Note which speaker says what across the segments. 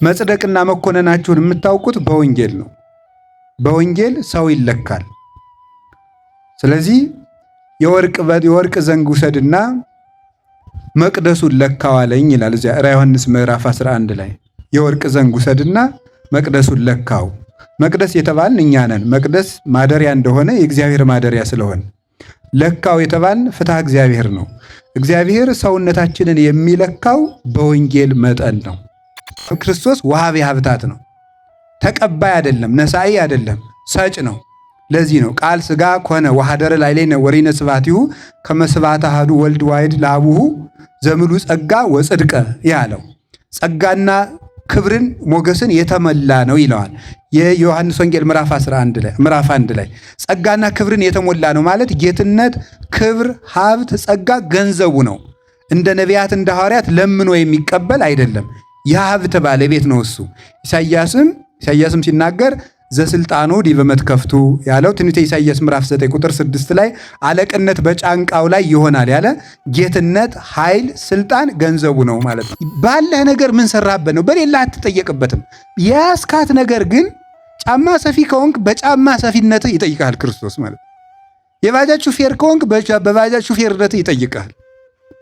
Speaker 1: መጽደቅና መኮነናችሁን የምታውቁት በወንጌል ነው። በወንጌል ሰው ይለካል። ስለዚህ የወርቅ ዘንግ ውሰድና መቅደሱን ለካው አለኝ ይላል እዚያ ራዕየ ዮሐንስ ምዕራፍ 11 ላይ። የወርቅ ዘንግ ውሰድና መቅደሱን ለካው። መቅደስ የተባልን እኛ ነን። መቅደስ ማደሪያ እንደሆነ የእግዚአብሔር ማደሪያ ስለሆነ ለካው የተባልን ፍትሐ እግዚአብሔር ነው። እግዚአብሔር ሰውነታችንን የሚለካው በወንጌል መጠን ነው። ክርስቶስ ወሃቢ ሀብታት ነው። ተቀባይ አይደለም፣ ነሳኢ አይደለም፣ ሰጭ ነው። ለዚህ ነው ቃል ሥጋ ኮነ ወሐደረ ላዕሌነ ወሪነ ስብሐቲሁ ከመ ስብሐተ አሐዱ ወልድ ዋሕድ ለአቡሁ ዘምሉ ጸጋ ወጽድቀ ያለው። ጸጋና ክብርን ሞገስን የተመላ ነው ይለዋል የዮሐንስ ወንጌል ምዕራፍ 1 ላይ ጸጋና ክብርን የተሞላ ነው ማለት ጌትነት፣ ክብር፣ ሀብት፣ ጸጋ ገንዘቡ ነው። እንደ ነቢያት እንደ ሐዋርያት ለምኖ የሚቀበል አይደለም። የሀብት ባለቤት ነው እሱ። ኢሳይያስም ሲናገር ዘስልጣኑ ዲበ መትከፍቱ ያለው ትንቢተ ኢሳይያስ ምዕራፍ 9 ቁጥር 6 ላይ አለቅነት በጫንቃው ላይ ይሆናል ያለ ጌትነት፣ ኃይል፣ ስልጣን ገንዘቡ ነው ማለት ነው። ባለህ ነገር ምን ሰራበት ነው፣ በሌላ አትጠየቅበትም። የያዝካት ነገር ግን ጫማ ሰፊ ከሆንክ በጫማ ሰፊነት ይጠይቃል ክርስቶስ ማለት ነው። የባጃጅ ሹፌር ከሆንክ በባጃጅ ሹፌርነት ይጠይቃል።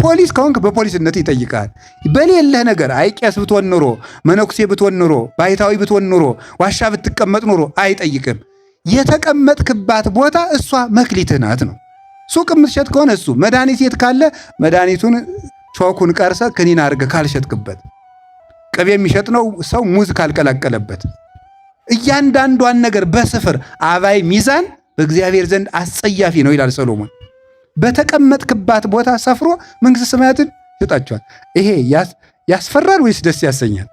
Speaker 1: ፖሊስ ከሆንክ በፖሊስነት ይጠይቃል። በሌለህ ነገር አይ ቄስ ብትሆን ኑሮ፣ መነኩሴ ብትሆን ኑሮ፣ ባይታዊ ብትሆን ኑሮ፣ ዋሻ ብትቀመጥ ኑሮ አይጠይቅም። የተቀመጥክባት ቦታ እሷ መክሊትህ ናት ነው። ሱቅ የምትሸጥ ከሆነ እሱ መድኃኒት የት ካለ መድኃኒቱን ቾኩን ቀርሰ ክኒን አድርገህ ካልሸጥክበት፣ ቅቤ የሚሸጥ ነው ሰው ሙዝ ካልቀላቀለበት፣ እያንዳንዷን ነገር በስፍር አባይ ሚዛን በእግዚአብሔር ዘንድ አስጸያፊ ነው ይላል ሰሎሞን። በተቀመጥክባት ቦታ ሰፍሮ መንግሥተ ሰማያትን ይሰጣቸዋል። ይሄ ያስፈራል ወይስ ደስ ያሰኛል?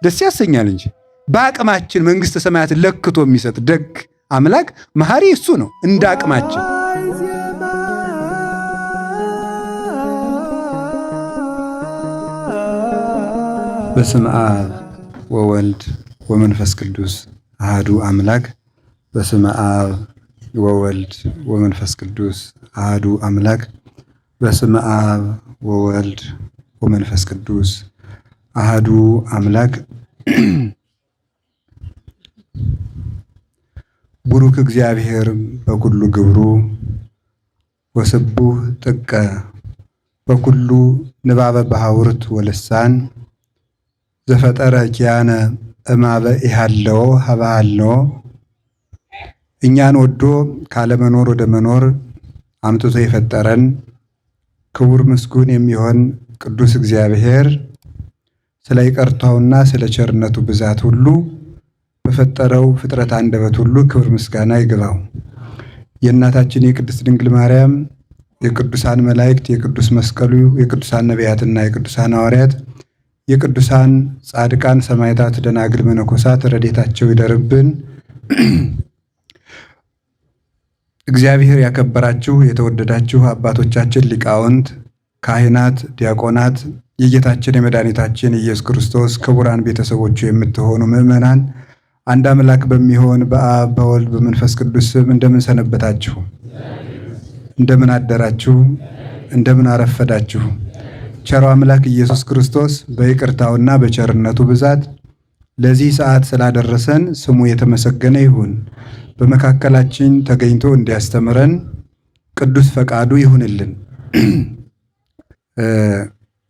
Speaker 1: ደስ ያሰኛል እንጂ በአቅማችን መንግሥተ ሰማያትን ለክቶ የሚሰጥ ደግ አምላክ መሐሪ እሱ ነው። እንደ አቅማችን በስመ አብ ወወልድ ወመንፈስ ቅዱስ አሐዱ አምላክ። በስመ አብ ወወልድ ወመንፈስ ቅዱስ አሐዱ አምላክ። በስመ አብ ወወልድ ወመንፈስ ቅዱስ አሐዱ አምላክ። ቡሩክ እግዚአብሔር በኩሉ ግብሩ ወስቡህ ጥቀ በኩሉ ንባበ ባሕውርት ወልሳን ዘፈጠረ ኪያነ እማበ ኢሃለዎ ሀበሃለዎ። እኛን ወዶ ካለመኖር ወደ መኖር አምጥቶ የፈጠረን ክቡር ምስጉን የሚሆን ቅዱስ እግዚአብሔር ስለ ይቅርታውና ስለ ቸርነቱ ብዛት ሁሉ በፈጠረው ፍጥረት አንደበት ሁሉ ክብር ምስጋና ይግባው። የእናታችን የቅድስት ድንግል ማርያም፣ የቅዱሳን መላእክት፣ የቅዱስ መስቀሉ፣ የቅዱሳን ነቢያትና የቅዱሳን ሐዋርያት፣ የቅዱሳን ጻድቃን ሰማዕታት፣ ደናግል፣ መነኮሳት ረድኤታቸው ይደርብን። እግዚአብሔር ያከበራችሁ የተወደዳችሁ አባቶቻችን ሊቃውንት፣ ካህናት፣ ዲያቆናት፣ የጌታችን የመድኃኒታችን ኢየሱስ ክርስቶስ ክቡራን ቤተሰቦቹ የምትሆኑ ምዕመናን አንድ አምላክ በሚሆን በአብ በወልድ በመንፈስ ቅዱስ ስም እንደምን ሰነበታችሁ? እንደምን አደራችሁ? እንደምን አረፈዳችሁ? ቸሮ አምላክ ኢየሱስ ክርስቶስ በይቅርታውና በቸርነቱ ብዛት ለዚህ ሰዓት ስላደረሰን ስሙ የተመሰገነ ይሁን። በመካከላችን ተገኝቶ እንዲያስተምረን ቅዱስ ፈቃዱ ይሁንልን።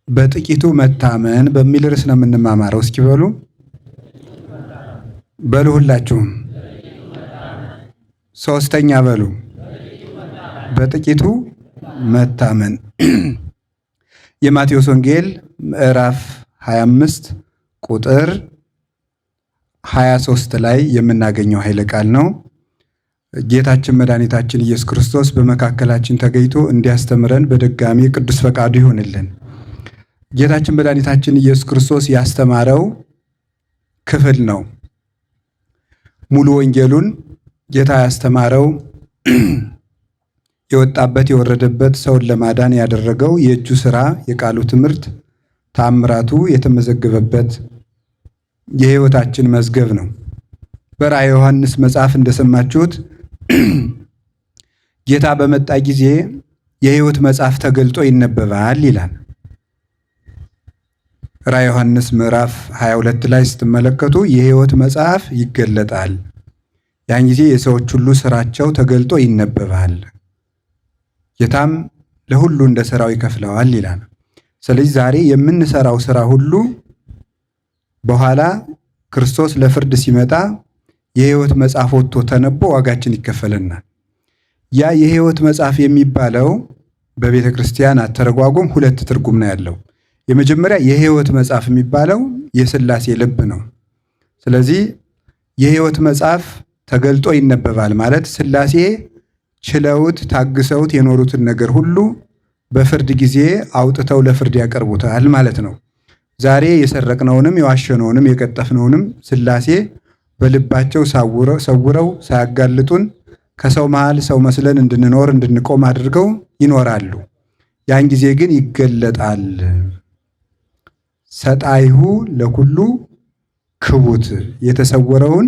Speaker 1: በጥቂቱ መታመን በሚል ርዕስ ነው የምንማማረው። እስኪ በሉ ሁላችሁም ሶስተኛ በሉ። በጥቂቱ መታመን። የማቴዎስ ወንጌል ምዕራፍ 25 ቁጥር 23 ላይ የምናገኘው ኃይለ ቃል ነው። ጌታችን መድኃኒታችን ኢየሱስ ክርስቶስ በመካከላችን ተገኝቶ እንዲያስተምረን በድጋሚ ቅዱስ ፈቃዱ ይሆንልን። ጌታችን መድኃኒታችን ኢየሱስ ክርስቶስ ያስተማረው ክፍል ነው። ሙሉ ወንጌሉን ጌታ ያስተማረው የወጣበት የወረደበት ሰውን ለማዳን ያደረገው የእጁ ሥራ፣ የቃሉ ትምህርት፣ ታምራቱ የተመዘገበበት የሕይወታችን መዝገብ ነው። በራዕየ ዮሐንስ መጽሐፍ እንደሰማችሁት ጌታ በመጣ ጊዜ የሕይወት መጽሐፍ ተገልጦ ይነበባል ይላል። ራዕየ ዮሐንስ ምዕራፍ 22 ላይ ስትመለከቱ የሕይወት መጽሐፍ ይገለጣል። ያን ጊዜ የሰዎች ሁሉ ስራቸው ተገልጦ ይነበባል። ጌታም ለሁሉ እንደ ሥራው ይከፍለዋል ይላል። ስለዚህ ዛሬ የምንሰራው ስራ ሁሉ በኋላ ክርስቶስ ለፍርድ ሲመጣ የሕይወት መጽሐፍ ወጥቶ ተነቦ ዋጋችን ይከፈለናል። ያ የሕይወት መጽሐፍ የሚባለው በቤተ ክርስቲያን አተረጓጎም ሁለት ትርጉም ነው ያለው። የመጀመሪያ የሕይወት መጽሐፍ የሚባለው የሥላሴ ልብ ነው። ስለዚህ የሕይወት መጽሐፍ ተገልጦ ይነበባል ማለት ሥላሴ ችለውት ታግሰውት የኖሩትን ነገር ሁሉ በፍርድ ጊዜ አውጥተው ለፍርድ ያቀርቡታል ማለት ነው። ዛሬ የሰረቅነውንም የዋሸነውንም የቀጠፍነውንም ሥላሴ በልባቸው ሰውረው ሳያጋልጡን ከሰው መሃል ሰው መስለን እንድንኖር እንድንቆም አድርገው ይኖራሉ። ያን ጊዜ ግን ይገለጣል። ሰጣይሁ ለኩሉ ክቡት፣ የተሰወረውን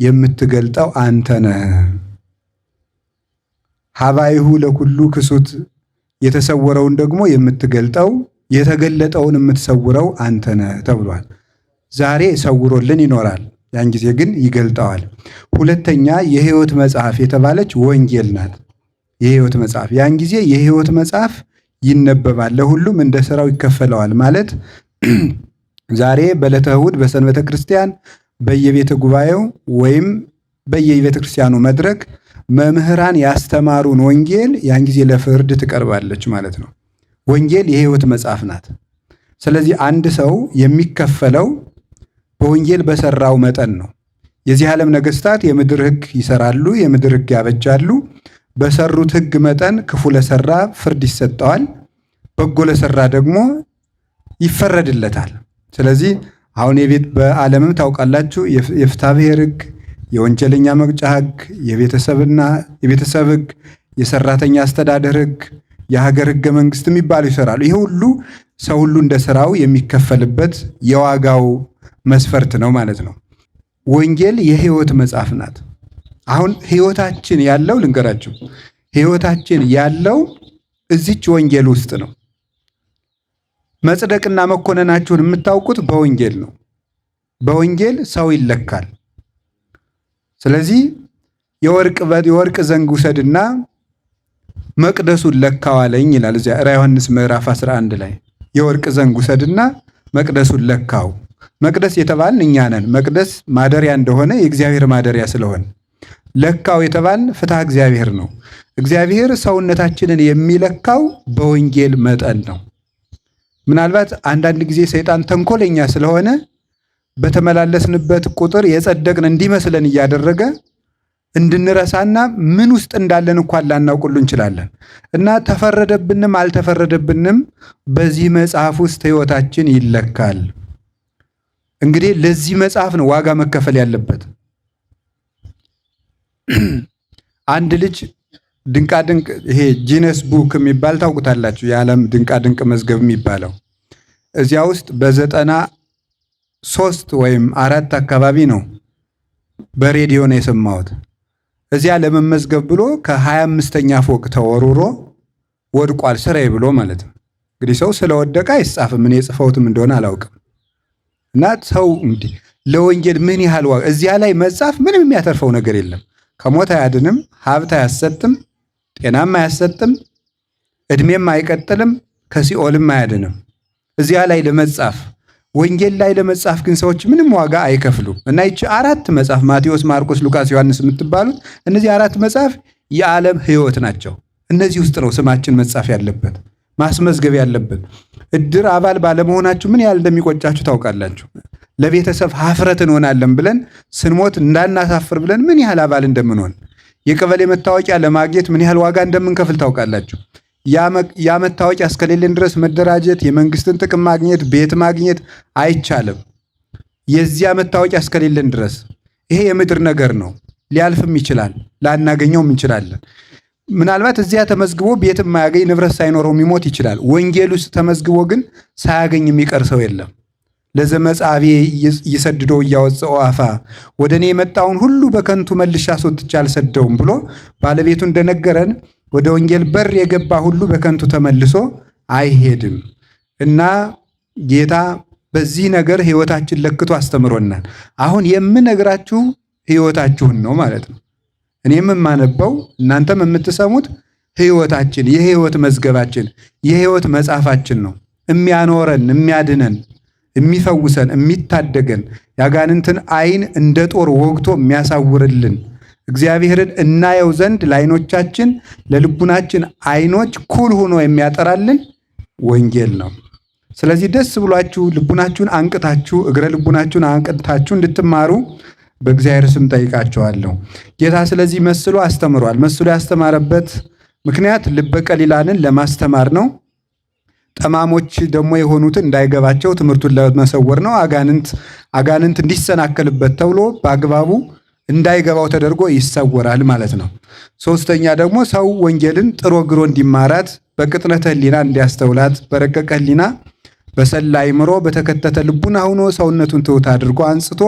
Speaker 1: የምትገልጠው አንተ ነህ። ሀባይሁ ለኩሉ ክሱት፣ የተሰወረውን ደግሞ የምትገልጠው የተገለጠውን የምትሰውረው አንተ ነህ ተብሏል። ዛሬ ሰውሮልን ይኖራል፣ ያን ጊዜ ግን ይገልጠዋል። ሁለተኛ የሕይወት መጽሐፍ የተባለች ወንጌል ናት። የሕይወት መጽሐፍ ያን ጊዜ የሕይወት መጽሐፍ ይነበባል፣ ለሁሉም እንደ ሥራው ይከፈለዋል ማለት ዛሬ በዕለተ እሑድ በሰንበተ ክርስቲያን በየቤተ ጉባኤው ወይም በየቤተ ክርስቲያኑ መድረክ መምህራን ያስተማሩን ወንጌል ያን ጊዜ ለፍርድ ትቀርባለች ማለት ነው። ወንጌል የሕይወት መጽሐፍ ናት። ስለዚህ አንድ ሰው የሚከፈለው በወንጌል በሰራው መጠን ነው። የዚህ ዓለም ነገሥታት የምድር ሕግ ይሰራሉ፣ የምድር ሕግ ያበጃሉ። በሰሩት ሕግ መጠን ክፉ ለሰራ ፍርድ ይሰጠዋል፣ በጎ ለሰራ ደግሞ ይፈረድለታል። ስለዚህ አሁን በዓለምም ታውቃላችሁ የፍትሐ ብሔር ሕግ፣ የወንጀለኛ መቅጫ ሕግ፣ የቤተሰብ ሕግ፣ የሰራተኛ አስተዳደር ሕግ፣ የሀገር ሕገ መንግስት የሚባሉ ይሰራሉ። ይሄ ሁሉ ሰው ሁሉ እንደ ስራው የሚከፈልበት የዋጋው መስፈርት ነው ማለት ነው። ወንጌል የሕይወት መጽሐፍ ናት። አሁን ሕይወታችን ያለው ልንገራችሁ፣ ሕይወታችን ያለው እዚች ወንጌል ውስጥ ነው። መጽደቅና መኮነናችሁን የምታውቁት በወንጌል ነው። በወንጌል ሰው ይለካል። ስለዚህ የወርቅ ዘንግ ውሰድና መቅደሱን ለካው አለኝ ይላል እዚያ ራዕየ ዮሐንስ ምዕራፍ 11 ላይ። የወርቅ ዘንግ ውሰድና መቅደሱን ለካው። መቅደስ የተባልን እኛ ነን። መቅደስ ማደሪያ እንደሆነ የእግዚአብሔር ማደሪያ ስለሆነ ለካው የተባልን ፍትሐ እግዚአብሔር ነው። እግዚአብሔር ሰውነታችንን የሚለካው በወንጌል መጠን ነው። ምናልባት አንዳንድ ጊዜ ሰይጣን ተንኮለኛ ስለሆነ በተመላለስንበት ቁጥር የጸደቅን እንዲመስለን እያደረገ እንድንረሳና ምን ውስጥ እንዳለን እንኳን ላናውቅሉ እንችላለን። እና ተፈረደብንም አልተፈረደብንም በዚህ መጽሐፍ ውስጥ ሕይወታችን ይለካል። እንግዲህ ለዚህ መጽሐፍ ነው ዋጋ መከፈል ያለበት። አንድ ልጅ ድንቃድንቅ ይሄ ጂነስ ቡክ የሚባል ታውቁታላችሁ፣ የዓለም ድንቃድንቅ መዝገብ የሚባለው እዚያ ውስጥ በ93 ወይም 4 አካባቢ ነው በሬዲዮ ነው የሰማሁት። እዚያ ለመመዝገብ ብሎ ከ25ኛ ፎቅ ተወርውሮ ወድቋል፣ ስራዬ ብሎ ማለት ነው። እንግዲህ ሰው ስለወደቀ አይጻፍም፣ እኔ የጽፈውትም እንደሆነ አላውቅም። እና ሰው እንዲህ ለወንጌል ምን ያህል ዋጋ እዚያ ላይ መጻፍ ምንም የሚያተርፈው ነገር የለም። ከሞት አያድንም፣ ሀብት አያሰጥም፣ ጤናም አያሰጥም፣ እድሜም አይቀጥልም፣ ከሲኦልም አያድንም። እዚያ ላይ ለመጻፍ ወንጌል ላይ ለመጻፍ ግን ሰዎች ምንም ዋጋ አይከፍሉም። እና ይቺ 4 መጽሐፍ ማቴዎስ፣ ማርቆስ፣ ሉቃስ፣ ዮሐንስ የምትባሉት እነዚህ 4 መጽሐፍ የዓለም ሕይወት ናቸው። እነዚህ ውስጥ ነው ስማችን መጻፍ ያለበት ማስመዝገብ ያለበት። እድር አባል ባለመሆናችሁ ምን ያህል እንደሚቆጫችሁ ታውቃላችሁ። ለቤተሰብ ሀፍረት እንሆናለን ብለን ስንሞት እንዳናሳፍር ብለን ምን ያህል አባል እንደምንሆን፣ የቀበሌ መታወቂያ ለማግኘት ምን ያህል ዋጋ እንደምንከፍል ታውቃላችሁ። ያ መታወቂያ እስከሌለን ድረስ መደራጀት፣ የመንግስትን ጥቅም ማግኘት፣ ቤት ማግኘት አይቻልም። የዚያ መታወቂያ እስከሌለን ድረስ ይሄ የምድር ነገር ነው። ሊያልፍም ይችላል፣ ላናገኘውም እንችላለን። ምናልባት እዚያ ተመዝግቦ ቤት የማያገኝ ንብረት ሳይኖረው የሚሞት ይችላል። ወንጌል ውስጥ ተመዝግቦ ግን ሳያገኝ የሚቀር ሰው የለም። ለዘመጻቤ ይሰድዶ እያወፀኦ አፋ፣ ወደ እኔ የመጣውን ሁሉ በከንቱ መልሼ አስወጥቼ አልሰደውም ብሎ ባለቤቱ እንደነገረን ወደ ወንጌል በር የገባ ሁሉ በከንቱ ተመልሶ አይሄድም እና ጌታ በዚህ ነገር ሕይወታችን ለክቶ አስተምሮናል። አሁን የምነግራችሁ ሕይወታችሁን ነው ማለት ነው። እኔም የማነበው እናንተም የምትሰሙት ሕይወታችን፣ የሕይወት መዝገባችን፣ የሕይወት መጽሐፋችን ነው። የሚያኖረን፣ የሚያድነን፣ የሚፈውሰን፣ የሚታደገን፣ ያጋንንትን ዓይን እንደ ጦር ወግቶ የሚያሳውርልን እግዚአብሔርን እናየው ዘንድ ለዓይኖቻችን ለልቡናችን ዓይኖች ኩል ሆኖ የሚያጠራልን ወንጌል ነው። ስለዚህ ደስ ብሏችሁ ልቡናችሁን አንቅታችሁ እግረ ልቡናችሁን አንቅታችሁ እንድትማሩ በእግዚአብሔር ስም ጠይቃችኋለሁ። ጌታ ስለዚህ መስሎ አስተምሯል። መስሎ ያስተማረበት ምክንያት ልበ ቀሊላንን ለማስተማር ነው። ጠማሞች ደግሞ የሆኑትን እንዳይገባቸው ትምህርቱን ለመሰወር ነው። አጋንንት እንዲሰናከልበት ተብሎ በአግባቡ እንዳይገባው ተደርጎ ይሰወራል ማለት ነው። ሶስተኛ ደግሞ ሰው ወንጌልን ጥሮ ግሮ እንዲማራት በቅጥነተ ሕሊና እንዲያስተውላት በረቀቀ ሕሊና በሰላ አእምሮ በተከተተ ልቡና ሆኖ ሰውነቱን ትሑት አድርጎ አንጽቶ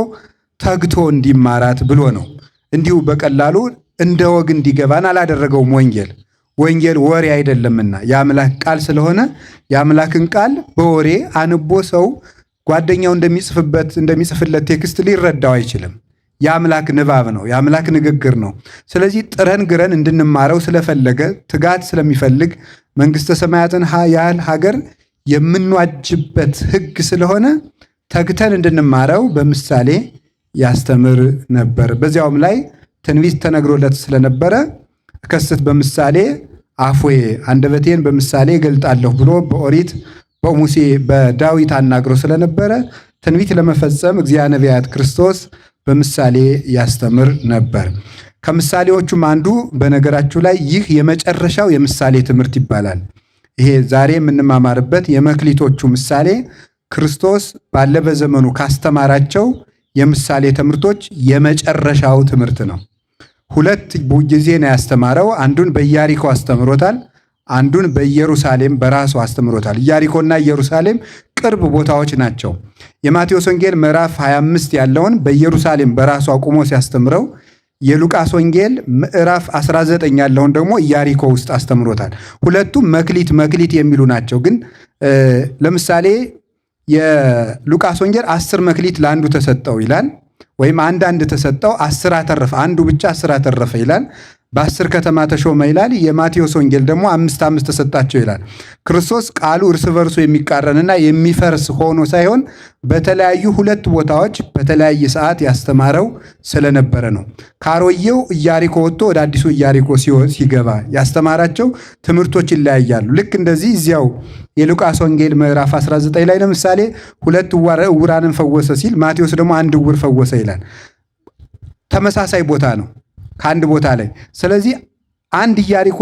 Speaker 1: ተግቶ እንዲማራት ብሎ ነው። እንዲሁ በቀላሉ እንደ ወግ እንዲገባን አላደረገውም። ወንጌል ወሬ አይደለምና የአምላክ ቃል ስለሆነ የአምላክን ቃል በወሬ አንቦ ሰው ጓደኛው እንደሚጽፍለት ቴክስት ሊረዳው አይችልም። የአምላክ ንባብ ነው፣ የአምላክ ንግግር ነው። ስለዚህ ጥረን ግረን እንድንማረው ስለፈለገ ትጋት ስለሚፈልግ መንግሥተ ሰማያትን ያህል ሀገር የምንዋጅበት ሕግ ስለሆነ ተግተን እንድንማረው በምሳሌ ያስተምር ነበር። በዚያውም ላይ ትንቢት ተነግሮለት ስለነበረ እከስት በምሳሌ አፎዬ አንደበቴን በምሳሌ እገልጣለሁ ብሎ በኦሪት በሙሴ በዳዊት አናግሮ ስለነበረ ትንቢት ለመፈጸም እግዚአ ነቢያት ክርስቶስ በምሳሌ ያስተምር ነበር። ከምሳሌዎቹም አንዱ በነገራችሁ ላይ ይህ የመጨረሻው የምሳሌ ትምህርት ይባላል። ይሄ ዛሬ የምንማማርበት የመክሊቶቹ ምሳሌ ክርስቶስ ባለ በዘመኑ ካስተማራቸው የምሳሌ ትምህርቶች የመጨረሻው ትምህርት ነው። ሁለት ጊዜ ነው ያስተማረው። አንዱን በኢያሪኮ አስተምሮታል፣ አንዱን በኢየሩሳሌም በራሱ አስተምሮታል። ኢያሪኮና ኢየሩሳሌም ቅርብ ቦታዎች ናቸው። የማቴዎስ ወንጌል ምዕራፍ 25 ያለውን በኢየሩሳሌም በራሱ አቁሞ ሲያስተምረው፣ የሉቃስ ወንጌል ምዕራፍ 19 ያለውን ደግሞ ኢያሪኮ ውስጥ አስተምሮታል። ሁለቱም መክሊት የሚሉ ናቸው። ግን ለምሳሌ የሉቃስ ወንጌል 10 መክሊት ለአንዱ ተሰጠው ይላል፣ ወይም አንድ ተሰጠው 10 አተረፈ፣ አንዱ ብቻ 10 አተረፈ ይላል። በ10 ከተማ ተሾመ ይላል። የማቴዎስ ወንጌል ደግሞ 5 ተሰጣቸው ይላል። ክርስቶስ ቃሉ እርስ በርሱ የሚቃረንና የሚፈርስ ሆኖ ሳይሆን በተለያዩ ሁለት ቦታዎች በተለያየ ሰዓት ያስተማረው ስለነበረ ነው። ከአሮጌው ኢያሪኮ ወጥቶ ወደ አዲሱ ኢያሪኮ ሲገባ ያስተማራቸው ትምህርቶች ይለያያሉ። ልክ እንደዚህ እዚያው የሉቃስ ወንጌል ምዕራፍ 19 ላይ ለምሳሌ 2 ዕውራንን ፈወሰ ሲል ማቴዎስ ደግሞ 1 ዕውር ፈወሰ ይላል። ተመሳሳይ ቦታ ነው ከአንድ ቦታ ላይ። ስለዚህ አንድ ኢያሪኮ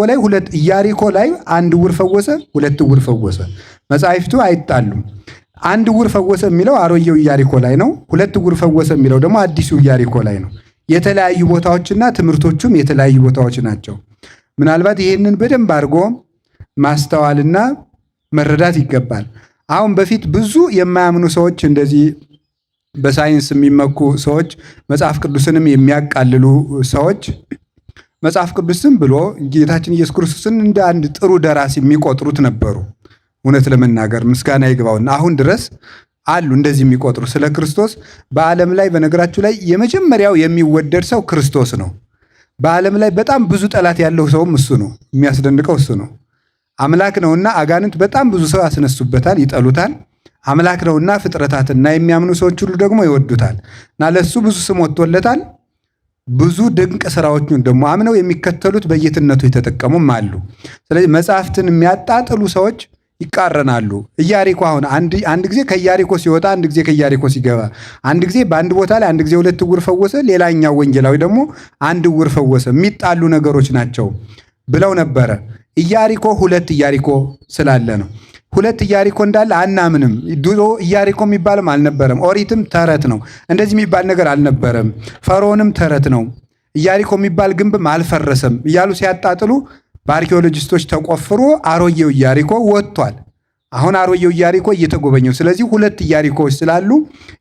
Speaker 1: ላይ 1 ዕውር ፈወሰ፣ 2 ዕውር ፈወሰ። መጻሕፍቱ አይጣሉም። 1 ዕውር ፈወሰ የሚለው አሮጌው ኢያሪኮ ላይ ነው። 2 ዕውር ፈወሰ የሚለው ደግሞ አዲሱ ኢያሪኮ ላይ ነው። የተለያዩ ቦታዎችና ትምህርቶቹም የተለያዩ ቦታዎች ናቸው። ምናልባት ይህንን በደንብ አድርጎ ማስተዋልና መረዳት ይገባል። አሁን በፊት ብዙ የማያምኑ ሰዎች እንደዚህ በሳይንስ የሚመኩ ሰዎች መጽሐፍ ቅዱስንም የሚያቃልሉ ሰዎች መጽሐፍ ቅዱስም ብሎ ጌታችን ኢየሱስ ክርስቶስን እንደ አንድ ጥሩ ደራሲ የሚቆጥሩት ነበሩ። እውነት ለመናገር ምስጋና ይግባውና አሁን ድረስ አሉ እንደዚህ የሚቆጥሩ ስለ ክርስቶስ። በዓለም ላይ በነገራችሁ ላይ የመጀመሪያው የሚወደድ ሰው ክርስቶስ ነው። በዓለም ላይ በጣም ብዙ ጠላት ያለው ሰውም እሱ ነው። የሚያስደንቀው እሱ ነው። አምላክ ነውና አጋንንት በጣም ብዙ ሰው ያስነሱበታል፣ ይጠሉታል። አምላክ ነውና ፍጥረታትና የሚያምኑ ሰዎች ሁሉ ደግሞ ይወዱታል እና ለሱ ብዙ ስም ወጥቶለታል። ብዙ ድንቅ ስራዎቹን ደግሞ አምነው የሚከተሉት በጌትነቱ የተጠቀሙም አሉ። ስለዚህ መጽሐፍትን የሚያጣጥሉ ሰዎች ይቃረናሉ። ኢያሪኮ አሁን አንድ ጊዜ ከኢያሪኮ ሲወጣ፣ አንድ ጊዜ ከኢያሪኮ ሲገባ፣ አንድ ጊዜ በአንድ ቦታ ላይ አንድ ጊዜ 2 ዕውር ፈወሰ፣ ሌላኛው ወንጌላዊ ደግሞ 1 ዕውር ፈወሰ። የሚጣሉ ነገሮች ናቸው ብለው ነበረ። ኢያሪኮ 2 ኢያሪኮ ስላለ ነው። 2 ኢያሪኮ እንዳለ አናምንም። ድሮ ኢያሪኮ የሚባልም አልነበረም። ኦሪትም ተረት ነው። እንደዚህ የሚባል ነገር አልነበረም። ፈርዖንም ተረት ነው። ኢያሪኮ የሚባል ግንብም አልፈረሰም እያሉ ሲያጣጥሉ በአርኪኦሎጂስቶች ተቆፍሮ አሮጌው ኢያሪኮ ወጥቷል። አሁን አሮጌው ኢያሪኮ እየተጎበኘው። ስለዚህ 2 ኢያሪኮዎች ስላሉ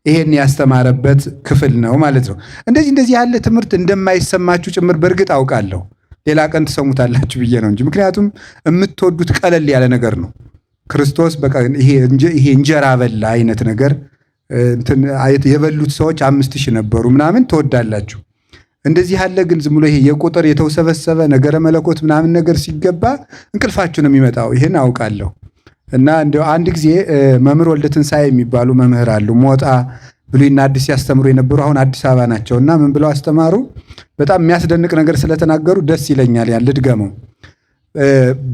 Speaker 1: ይሄን ያስተማረበት ክፍል ነው ማለት ነው። እንደዚህ ያለ ትምህርት እንደማይሰማችሁ ጭምር በእርግጥ አውቃለሁ። ሌላ ቀን ትሰሙታላችሁ ብዬ ነው እንጂ ምክንያቱም የምትወዱት ቀለል ያለ ነገር ነው። ክርስቶስ በቃ ይሄ እንጀራ በላ አይነት ነገር የበሉት ሰዎች 5000 ነበሩ ምናምን ትወዳላችሁ። እንደዚህ ያለ ግን ዝም ብሎ ይሄ የቁጥር የተውሰበሰበ ነገረ መለኮት ምናምን ነገር ሲገባ እንቅልፋችሁ ነው የሚመጣው። ይሄን አውቃለሁ። እና እንደው አንድ ጊዜ መምህር ወልደ ትንሣኤ የሚባሉ መምህር አሉ። ሞጣ ብሉይና አዲስ ያስተምሩ የነበሩ አሁን አዲስ አበባ ናቸው። እና ምን ብለው አስተማሩ? በጣም የሚያስደንቅ ነገር ስለተናገሩ ደስ ይለኛል። ያን ልድገመው።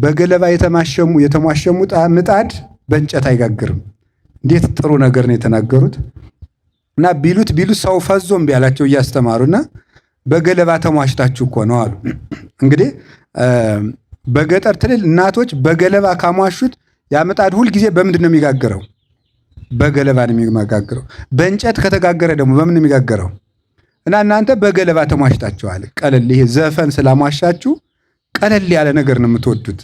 Speaker 1: በገለባ የተሟሸሙ ምጣድ በእንጨት አይጋግርም። እንዴት ጥሩ ነገር ነው የተናገሩት። እና ቢሉት ሰው ፈዞም ቢያላቸው እያስተማሩና በገለባ ተሟሽታችሁ እኮ ነው አሉ። እንግዲህ በገጠር ትልል እናቶች በገለባ ካሟሹት ያ ምጣድ ሁል ጊዜ በምንድን ነው የሚጋገረው? በገለባ ነው የሚጋገረው። በእንጨት ከተጋገረ ደግሞ በምን ነው የሚጋገረው? እና እናንተ በገለባ ተሟሽታችኋል። ቀለል ይሄ ዘፈን ስላሟሻችሁ ቀለል ያለ ነገር ነው የምትወዱት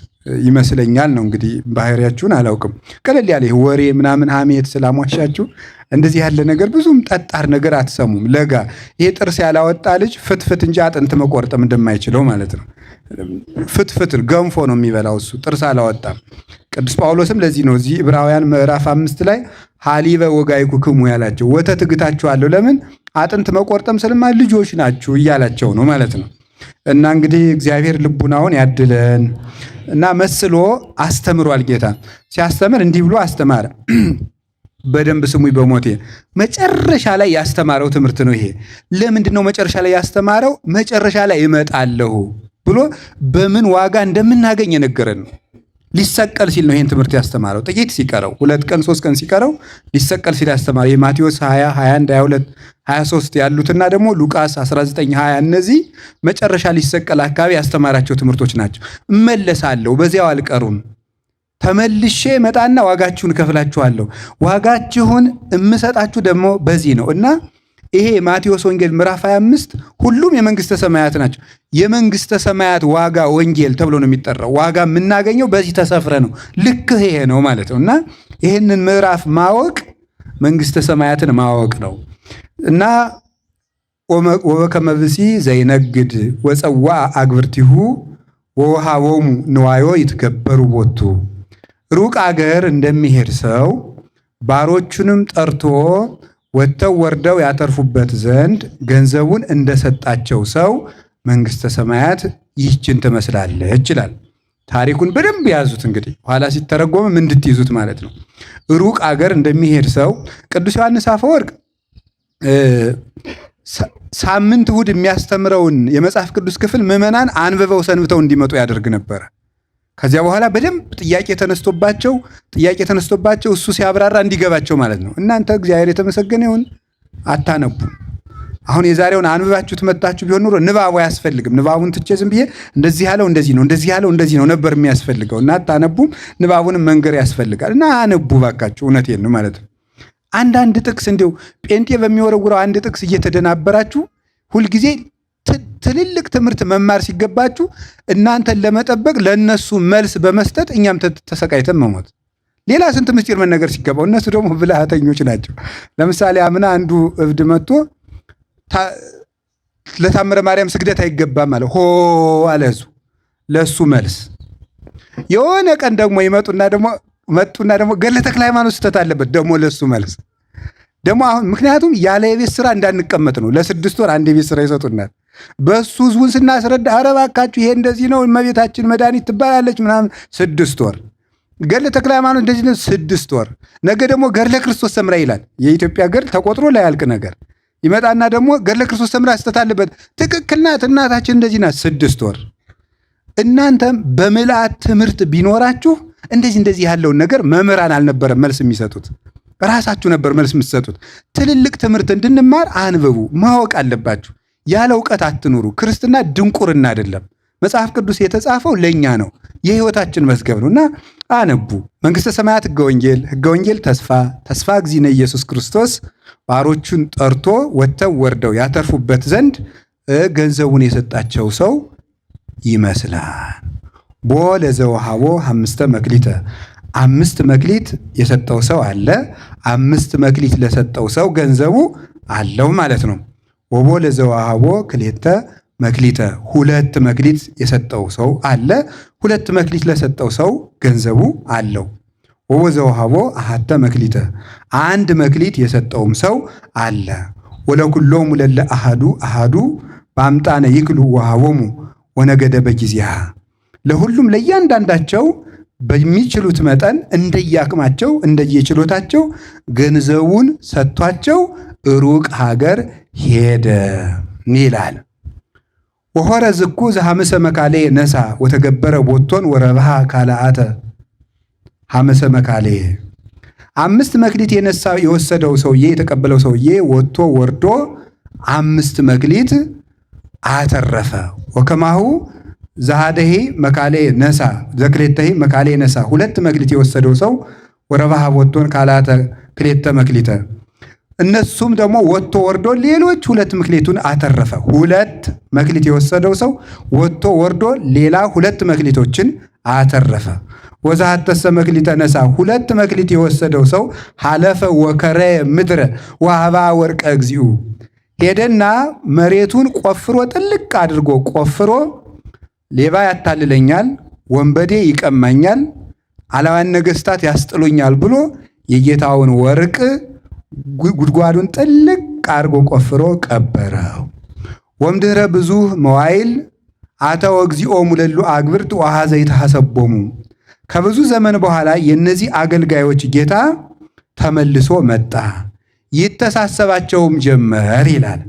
Speaker 1: ይመስለኛል። ነው እንግዲህ ባህሪያችሁን አላውቅም። ቀለል ያለ ይሄ ወሬ ምናምን ሐሜት ስላሟሻችሁ እንደዚህ ያለ ነገር ብዙም ጠጣር ነገር አትሰሙም። ለጋ ይሄ ጥርስ ያላወጣ ልጅ ፍትፍት እንጂ አጥንት መቆርጠም እንደማይችለው ማለት ነው። ፍትፍት ገንፎ ነው የሚበላው እሱ ጥርስ አላወጣም። ቅዱስ ጳውሎስም ለዚህ ነው እዚህ ዕብራውያን ምዕራፍ 5 ላይ ሀሊበ ወጋይኩክሙ ያላቸው። ወተት እግታችኋለሁ ለምን አጥንት መቆርጠም ስለማ ልጆች ናችሁ እያላቸው ነው ማለት ነው። እና እንግዲህ እግዚአብሔር ልቡናውን ያድለን። እና መስሎ አስተምሯል ጌታ። ሲያስተምር እንዲህ ብሎ አስተማረ። በደንብ ስሙኝ በሞቴ መጨረሻ ላይ ያስተማረው ትምህርት ነው ይሄ። ለምንድን ነው መጨረሻ ላይ ያስተማረው? መጨረሻ ላይ እመጣለሁ ብሎ በምን ዋጋ እንደምናገኝ የነገረን ነው። ሊሰቀል ሲል ነው ይሄን ትምህርት ያስተማረው። ጥቂት ሲቀረው 2 ቀን 3 ቀን ሲቀረው ሊሰቀል ሲል ያስተማረው የማቴዎስ 20 21 22 23 ያሉትና ደግሞ ሉቃስ 19 20 እነዚህ መጨረሻ ሊሰቀል አካባቢ ያስተማራቸው ትምህርቶች ናቸው። እመለሳለሁ፣ በዚያው አልቀሩም፣ ተመልሼ መጣና ዋጋችሁን እከፍላችኋለሁ፣ ዋጋችሁን እምሰጣችሁ ደግሞ በዚህ ነው። እና ይሄ ማቴዎስ ወንጌል ምዕራፍ 25 ሁሉም የመንግስተ ሰማያት ናቸው። የመንግስተ ሰማያት ዋጋ ወንጌል ተብሎ ነው የሚጠራው። ዋጋ የምናገኘው በዚህ ተሰፍረ ነው። ልክ ይሄ ነው ማለት ነው። እና ይህንን ምዕራፍ ማወቅ መንግስተ ሰማያትን ማወቅ ነው። እና ወበከመ ብእሲ ዘይነግድ ወፀዋ አግብርቲሁ ወወሃቦሙ ንዋዮ ይትገበሩ ቦቱ። ሩቅ አገር እንደሚሄድ ሰው ባሮቹንም ጠርቶ ወጥተው ወርደው ያተርፉበት ዘንድ ገንዘቡን እንደሰጣቸው ሰው መንግስተ ሰማያት ይህችን ትመስላለች ይላል። ታሪኩን በደንብ ያዙት። እንግዲህ ኋላ ሲተረጎምም እንድትይዙት ማለት ነው። ሩቅ አገር እንደሚሄድ ሰው ቅዱስ ዮሐንስ አፈወርቅ ሳምንት እሑድ የሚያስተምረውን የመጽሐፍ ቅዱስ ክፍል ምዕመናን አንብበው ሰንብተው እንዲመጡ ያደርግ ነበረ። ከዚያ በኋላ በደንብ ጥያቄ ተነስቶባቸው እሱ ሲያብራራ እንዲገባቸው ማለት ነው። እናንተ እግዚአብሔር የተመሰገነ ይሁን አታነቡ። አሁን የዛሬውን አንብባችሁት መጣችሁ ቢሆን ኑሮ ንባቡ አያስፈልግም። ንባቡን ትቼ ዝም ብዬ እንደዚህ ያለው እንደዚህ ነው፣ እንደዚህ ያለው እንደዚህ ነው ነበር የሚያስፈልገው። እና አታነቡም። ንባቡንም መንገር ያስፈልጋል። እና አነቡ ባካችሁ። እውነቴን ነው ማለት ነው። አንዳንድ ጥቅስ እንዲሁ ጴንጤ በሚወረውረው አንድ ጥቅስ እየተደናበራችሁ ሁልጊዜ ትልልቅ ትምህርት መማር ሲገባችሁ እናንተን ለመጠበቅ ለነሱ መልስ በመስጠት እኛም ተሰቃይተን መሞት። ሌላ ስንት ምስጢር መነገር ሲገባው እነሱ ደግሞ ብልሃተኞች ናቸው። ለምሳሌ አምና አንዱ እብድ መጥቶ ለታምረ ማርያም ስግደት አይገባም አለ። ሆ አለ እሱ ለሱ መልስ። የሆነ ቀን ደግሞ መጡና ደግሞ ገድለ ተክለ ሃይማኖት ስህተት አለበት ደግሞ ለሱ መልስ። ደግሞ አሁን ምክንያቱም ያለ የቤት ስራ እንዳንቀመጥ ነው። ለ6 ወር አንድ የቤት ስራ ይሰጡናል። በሱ ህዝቡን ስናስረዳ ኧረ እባካችሁ ይሄ እንደዚህ ነው፣ እመቤታችን መድኃኒት ትባላለች ምናምን 6 ወር። ገድለ ተክለ ሃይማኖት እንደዚህ ነው 6 ወር። ነገ ደግሞ ገድለ ክርስቶስ ሰምራ ይላል። የኢትዮጵያ ገድል ተቆጥሮ ላያልቅ ነገር ይመጣና ደግሞ ገድለ ክርስቶስ ሰምራ ስህተት አለበት። ትክክል ናት እናታችን እንደዚህ ናት 6 ወር። እናንተም በምልአት ትምህርት ቢኖራችሁ እንደዚህ ያለውን ነገር መምህራን አልነበረም መልስ የሚሰጡት፣ ራሳችሁ ነበር መልስ የምትሰጡት። ትልልቅ ትምህርት እንድንማር አንብቡ፣ ማወቅ አለባችሁ። ያለ እውቀት አትኑሩ። ክርስትና ድንቁርና አይደለም። መጽሐፍ ቅዱስ የተጻፈው ለእኛ ነው፣ የህይወታችን መዝገብ ነው። እና አነቡ። መንግስተ ሰማያት ህገ ወንጌል ተስፋ እግዚእነ ኢየሱስ ክርስቶስ ባሮቹን ጠርቶ ወጥተው ወርደው ያተርፉበት ዘንድ ገንዘቡን የሰጣቸው ሰው ይመስላል። ቦ ለዘወሃቦ 5 መክሊተ 5 መክሊት የሰጠው ሰው አለ። 5 መክሊት ለሰጠው ሰው ገንዘቡ አለው ማለት ነው። ወቦ ለዘወሃቦ ክልኤተ መክሊተ 2 መክሊት የሰጠው ሰው አለ። 2 መክሊት ለሰጠው ሰው ገንዘቡ አለው። ወዘውሃቦ አሐተ መክሊተ አንድ መክሊት የሰጠውም ሰው አለ። ወለኩሎሙ ለለ አሐዱ አሐዱ በአምጣነ ይክሉ ወሃቦሙ ወነገደ በጊዜሃ ለሁሉም ለእያንዳንዳቸው በሚችሉት መጠን እንደየአቅማቸው እንደየችሎታቸው ገንዘቡን ሰጥቷቸው ሩቅ ሀገር ሄደ ይላል። ወሆረ ዝኩ ዘሐመሰ መካሌ ነሳ ወተገበረ ቦቶን ወረብሃ ካልአተ ሐመሰ መካሌ 5 መክሊት የወሰደው ሰውዬ የተቀበለው ሰውዬ ወጥቶ ወርዶ 5 መክሊት አተረፈ። ወከማሁ ዘሃደሂ መካሌ ነሳ ዘክሌተሂ መካሌ ነሳ 2 መክሊት የወሰደው ሰው ወረብሃ ቦቶን ካልአተ ክሌተ መክሊተ እነሱም ደግሞ ወጥቶ ወርዶ ሌሎች 2 መክሊቱን አተረፈ። 2 መክሊት የወሰደው ሰው ወጥቶ ወርዶ ሌላ 2 መክሊቶችን አተረፈ። ወዛሐተሰ መክሊተ ነሳ 2 መክሊት የወሰደው ሰው ሐለፈ ወከረ ምድረ ወሀባ ወርቀ እግዚኡ ሄደና መሬቱን ቆፍሮ ጥልቅ አድርጎ ቆፍሮ ሌባ ያታልለኛል፣ ወንበዴ ይቀማኛል፣ አላዋን ነገሥታት ያስጥሉኛል ብሎ የጌታውን ወርቅ ጉድጓዱን ጥልቅ አድርጎ ቆፍሮ ቀበረው። ወምድኅረ ብዙ መዋይል አተወ እግዚኦሙ ለሉ አግብርት ወአኀዘ ይትሐሰቦሙ ከብዙ ዘመን በኋላ የነዚህ አገልጋዮች ጌታ ተመልሶ መጣ፣ ይተሳሰባቸውም ጀመር ይላል።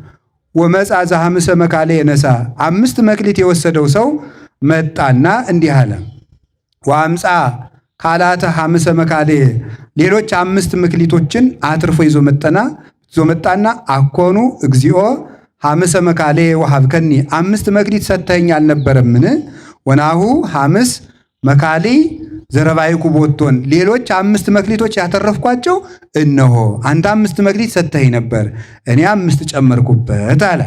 Speaker 1: ወመጻ ዘሐመሰ መካሌ ነሳ 5 መክሊት የወሰደው ሰው መጣና እንዲህ አለ። ወአምጻ ካልአተ ሐመሰ መካሌ ሌሎች 5 መክሊቶችን አትርፎ ይዞ መጣና አኮኑ እግዚኦ ሐመሰ መካሌ ወሀብከኒ 5 መክሊት ሰጥተኸኝ አልነበረምን? ወናሁ ሐመስ መካሌ ዘረባይኩ ቦቶን ሌሎች 5 መክሊቶች ያተረፍኳቸው እነሆ አንተ 5 መክሊት ሰጥተኸኝ ነበር፣ እኔ 5 ጨመርኩበት አለ።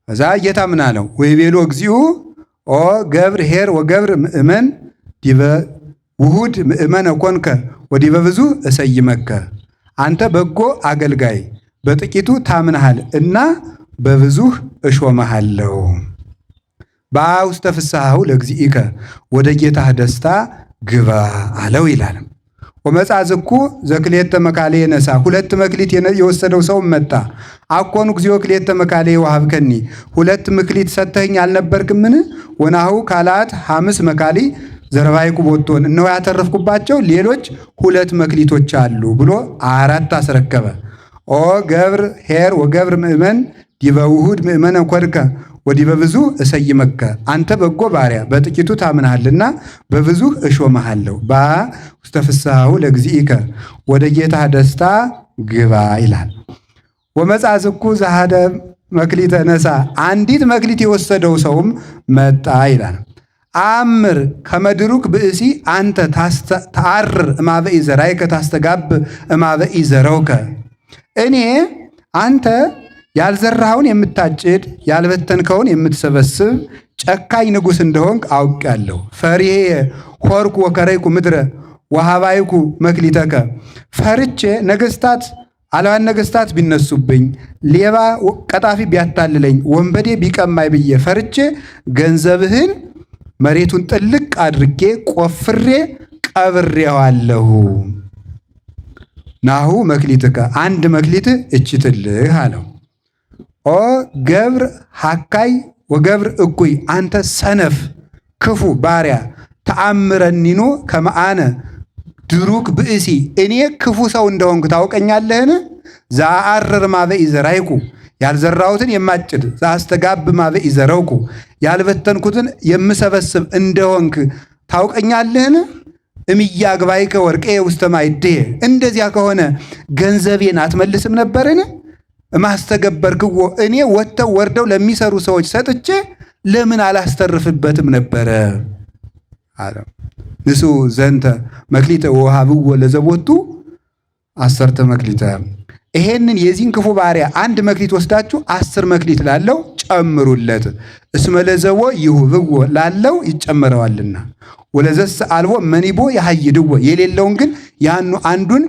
Speaker 1: ከዛ ጌታ ምን አለው? ወይቤሎ እግዚኡ ኦ ገብር ኄር ወገብር ምእመን ዲበ ውሁድ ምእመነ ኮንከ ወዲበ ብዙ እሰይመከ አንተ በጎ አገልጋይ በጥቂቱ ታምነሃል እና በብዙህ እሾመሃለሁ። በውስተ ፍስሐሁ ለእግዚእከ ወደ ጌታህ ደስታ ግባ አለው ይላል። ወመጻ ዝኩ ዘክሌተ መካሌ ነሳ 2 መክሊት የወሰደው ሰው መጣ። አኮኑ እግዚኦ ክሌተ መካሌ ወሀብከኒ 2 መክሊት ሰጥተኸኝ አልነበርክምን? ወናሁ ካልአት ሐምስ መካሊ ዘረባይኩ ቦቶን እነሆ ያተረፍኩባቸው ሌሎች 2 መክሊቶች አሉ ብሎ 4 አስረከበ። ኦ ገብር ኄር ወገብር ምእመን ዲበ ውሁድ ምእመነ ኮድከ ወዲበ ብዙ እሰይመከ አንተ በጎ ባሪያ በጥቂቱ ታምናሃልና በብዙ እሾመሃለሁ። በውስተ ፍስሐሁ ለእግዚእከ ወደ ጌታ ደስታ ግባ ይላል። ወመጻ ዝኩ ዘሃደ መክሊተ ነሳ አንዲት መክሊት የወሰደው ሰውም መጣ ይላል። አምር ከመድሩክ ብእሲ አንተ ተአርር እማበኢ ዘራይከ ታስተጋብ እማበኢ ዘረውከ እኔ አንተ ያልዘራኸውን የምታጭድ ያልበተንከውን የምትሰበስብ ጨካኝ ንጉሥ እንደሆንክ አውቄአለሁ። ፈሪሄ ሆርኩ ወከረይኩ ምድረ ወሃባይኩ መክሊተከ ፈርቼ ነገሥታት አላዋን ነገሥታት ቢነሱብኝ፣ ሌባ ቀጣፊ ቢያታልለኝ፣ ወንበዴ ቢቀማይ ብዬ ፈርቼ ገንዘብህን መሬቱን ጥልቅ አድርጌ ቆፍሬ ቀብሬዋለሁ። ናሁ መክሊትከ አንድ መክሊት እችትልህ አለው። ኦ ገብር ሐካይ ወገብር እኩይ አንተ ሰነፍ ክፉ ባሪያ ተአምረኒኖ ከመአነ ድሩክ ብእሲ እኔ ክፉ ሰው እንደሆንኩ ታውቀኛለህን? ዘአአርር ማበኢ ዘራይኩ ያልዘራሁትን የማጭድ ዘአስተጋብ ማበኢ ዘረውኩ ያልበተንኩትን የምሰበስብ እንደሆንክ ታውቀኛለህን? እምያግባይከ ወርቄ ውስተ ማዕድየ እንደዚያ ከሆነ ገንዘቤን አትመልስም ነበርን? ማስተገበርክዎ እኔ ወጥተው ወርደው ለሚሰሩ ሰዎች ሰጥቼ ለምን አላስተርፍበትም ነበረ አለ። ንሱ ዘንተ መክሊተ ወሃብዎ ለዘቦቱ 10 መክሊተ ይሄንን የዚህን ክፉ ባሪያ 1 መክሊት ወስዳችሁ 10 መክሊት ላለው ጨምሩለት። እስመ ለዘቦ ይሁብዎ ላለው ይጨመረዋልና ወለዘስ አልቦ መኒቦ ያሃይድዎ የሌለውን ግን ያኑ አንዱን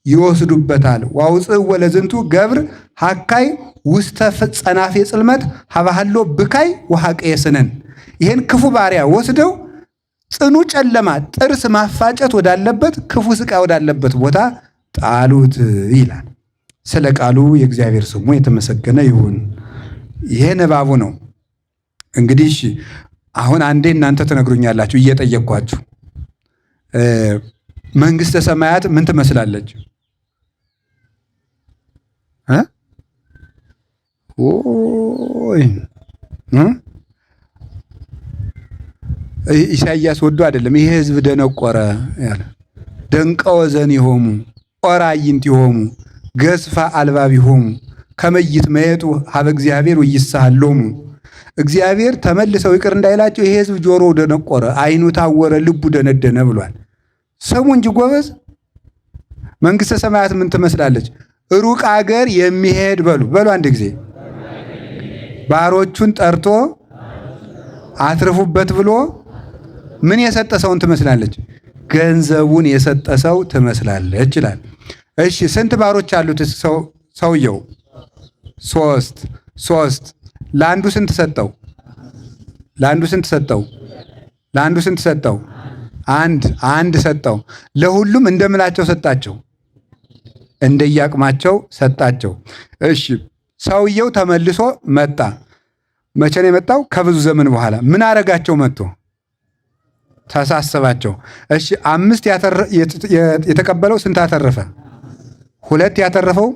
Speaker 1: ይወስዱበታል። ዋውፅእ ወለዝንቱ ገብር ሐካይ ውስተ ጸናፌ ጽልመት ሀባሃሎ ብካይ ወሐቀየ ስነን ይሄን ክፉ ባሪያ ወስደው ጽኑ ጨለማ ጥርስ ማፋጨት ወዳለበት ክፉ ስቃይ ወዳለበት ቦታ ጣሉት ይላል። ስለ ቃሉ የእግዚአብሔር ስሙ የተመሰገነ ይሁን። ይሄ ንባቡ ነው። እንግዲህ አሁን አንዴ እናንተ ትነግሩኛላችሁ እየጠየቅኳችሁ መንግስተ ሰማያት ምን ትመስላለች? ኢሳይያስ ወዶ አይደለም ይሄ ህዝብ ደነቆረ ያለ ደንቀወ ዘኒሆሙ ኦራይንቲሆሙ ገስፋ አልባቢሆሙ ከመይት መየጡ ሀበ እግዚአብሔር ወይሳሃሎሙ እግዚአብሔር ተመልሰው ይቅር እንዳይላቸው ይሄ ህዝብ ጆሮ ደነቆረ፣ አይኑ ታወረ፣ ልቡ ደነደነ ብሏል። ስሙ እንጂ ጎበዝ። መንግስተ ሰማያት ምን ትመስላለች? ሩቅ አገር የሚሄድ በሉ አንድ ጊዜ ባሮቹን ጠርቶ አትርፉበት ብሎ ምን የሰጠ ሰውን ትመስላለች? ገንዘቡን የሰጠ ሰው ትመስላለች ይላል። እሺ ስንት ባሮች አሉት ሰውየው? ሶስት። ለአንዱ ስንት ሰጠው? ለአንዱ ስንት ሰጠው? አንድ ሰጠው። ለሁሉም እንደምላቸው ሰጣቸው፣ እንደየአቅማቸው ሰጣቸው። እሺ ሰውየው ተመልሶ መጣ። መቼ ነው የመጣው? ከብዙ ዘመን በኋላ። ምን አረጋቸው? መጥቶ ተሳሰባቸው። እሺ 5 የተቀበለው ስንት አተረፈ? 2 ያተረፈው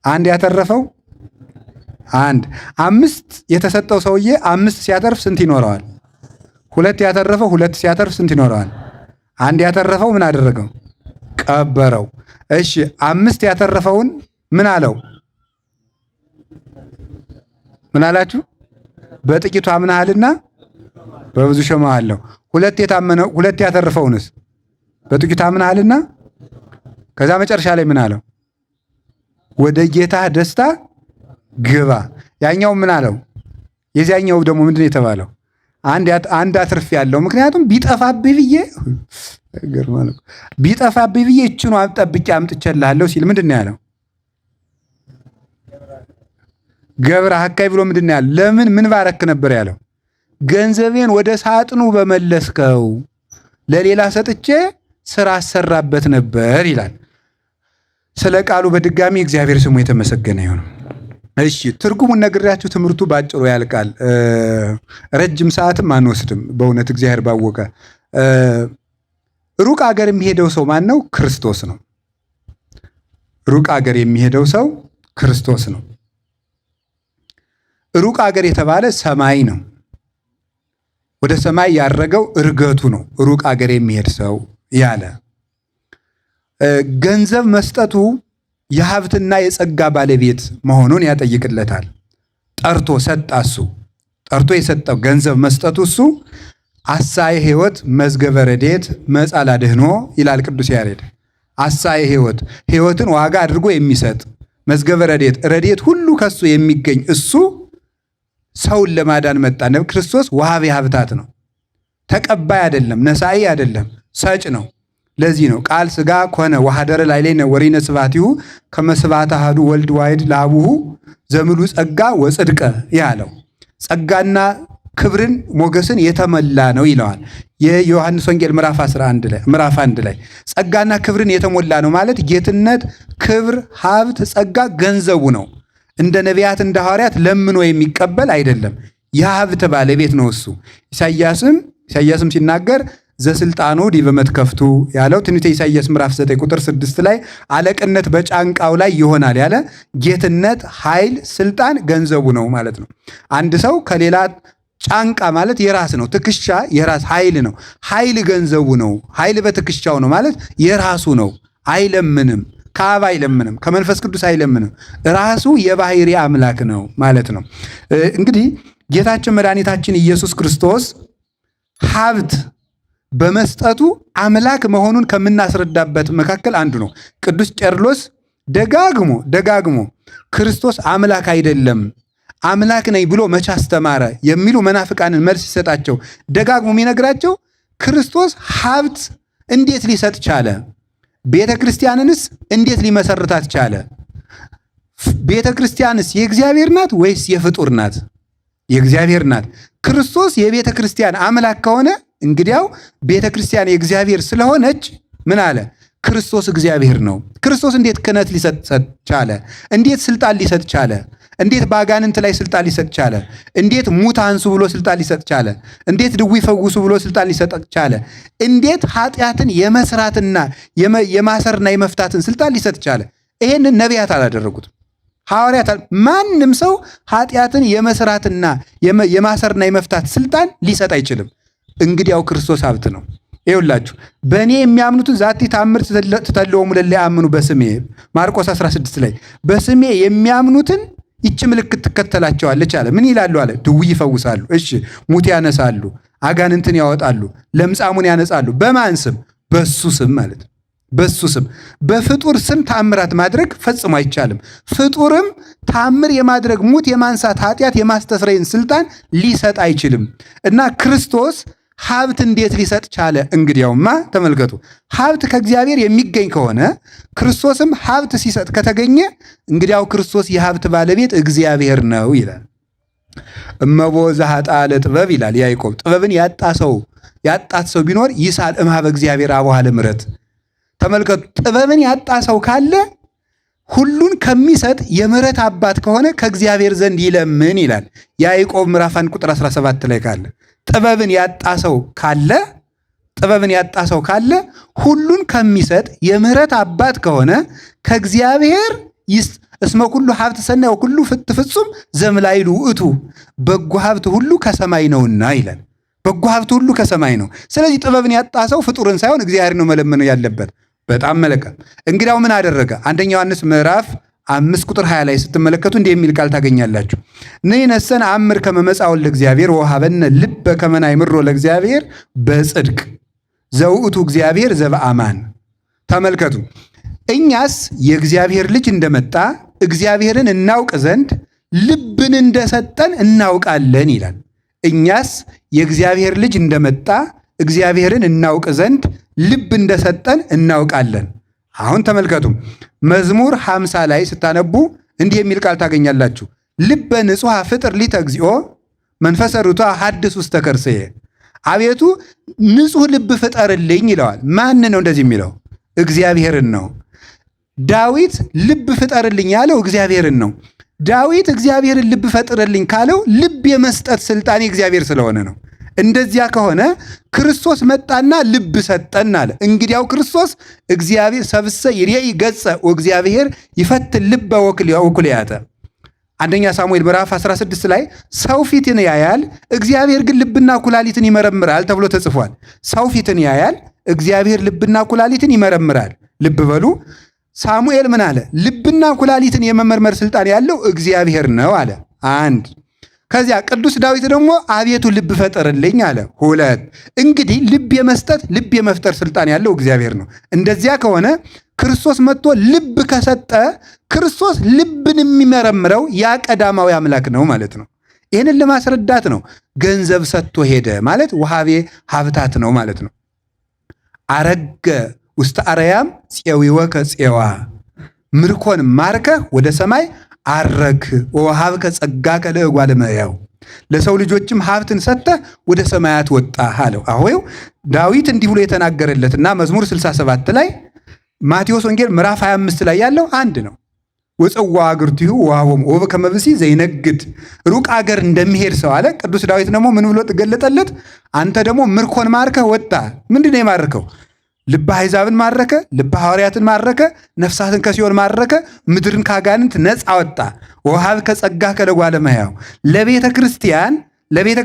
Speaker 1: 1 ያተረፈው 1 5 የተሰጠው ሰውዬ 5 ሲያተርፍ ስንት ይኖረዋል? 2 ያተረፈው 2 ሲያተርፍ ስንት ይኖረዋል? 1 ያተረፈው ምን አደረገው? ቀበረው። እሺ 5 ያተረፈውን ምን አለው? ምን አላችሁ? በጥቂቱ አምነሃልና በብዙ ሾመሃለሁ። 2 ያተረፈውንስ በጥቂቱ አምነሃልና ከዛ መጨረሻ ላይ ምን አለው? ወደ ጌታ ደስታ ግባ። ያኛው ምን አለው? የዚያኛው ደግሞ ምንድን የተባለው? አንድ አትርፍ ያለው ምክንያቱም ቢጠፋብህ ብዬ እችኑ ጠብቄ አምጥቼልሃለሁ ሲል ምንድን ነው ያለው? ገብረ ሀካይ ብሎ ምንድን ነው ያለው? ለምን ምን ባረክ ነበር ያለው? ገንዘቤን ወደ ሳጥኑ በመለስከው፣ ለሌላ ሰጥቼ ስራ አሰራበት ነበር ይላል። ስለ ቃሉ በድጋሚ እግዚአብሔር ስሙ የተመሰገነ ይሁን። እሺ ትርጉሙን ነግሬያችሁ ትምህርቱ ባጭሩ ያልቃል። ረጅም ሰዓትም አንወስድም። በእውነት እግዚአብሔር ባወቀ። ሩቅ አገር የሚሄደው ሰው ማን ነው? ክርስቶስ ነው። ሩቅ አገር የሚሄደው ሰው ክርስቶስ ነው። ሩቅ አገር የተባለ ሰማይ ነው። ወደ ሰማይ ያረገው እርገቱ ነው። ሩቅ አገር የሚሄድ ሰው ያለ ገንዘብ መስጠቱ የሀብትና የጸጋ ባለቤት መሆኑን ያጠይቅለታል። ጠርቶ ሰጣ። እሱ ጠርቶ የሰጠው ገንዘብ መስጠቱ እሱ አሳየ ሕይወት መዝገበ ረድኤት መጻላ ድህኖ ይላል ቅዱስ ያሬድ። አሳየ ሕይወትን ዋጋ አድርጎ የሚሰጥ መዝገበ ረድኤት ሁሉ ከሱ የሚገኝ እሱ ሰውን ለማዳን መጣ። ነብይ ክርስቶስ ወሃቤ ሀብታት ነው። ተቀባይ አይደለም፣ ነሳኢ አይደለም፣ ሰጭ ነው። ለዚህ ነው ቃል ሥጋ ኮነ ወሐደረ ላዕሌነ ወሪነ ስብሐቲሁ ከመ ስብሐተ አሐዱ ወልድ ዋሕድ ለአቡሁ ዘምሉ ጸጋ ወጽድቀ ያለው። ጸጋና ክብርን ሞገስን የተመላ ነው ይለዋል የዮሐንስ ወንጌል ምዕራፍ 1 ላይ ጸጋና ክብርን የተሞላ ነው ማለት ጌትነት፣ ክብር፣ ሀብት፣ ጸጋ ገንዘቡ ነው። እንደ ነቢያት እንደ ሐዋርያት ለምኖ የሚቀበል አይደለም። የሀብት ባለቤት ነው እሱ። ኢሳይያስም ሲናገር ዘስልጣኑ ዲበ መትከፍቱ ያለው ትንቢተ ኢሳይያስ ምዕራፍ 9 ቁጥር 6 ላይ አለቅነት በጫንቃው ላይ ይሆናል ያለ ጌትነት፣ ኃይል፣ ስልጣን ገንዘቡ ነው ማለት ነው። አንድ ሰው ከሌላ ጫንቃ ማለት የራስ ነው። ትከሻ የራስ ኃይል ነው። ኃይል ገንዘቡ ነው። ኃይል በትከሻው ነው ማለት የራሱ ነው። አይለምንም፣ ከአብ አይለምንም፣ ከመንፈስ ቅዱስ አይለምንም። ራሱ የባህሪ አምላክ ነው ማለት ነው። እንግዲህ ጌታችን መድኃኒታችን ኢየሱስ ክርስቶስ ሀብት በመስጠቱ አምላክ መሆኑን ከምናስረዳበት መካከል አንዱ ነው። ቅዱስ ቄርሎስ ደጋግሞ ክርስቶስ አምላክ አይደለም አምላክ ነኝ ብሎ መቼ አስተማረ የሚሉ መናፍቃንን መልስ ሲሰጣቸው ደጋግሞ የሚነግራቸው ክርስቶስ ሀብት እንዴት ሊሰጥ ቻለ? ቤተ ክርስቲያንንስ እንዴት ሊመሰርታት ቻለ? ቤተ ክርስቲያንስ የእግዚአብሔር ናት ወይስ የፍጡር ናት? የእግዚአብሔር ናት። ክርስቶስ የቤተ ክርስቲያን አምላክ ከሆነ እንግዲያው ቤተ ክርስቲያን የእግዚአብሔር ስለሆነች ምን አለ? ክርስቶስ እግዚአብሔር ነው። ክርስቶስ እንዴት ክህነት ሊሰጥ ቻለ? እንዴት ስልጣን ሊሰጥ ቻለ? እንዴት በአጋንንት ላይ ስልጣን ሊሰጥ ቻለ? እንዴት ሙት አንሱ ብሎ ስልጣን ሊሰጥ ቻለ? እንዴት ድውይ ፈውሱ ብሎ ስልጣን ሊሰጥ ቻለ? እንዴት ኃጢአትን የመስራትና የማሰርና የመፍታትን ስልጣን ሊሰጥ ቻለ? ይሄንን ነቢያት አላደረጉትም፣ ሐዋርያት። ማንም ሰው ኃጢአትን የመስራትና የማሰርና የመፍታት ስልጣን ሊሰጥ አይችልም። እንግዲያው ክርስቶስ ሀብት ነው። ይኸውላችሁ በእኔ የሚያምኑትን ዛቲ ተአምር ትተልዎሙ ለእለ ያምኑ በስሜ ማርቆስ 16 ላይ በስሜ የሚያምኑትን ይቺ ምልክት ትከተላቸዋለች አለ። ምን ይላሉ አለ? ድውይ ይፈውሳሉ፣ እሺ፣ ሙት ያነሳሉ፣ አጋንንትን ያወጣሉ፣ ለምጻሙን ያነጻሉ። በማን ስም? በሱ ስም ማለት ነው። በሱ ስም። በፍጡር ስም ተአምራት ማድረግ ፈጽሞ አይቻልም። ፍጡርም ተአምር የማድረግ ሙት የማንሳት ኃጢአት የማስተስረይን ስልጣን ሊሰጥ አይችልም እና ክርስቶስ ሀብት እንዴት ሊሰጥ ቻለ? እንግዲያውማ ተመልከቱ፣ ሀብት ከእግዚአብሔር የሚገኝ ከሆነ ክርስቶስም ሀብት ሲሰጥ ከተገኘ እንግዲያው ክርስቶስ የሀብት ባለቤት እግዚአብሔር ነው ይላል። እመቦ ዘኃጥአ ለጥበብ ይላል ያዕቆብ። ጥበብን ያጣት ሰው ቢኖር ይሳል እምኀበ እግዚአብሔር አቡኃ ለምሕረት። ተመልከቱ፣ ጥበብን ያጣ ሰው ካለ ሁሉን ከሚሰጥ የምሕረት አባት ከሆነ ከእግዚአብሔር ዘንድ ይለምን ይላል ያዕቆብ ምዕራፍ 1 ቁጥር 17 ላይ ካለ ጥበብን ያጣ ሰው ካለ ሁሉን ከሚሰጥ የምሕረት አባት ከሆነ ከእግዚአብሔር እስመ ኩሉ ሀብት ሰናይ ወኩሉ ፍጹም ዘምላዕሉ ውእቱ፣ በጎ ሀብት ሁሉ ከሰማይ ነውና ይላል። በጎ ሀብት ሁሉ ከሰማይ ነው። ስለዚህ ጥበብን ያጣ ሰው ፍጡርን ሳይሆን እግዚአብሔር ነው መለመን ያለበት። በጣም መልካም። እንግዲያው ምን አደረገ? አንደኛ ዮሐንስ ምዕራፍ 5 ቁጥር 20 ላይ ስትመለከቱ እንዲህ የሚል ቃል ታገኛላችሁ። ንሕነሰ ነአምር ከመ መጽአ ወልደ እግዚአብሔር ወወሀበነ ልበ ከመ ናእምሮ ለእግዚአብሔር በጽድቅ ዘውእቱ እግዚአብሔር ዘበአማን። ተመልከቱ፣ እኛስ የእግዚአብሔር ልጅ እንደመጣ እግዚአብሔርን እናውቅ ዘንድ ልብን እንደሰጠን እናውቃለን ይላል። እኛስ የእግዚአብሔር ልጅ እንደመጣ እግዚአብሔርን እናውቅ ዘንድ ልብ እንደሰጠን እናውቃለን። አሁን ተመልከቱ፣ መዝሙር 50 ላይ ስታነቡ እንዲህ የሚል ቃል ታገኛላችሁ። ልበ ንጹሐ ፍጥር ሊተ እግዚኦ መንፈሰ ርቱዐ ሐድስ ውስተ ከርሥየ። አቤቱ ንጹሕ ልብ ፍጠርልኝ ይለዋል። ማን ነው እንደዚህ የሚለው? እግዚአብሔርን ነው። ዳዊት ልብ ፍጠርልኝ ያለው እግዚአብሔርን ነው። ዳዊት እግዚአብሔርን ልብ ፈጥርልኝ ካለው ልብ የመስጠት ስልጣን እግዚአብሔር ስለሆነ ነው። እንደዚያ ከሆነ ክርስቶስ መጣና ልብ ሰጠን አለ። እንግዲያው ክርስቶስ እግዚአብሔር ሰብሰ ይሬኢ ገጸ ወእግዚአብሔር ይፈትን ልበ ወኩልያተ። አንደኛ ሳሙኤል ምዕራፍ 16 ላይ ሰው ፊትን ያያል፣ እግዚአብሔር ግን ልብና ኩላሊትን ይመረምራል ተብሎ ተጽፏል። ሰው ፊትን ያያል፣ እግዚአብሔር ልብና ኩላሊትን ይመረምራል። ልብ በሉ። ሳሙኤል ምን አለ? ልብና ኩላሊትን የመመርመር ስልጣን ያለው እግዚአብሔር ነው አለ። አንድ። ከዚያ ቅዱስ ዳዊት ደግሞ አቤቱ ልብ ፈጠርልኝ አለ። ሁለት። እንግዲህ ልብ የመስጠት ልብ የመፍጠር ስልጣን ያለው እግዚአብሔር ነው። እንደዚያ ከሆነ ክርስቶስ መጥቶ ልብ ከሰጠ ክርስቶስ ልብን የሚመረምረው ያ ቀዳማዊ አምላክ ነው ማለት ነው። ይህንን ለማስረዳት ነው ገንዘብ ሰጥቶ ሄደ ማለት ወሃቤ ሀብታት ነው ማለት ነው። አረገ ውስተ አርያም ፄዊወከ ፄዋ፣ ምርኮን ማርከህ ወደ ሰማይ አረክ ወወሀብከ ጸጋከ ለእጓለ እመሕያው፣ ለሰው ልጆችም ሀብትን ሰጥተህ ወደ ሰማያት ወጣህ አለው። አሁን ዳዊት እንዲህ ብሎ የተናገረለትና መዝሙር 67 ላይ ማቴዎስ ወንጌል ምዕራፍ 25 ላይ ያለው አንድ ነው። ወፀዋ አግርቲሁ ወሀቦሙ ወበከመ ብእሲ ዘይነግድ፣ ሩቅ አገር እንደሚሄድ ሰው አለ። ቅዱስ ዳዊት ደግሞ ምን ብሎ ተገለጠለት? አንተ ደግሞ ምርኮን ማርከህ ወጣ። ምንድን ነው የማርከው? ልበ አሕዛብን ማረከ፣ ልበ ሐዋርያትን ማረከ፣ ነፍሳትን ከሲኦል ማረከ፣ ምድርን ካጋንንት ነፃ ወጣ። ወወሀብከ ጸጋከ ለእጓለ እመሕያው፣ ለቤተ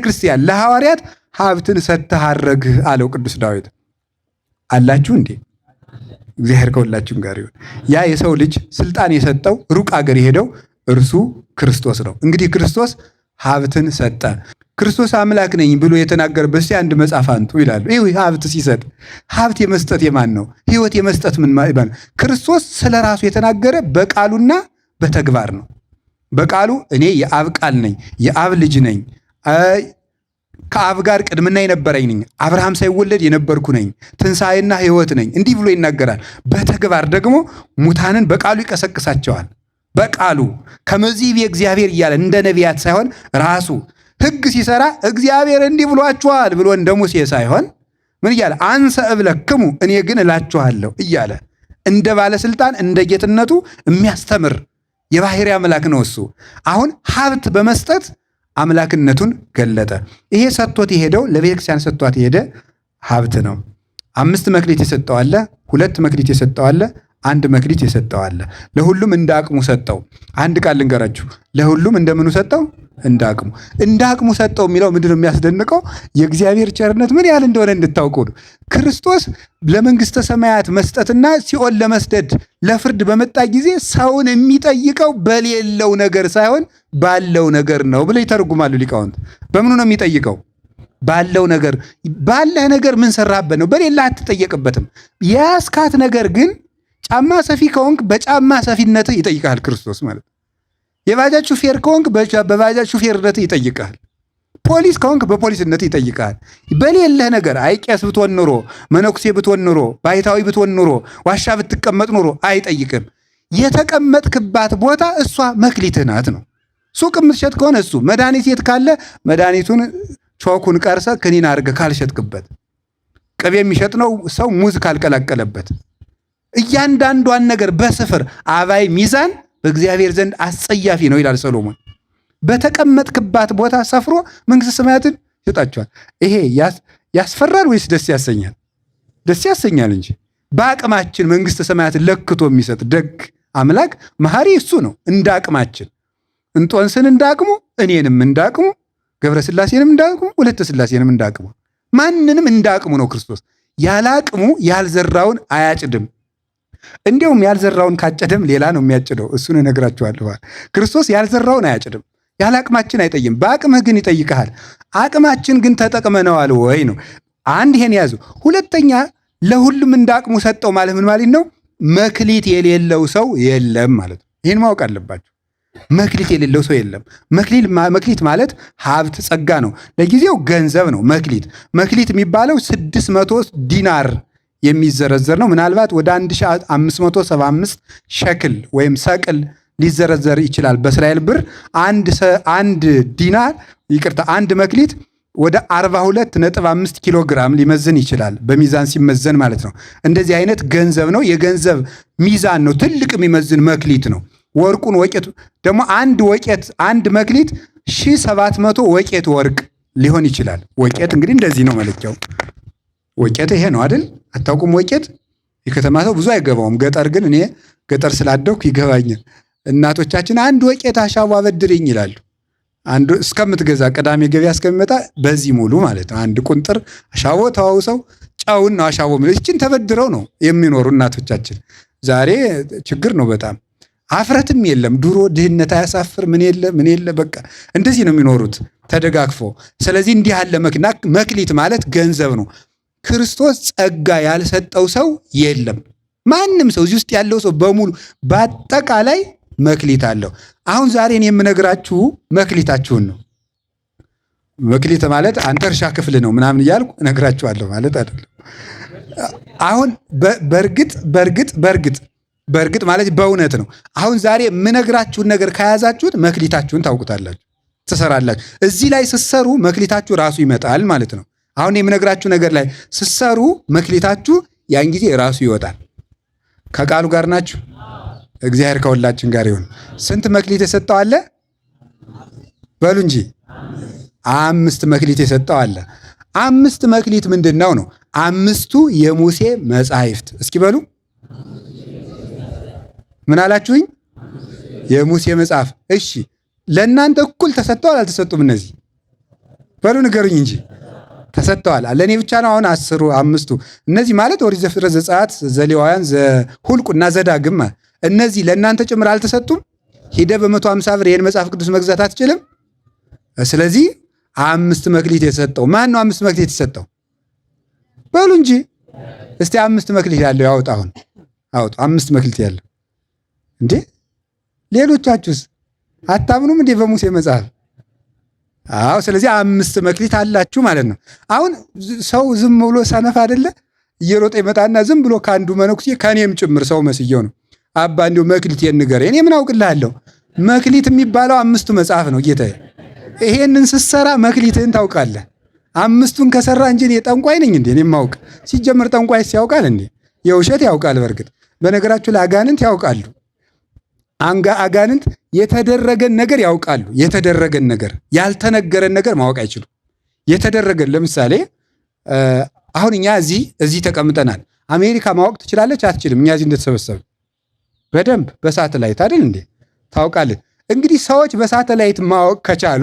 Speaker 1: ክርስቲያን ለሐዋርያት ሀብትን ሰጥተህ አረግህ አለው ቅዱስ ዳዊት። አላችሁ እንዴ? እግዚአብሔር ከሁላችሁም ጋር ይሁን። ያ የሰው ልጅ ስልጣን የሰጠው ሩቅ አገር የሄደው እርሱ ክርስቶስ ነው። እንግዲህ ክርስቶስ ሀብትን ሰጠ። ክርስቶስ አምላክ ነኝ ብሎ የተናገረበት እስቲ አንድ መጽሐፍ አንጡ ይላሉ። ይህ ሀብት ሲሰጥ ሀብት የመስጠት የማን ነው? ሕይወት የመስጠት ምን ማለት ነው? ክርስቶስ ስለ ራሱ የተናገረ በቃሉና በተግባር ነው። በቃሉ እኔ የአብ ቃል ነኝ፣ የአብ ልጅ ነኝ፣ ከአብ ጋር ቅድምና የነበረኝ ነኝ፣ አብርሃም ሳይወለድ የነበርኩ ነኝ፣ ትንሣኤና ሕይወት ነኝ፣ እንዲህ ብሎ ይናገራል። በተግባር ደግሞ ሙታንን በቃሉ ይቀሰቅሳቸዋል። በቃሉ ከመዚህ የእግዚአብሔር እያለ እንደ ነቢያት ሳይሆን ራሱ ሕግ ሲሰራ እግዚአብሔር እንዲህ ብሏችኋል ብሎ እንደ ሙሴ ሳይሆን ምን እያለ አንሰ እብለክሙ እኔ ግን እላችኋለሁ እያለ እንደ ባለስልጣን እንደ ጌትነቱ የሚያስተምር የባህሪ አምላክ ነው እሱ። አሁን ሀብት በመስጠት አምላክነቱን ገለጠ። ይሄ ሰጥቶት የሄደው ለቤተክርስቲያን ሰጥቷት የሄደ ሀብት ነው። 5 መክሊት የሰጠው አለ፣ 2 መክሊት የሰጠው አለ፣ 1 መክሊት የሰጠው አለ። ለሁሉም እንደ አቅሙ ሰጠው። አንድ ቃል ልንገራችሁ፣ ለሁሉም እንደምኑ ሰጠው? እንደ አቅሙ። እንደ አቅሙ ሰጠው የሚለው ምንድነው የሚያስደንቀው? የእግዚአብሔር ቸርነት ምን ያህል እንደሆነ እንድታውቁ ነው። ክርስቶስ ለመንግስተ ሰማያት መስጠትና ሲኦል ለመስደድ ለፍርድ በመጣ ጊዜ ሰውን የሚጠይቀው በሌለው ነገር ሳይሆን ባለው ነገር ነው ብለው ይተረጉማሉ ሊቃውንት። በምኑ ነው የሚጠይቀው? ባለው ነገር። ባለህ ነገር ምን ሰራህበት ነው። በሌላ አትጠየቅበትም። የያዝካት ነገር ግን ጫማ ሰፊ ከሆንክ በጫማ ሰፊነትህ ይጠይቃል ክርስቶስ ማለት ነው። የባጃጅ ሹፌር ከሆንክ በባጃጅ ሹፌርነት ይጠይቃል። ፖሊስ ከሆንክ በፖሊስነት ይጠይቃል። በሌለህ ነገር ቄስ ብትሆን ኑሮ፣ መነኩሴ ብትሆን ኑሮ፣ ባይታዊ ብትሆን ኑሮ፣ ዋሻ ብትቀመጥ ኑሮ አይጠይቅም። የተቀመጥክባት ቦታ እሷ መክሊትህ ናት ነው። ሱቅ የምትሸጥ ከሆነ እሱ መድኃኒት የት ካለ መድኃኒቱን ቾኩን ቀርሰ ክኒን አድርገህ ካልሸጥክበት፣ ቅቤ የሚሸጥ ነው ሰው ሙዝ ካልቀላቀለበት፣ እያንዳንዷን ነገር በስፍር አባይ ሚዛን በእግዚአብሔር ዘንድ አስጸያፊ ነው ይላል ሰሎሞን። በተቀመጥክባት ቦታ ሰፍሮ መንግሥተ ሰማያትን ይሰጣቸዋል። ይሄ ያስፈራል ወይስ ደስ ያሰኛል? ደስ ያሰኛል እንጂ። በአቅማችን መንግሥተ ሰማያትን ለክቶ የሚሰጥ ደግ አምላክ መሐሪ እሱ ነው። እንደ አቅማችን እንጦንስን እንዳቅሙ፣ እኔንም እንዳቅሙ፣ ገብረ ሥላሴንም እንዳቅሙ፣ ወለተ ሥላሴንም እንዳቅሙ፣ ማንንም እንዳቅሙ ነው ክርስቶስ። ያለ አቅሙ ያልዘራውን አያጭድም። እንዲያውም ያልዘራውን ካጨደም ሌላ ነው የሚያጭደው። እሱን እነግራችኋለሁ። ክርስቶስ ያልዘራውን አያጭድም። ያለ አቅማችን አይጠይም። በአቅምህ ግን ይጠይቀሃል። አቅማችን ግን ተጠቅመነዋል ወይ ነው። አንድ ይሄን ያዙ። ሁለተኛ ለሁሉም እንደ አቅሙ ሰጠው ማለት ምን ማለት ነው? መክሊት የሌለው ሰው የለም ማለት ነው። ይህን ማወቅ አለባቸው። መክሊት የሌለው ሰው የለም። መክሊት ማለት ሀብት ጸጋ ነው። ለጊዜው ገንዘብ ነው መክሊት የሚባለው 600 ዲናር የሚዘረዘር ነው። ምናልባት ወደ 1575 ሸክል ወይም ሰቅል ሊዘረዘር ይችላል። በእስራኤል ብር አንድ ዲናር አንድ መክሊት ወደ 42.5 ኪሎ ግራም ሊመዝን ይችላል። በሚዛን ሲመዘን ማለት ነው። እንደዚህ አይነት ገንዘብ ነው። የገንዘብ ሚዛን ነው። ትልቅ የሚመዝን መክሊት ነው። ወርቁን ወቄት ደግሞ አንድ መክሊት 1700 ወቄት ወርቅ ሊሆን ይችላል። ወቄት እንግዲህ እንደዚህ ነው መለኪያው። ወቄት ይሄ ነው አይደል? አታውቁም? ወቄት የከተማ ሰው ብዙ አይገባውም። ገጠር ግን እኔ ገጠር ስላደኩ ይገባኛል። እናቶቻችን አንድ ወቄት አሻቦ አበድርኝ ይላሉ። አንዱ እስከምትገዛ ቅዳሜ ገበያ እስከሚመጣ በዚህ ሙሉ ማለት ነው። አንድ ቁንጥር አሻቦ ተዋውሰው ጫውን ነው አሻቦ ማለት ይችን ተበድረው ነው የሚኖሩ እናቶቻችን። ዛሬ ችግር ነው በጣም አፍረትም የለም። ድሮ ድህነት አያሳፍር ምን የለ በቃ እንደዚህ ነው የሚኖሩት ተደጋግፎ። ስለዚህ እንዲህ ያለ መክሊት ማለት ገንዘብ ነው። ክርስቶስ ጸጋ ያልሰጠው ሰው የለም። ማንም ሰው እዚህ ውስጥ ያለው ሰው በሙሉ በአጠቃላይ መክሊት አለው። አሁን ዛሬን የምነግራችሁ መክሊታችሁን ነው። መክሊት ማለት አንተ እርሻ ክፍል ነው ምናምን እያልኩ እነግራችኋለሁ ማለት አይደለም። አሁን በእርግጥ ማለት በእውነት ነው። አሁን ዛሬ የምነግራችሁን ነገር ከያዛችሁት መክሊታችሁን ታውቁታላችሁ፣ ትሰራላችሁ። እዚህ ላይ ስትሰሩ መክሊታችሁ ራሱ ይመጣል ማለት ነው። አሁን የምነግራችሁ ነገር ላይ ስትሰሩ መክሊታችሁ ያን ጊዜ ራሱ ይወጣል። ከቃሉ ጋር ናችሁ? እግዚአብሔር ከሁላችን ጋር ይሁን። ስንት መክሊት የሰጠው አለ? በሉ እንጂ 5 መክሊት የሰጠው አለ። 5 መክሊት ምንድን ነው? 5ቱ የሙሴ መጻሕፍት። እስኪ በሉ ምን አላችሁኝ? የሙሴ መጽሐፍ። እሺ ለእናንተ እኩል ተሰጥተዋል አልተሰጡም? እነዚህ በሉ ንገሩኝ እንጂ ተሰጥተዋል። ለእኔ ብቻ ነው አሁን 5ቱ? እነዚህ ማለት ኦሪት ዘፍጥረት፣ ዘጸአት፣ ዘሌዋውያን፣ ዘሁልቁና ዘዳግም እነዚህ ለእናንተ ጭምር አልተሰጡም? ሂደ በ150 ብር ይህን መጽሐፍ ቅዱስ መግዛት አትችልም? ስለዚህ 5 መክሊት የሰጠው ማን ነው? 5 መክሊት የሰጠው በሉ እንጂ እስቲ 5 መክሊት ያለው ያውጣ። አሁን አውጡ 5 መክሊት ያለው እንዴ! ሌሎቻችሁስ አታምኑም እንዴ በሙሴ መጽሐፍ? አዎ። ስለዚህ 5 መክሊት አላችሁ ማለት ነው። አሁን ሰው ዝም ብሎ ሰነፍ አይደለ? እየሮጠ ይመጣና ዝም ብሎ ከአንዱ መነኩሴ ከኔም ጭምር ሰው መስየው ነው አባ እንዲሁ መክሊት የንገረኝ። እኔ ምን አውቅልሃለሁ? መክሊት የሚባለው 5ቱ መጽሐፍ ነው ጌታዬ። ይሄንን ስትሰራ መክሊትህን ታውቃለህ። አምስቱን ከሰራ እንጂ እኔ ጠንቋይ ነኝ እንዴ? እኔ ማውቅ ሲጀምር ጠንቋይስ ያውቃል እንዴ? የውሸት ያውቃል። በእርግጥ በነገራችሁ ላይ አጋንንት ያውቃሉ። አጋንንት የተደረገን ነገር ያውቃሉ። የተደረገን ነገር ያልተነገረን ነገር ማወቅ አይችሉም። የተደረገን ለምሳሌ አሁን እኛ እዚህ ተቀምጠናል። አሜሪካ ማወቅ ትችላለች? አትችልም? እኛ እዚህ እንደተሰበሰብ በደንብ በሳተላይት አይደል እንዴ? ታውቃለህ። እንግዲህ ሰዎች በሳተላይት ማወቅ ከቻሉ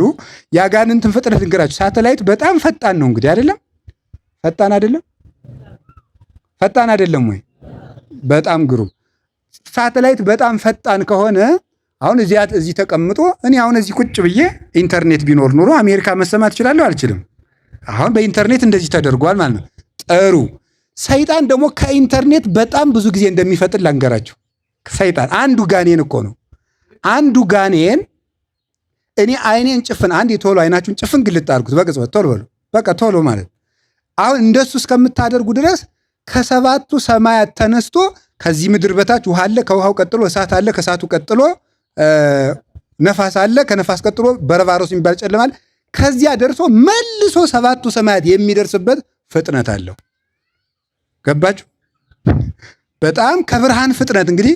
Speaker 1: የአጋንንትን ፍጥነት እንግራችሁ። ሳተላይት በጣም ፈጣን ነው እንግዲህ አይደለም? ፈጣን አይደለም? ፈጣን አይደለም ወይ? በጣም ግሩም። ሳተላይት በጣም ፈጣን ከሆነ አሁን እዚህ ተቀምጦ እኔ አሁን እዚህ ቁጭ ብዬ ኢንተርኔት ቢኖር ኑሮ አሜሪካ መሰማት እችላለሁ? አልችልም? አሁን በኢንተርኔት እንደዚህ ተደርጓል ማለት ነው። ጥሩ። ሰይጣን ደግሞ ከኢንተርኔት በጣም ብዙ ጊዜ እንደሚፈጥን ላንገራችሁ። ሰይጣን አንዱ ጋኔን እኮ ነው። አንዱ ጋኔን እኔ አይኔን ጭፍን አንድ ቶሎ አይናችሁን ጭፍን ግልጥ አድርጉት በቅጽበት ቶሎ በሉ። በቃ ቶሎ ማለት አሁን እንደሱ እስከምታደርጉ ድረስ ከሰባቱ ሰማያት ተነስቶ ከዚህ ምድር በታች ውሃ አለ፣ ከውሃው ቀጥሎ እሳት አለ፣ ከእሳቱ ቀጥሎ ነፋስ አለ፣ ከነፋስ ቀጥሎ በረባሮስ የሚባል ጨለማል። ከዚያ ደርሶ መልሶ ሰባቱ ሰማያት የሚደርስበት ፍጥነት አለው። ገባችሁ? በጣም ከብርሃን ፍጥነት እንግዲህ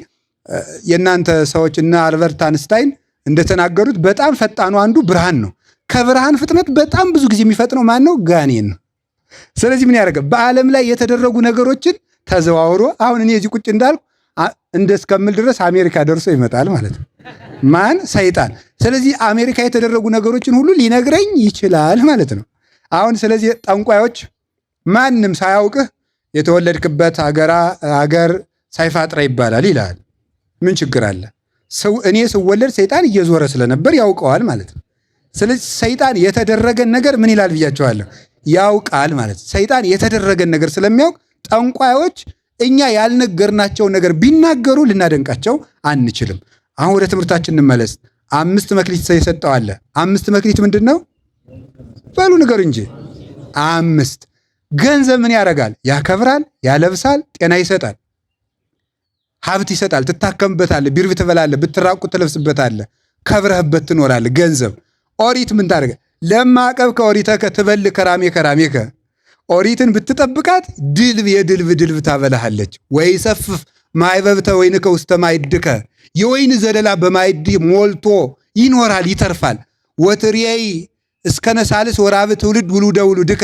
Speaker 1: የእናንተ ሰዎች እና አልበርት አንስታይን እንደተናገሩት በጣም ፈጣኑ አንዱ ብርሃን ነው። ከብርሃን ፍጥነት በጣም ብዙ ጊዜ የሚፈጥነው ማን ነው? ጋኔን ነው። ስለዚህ ምን ያደርጋል? በዓለም ላይ የተደረጉ ነገሮችን ተዘዋውሮ አሁን እኔ እዚህ ቁጭ እንዳልኩ እስከምል ድረስ አሜሪካ ደርሶ ይመጣል ማለት ነው። ማን? ሰይጣን። ስለዚህ አሜሪካ የተደረጉ ነገሮችን ሁሉ ሊነግረኝ ይችላል ማለት ነው። አሁን ስለዚህ ጠንቋዮች ማንም ሳያውቅህ የተወለድክበት ሀገር ሳይፋጥራ ይባላል ይላል። ምን ችግር አለ? እኔ ስወለድ ሰይጣን እየዞረ ስለነበር ያውቀዋል ማለት ነው። ስለዚህ ሰይጣን የተደረገን ነገር ምን ይላል ብያቸዋለሁ? ያውቃል ማለት ነው። ሰይጣን የተደረገን ነገር ስለሚያውቅ ጠንቋዮች እኛ ያልነገርናቸውን ነገር ቢናገሩ ልናደንቃቸው አንችልም። አሁን ወደ ትምህርታችን እንመለስ። 5 መክሊት የሰጠው አለ። 5 መክሊት ምንድን ነው? በሉ ንገሩ እንጂ። 5 ገንዘብ ምን ያደርጋል? ያከብራል፣ ያለብሳል፣ ጤና ይሰጣል፣ ሀብት ይሰጣል። ትታከምበታለህ፣ ቢርብ ትበላለህ፣ ብትራቁ ትለብስበታለህ፣ ከብረህበት ትኖራለህ። ገንዘብ። ኦሪት ምን ታደርጋል? ለማቀብ ከኦሪተከ ትበል ከራሜከ ኦሪትን ብትጠብቃት ድልብ የድልብ ታበላሃለች። ወይ ሰፍፍ ማይበብተ ወይንከ ውስተ ማይድከ የወይን ዘለላ በማይድ ሞልቶ ይኖራል ይተርፋል። ወትርየይ እስከ ነሳልስ ወራብ ትውልድ ውሉደ ውሉድከ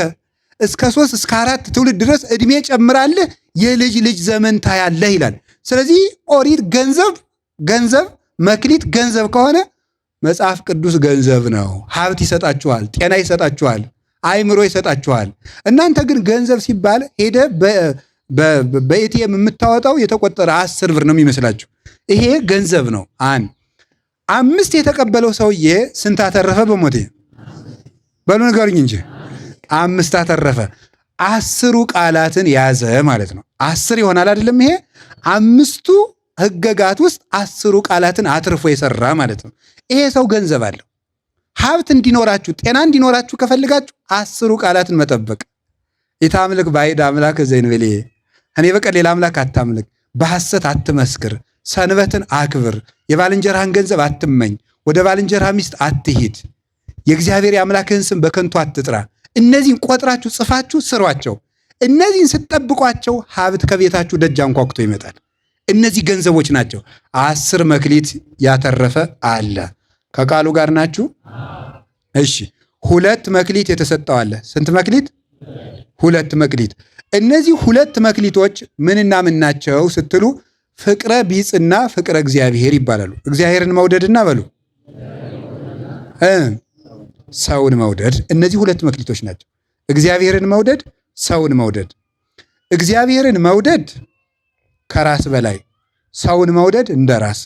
Speaker 1: እስከ 3 እስከ 4 ትውልድ ድረስ ዕድሜ ጨምራለህ፣ የልጅ ልጅ ዘመን ታያለህ ይላል። ስለዚህ ኦሪት ገንዘብ መክሊት ገንዘብ ከሆነ መጽሐፍ ቅዱስ ገንዘብ ነው። ሀብት ይሰጣችኋል፣ ጤና ይሰጣችኋል፣ አይምሮ ይሰጣችኋል። እናንተ ግን ገንዘብ ሲባል ሄደ በኤቲኤም የምታወጣው የተቆጠረ 10 ብር ነው የሚመስላችሁ። ይሄ ገንዘብ ነው። 5 የተቀበለው ሰውዬ ስንት አተረፈ? በሞቴ በሉ ንገሩኝ እንጂ 5 አተረፈ። 10ሩ ቃላትን ያዘ ማለት ነው። 10 ይሆናል አይደለም? ይሄ 5ቱ ህገጋት ውስጥ 10ሩ ቃላትን አትርፎ የሰራ ማለት ነው። ይሄ ሰው ገንዘብ አለው። ሀብት እንዲኖራችሁ ጤና እንዲኖራችሁ ከፈልጋችሁ 10ሩ ቃላትን መጠበቅ። ኢታምልክ ባዕድ አምላክ ዘእንበሌ፣ እኔ በቀር ሌላ አምላክ አታምልክ፣ በሐሰት አትመስክር፣ ሰንበትን አክብር፣ የባልንጀራህን ገንዘብ አትመኝ፣ ወደ ባልንጀራ ሚስት አትሂድ፣ የእግዚአብሔር የአምላክህን ስም በከንቱ አትጥራ። እነዚህን ቆጥራችሁ ጽፋችሁ ስሯቸው። እነዚህን ስትጠብቋቸው ሀብት ከቤታችሁ ደጅ አንኳኩቶ ይመጣል። እነዚህ ገንዘቦች ናቸው። 10 መክሊት ያተረፈ አለ። ከቃሉ ጋር ናችሁ? እሺ። 2 መክሊት የተሰጠው አለ። ስንት መክሊት? 2 መክሊት። እነዚህ 2 መክሊቶች ምንና ምን ናቸው ስትሉ ፍቅረ ቢጽና ፍቅረ እግዚአብሔር ይባላሉ። እግዚአብሔርን መውደድና በሉ ሰውን መውደድ። እነዚህ 2 መክሊቶች ናቸው። እግዚአብሔርን መውደድ፣ ሰውን መውደድ። እግዚአብሔርን መውደድ ከራስ በላይ፣ ሰውን መውደድ እንደ ራስ።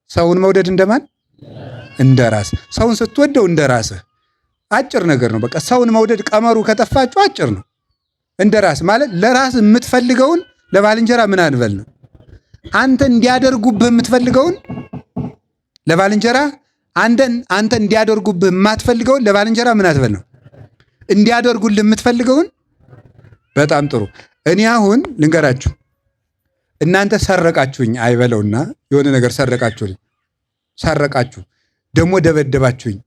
Speaker 1: ሰውን መውደድ እንደማን? እንደ ራስ። ሰውን ስትወደው እንደ ራስህ። አጭር ነገር ነው። በቃ ሰውን መውደድ ቀመሩ ከጠፋችሁ አጭር ነው። እንደ ራስ ማለት ለራስ የምትፈልገውን ለባልንጀራ ምን አንበል ነው። አንተ እንዲያደርጉብህ የምትፈልገውን ለባልንጀራ አንተ እንዲያደርጉብህ የማትፈልገውን ለባልንጀራ ምን አትበል ነው። እንዲያደርጉልህ የምትፈልገውን። በጣም ጥሩ። እኔ አሁን ልንገራችሁ። እናንተ ሰረቃችሁኝ አይበለውና የሆነ ነገር ሰረቃችሁ ደግሞ ደበደባችሁኝ።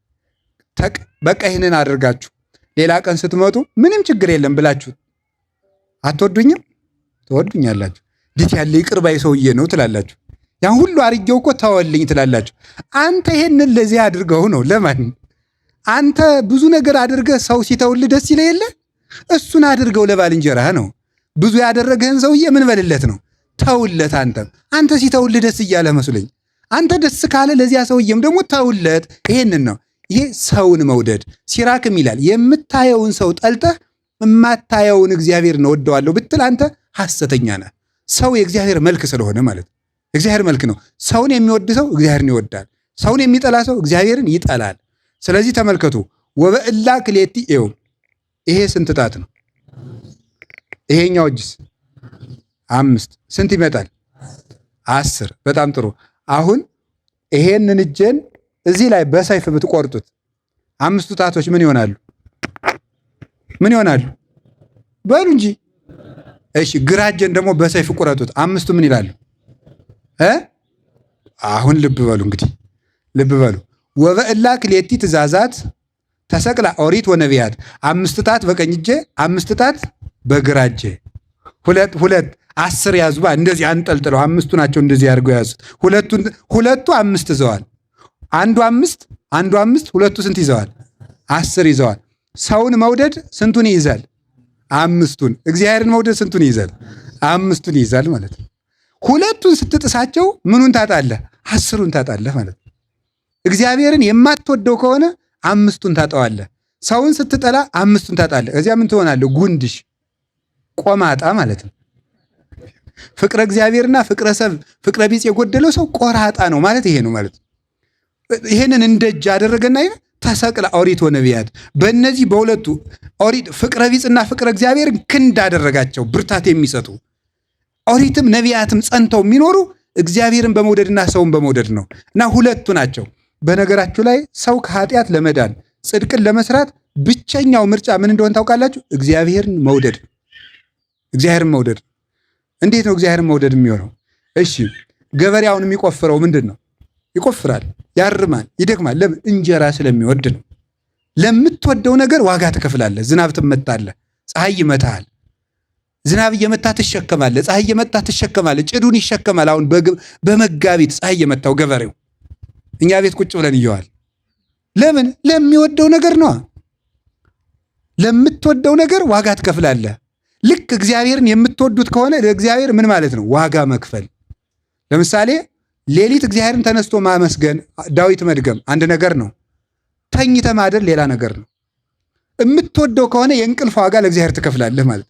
Speaker 1: በቃ ይህንን አድርጋችሁ ሌላ ቀን ስትመጡ ምንም ችግር የለም ብላችሁ አትወዱኝም? ትወዱኛላችሁ። እንዴት ያለ ይቅር ባይ ሰውዬ ነው ትላላችሁ። ያን ሁሉ አርጌው እኮ ተወልኝ ትላላችሁ። አንተ ይሄንን ለዚህ አድርገው ነው ለማን? አንተ ብዙ ነገር አድርገህ ሰው ሲተውልህ ደስ ይለህ የለ? እሱን አድርገው ለባልንጀራህ ነው። ብዙ ያደረገህን ሰውዬ ምን በልለት ነው? ተውለት። አንተ ሲተውልህ ደስ እያለ መስሎኝ፣ አንተ ደስ ካለ ለዚያ ሰውዬም ደግሞ ተውለት። ይሄንን ነው። ይሄ ሰውን መውደድ። ሲራክም ይላል የምታየውን ሰው ጠልተህ የማታየውን እግዚአብሔርን እወደዋለሁ ብትል አንተ ሐሰተኛ ነህ። ሰው የእግዚአብሔር መልክ ስለሆነ ማለት እግዚአብሔር መልክ ነው። ሰውን የሚወድ ሰው እግዚአብሔርን ይወዳል። ሰውን የሚጠላ ሰው እግዚአብሔርን ይጠላል። ስለዚህ ተመልከቱ። ወበእላ ክሌቲ ኤው ይሄ ስንት ጣት ነው? ይሄኛው እጅስ 5 ስንት ይመጣል? 10። በጣም ጥሩ። አሁን ይሄንን እጄን እዚህ ላይ በሰይፍ ብትቆርጡት 5ቱ ጣቶች ምን ይሆናሉ? ምን ይሆናሉ? በሉ እንጂ። እሺ ግራ እጄን ደግሞ በሰይፍ ቁረጡት 5ቱ ምን ይላሉ? አሁን ልብ በሉ እንግዲህ ልብ በሉ። ወበእላ ክሌቲ ትእዛዛት ተሰቅላ ኦሪት ወነቢያት 5 ጣት በቀኝ እጄ 5 ጣት በግራ እጄ ሁለት 10 ያዙ። እንደዚህ አንጠልጥለው 5ቱ ናቸው እንደዚህ አድርገው ያዙት። ሁለቱ 5 ይዘዋል። አንዱ 5 ሁለቱ ስንት ይዘዋል? 10 ይዘዋል። ሰውን መውደድ ስንቱን ይይዛል? 5ቱን። እግዚአብሔርን መውደድ ስንቱን ይይዛል? 5ቱን ይይዛል ማለት ነው። ሁለቱን ስትጥሳቸው ምኑን ታጣለህ? 10ሩን ታጣለህ ማለት ነው። እግዚአብሔርን የማትወደው ከሆነ 5ቱን ታጠዋለህ። ሰውን ስትጠላ 5ቱን ታጣለህ። እዚያ ምን ትሆናለህ? ጉንድሽ ቆማጣ ማለት ነው። ፍቅረ እግዚአብሔርና ፍቅረ ሰብ ፍቅረ ቢጽ የጎደለው ሰው ቆራጣ ነው ማለት ይሄ ነው ማለት ነው። ይሄንን እንደ እጅ አደረገና ተሰቅላ ኦሪት ወነቢያት በእነዚህ በሁለቱ ኦሪት ፍቅረ ቢጽና ፍቅረ እግዚአብሔርን ክንድ አደረጋቸው፣ ብርታት የሚሰጡ ኦሪትም ነቢያትም ጸንተው የሚኖሩ እግዚአብሔርን በመውደድና ሰውን በመውደድ ነው። እና ሁለቱ ናቸው። በነገራችሁ ላይ ሰው ከኃጢአት ለመዳን ጽድቅን ለመስራት ብቸኛው ምርጫ ምን እንደሆነ ታውቃላችሁ? እግዚአብሔርን መውደድ። እግዚአብሔርን መውደድ። እንዴት ነው እግዚአብሔርን መውደድ የሚሆነው? እሺ ገበሬውን የሚቆፍረው ምንድን ነው? ይቆፍራል፣ ያርማል፣ ይደክማል። ለምን? እንጀራ ስለሚወድ ነው። ለምትወደው ነገር ዋጋ ትከፍላለህ። ዝናብ ትመታለህ፣ ፀሐይ ይመታሃል። ዝናብ እየመታ ትሸከማለህ፣ ፀሐይ እየመታ ትሸከማለህ። ጭዱን ይሸከማል። አሁን በመጋቢት ፀሐይ እየመታው ገበሬው እኛ ቤት ቁጭ ብለን እየዋል። ለምን? ለሚወደው ነገር ነዋ። ለምትወደው ነገር ዋጋ ትከፍላለህ። ልክ እግዚአብሔርን የምትወዱት ከሆነ ለእግዚአብሔር ምን ማለት ነው? ዋጋ መክፈል። ለምሳሌ ሌሊት እግዚአብሔርን ተነስቶ ማመስገን፣ ዳዊት መድገም አንድ ነገር ነው። ተኝተ ማደር ሌላ ነገር ነው። የምትወደው ከሆነ የእንቅልፍ ዋጋ ለእግዚአብሔር ትከፍላለህ ማለት።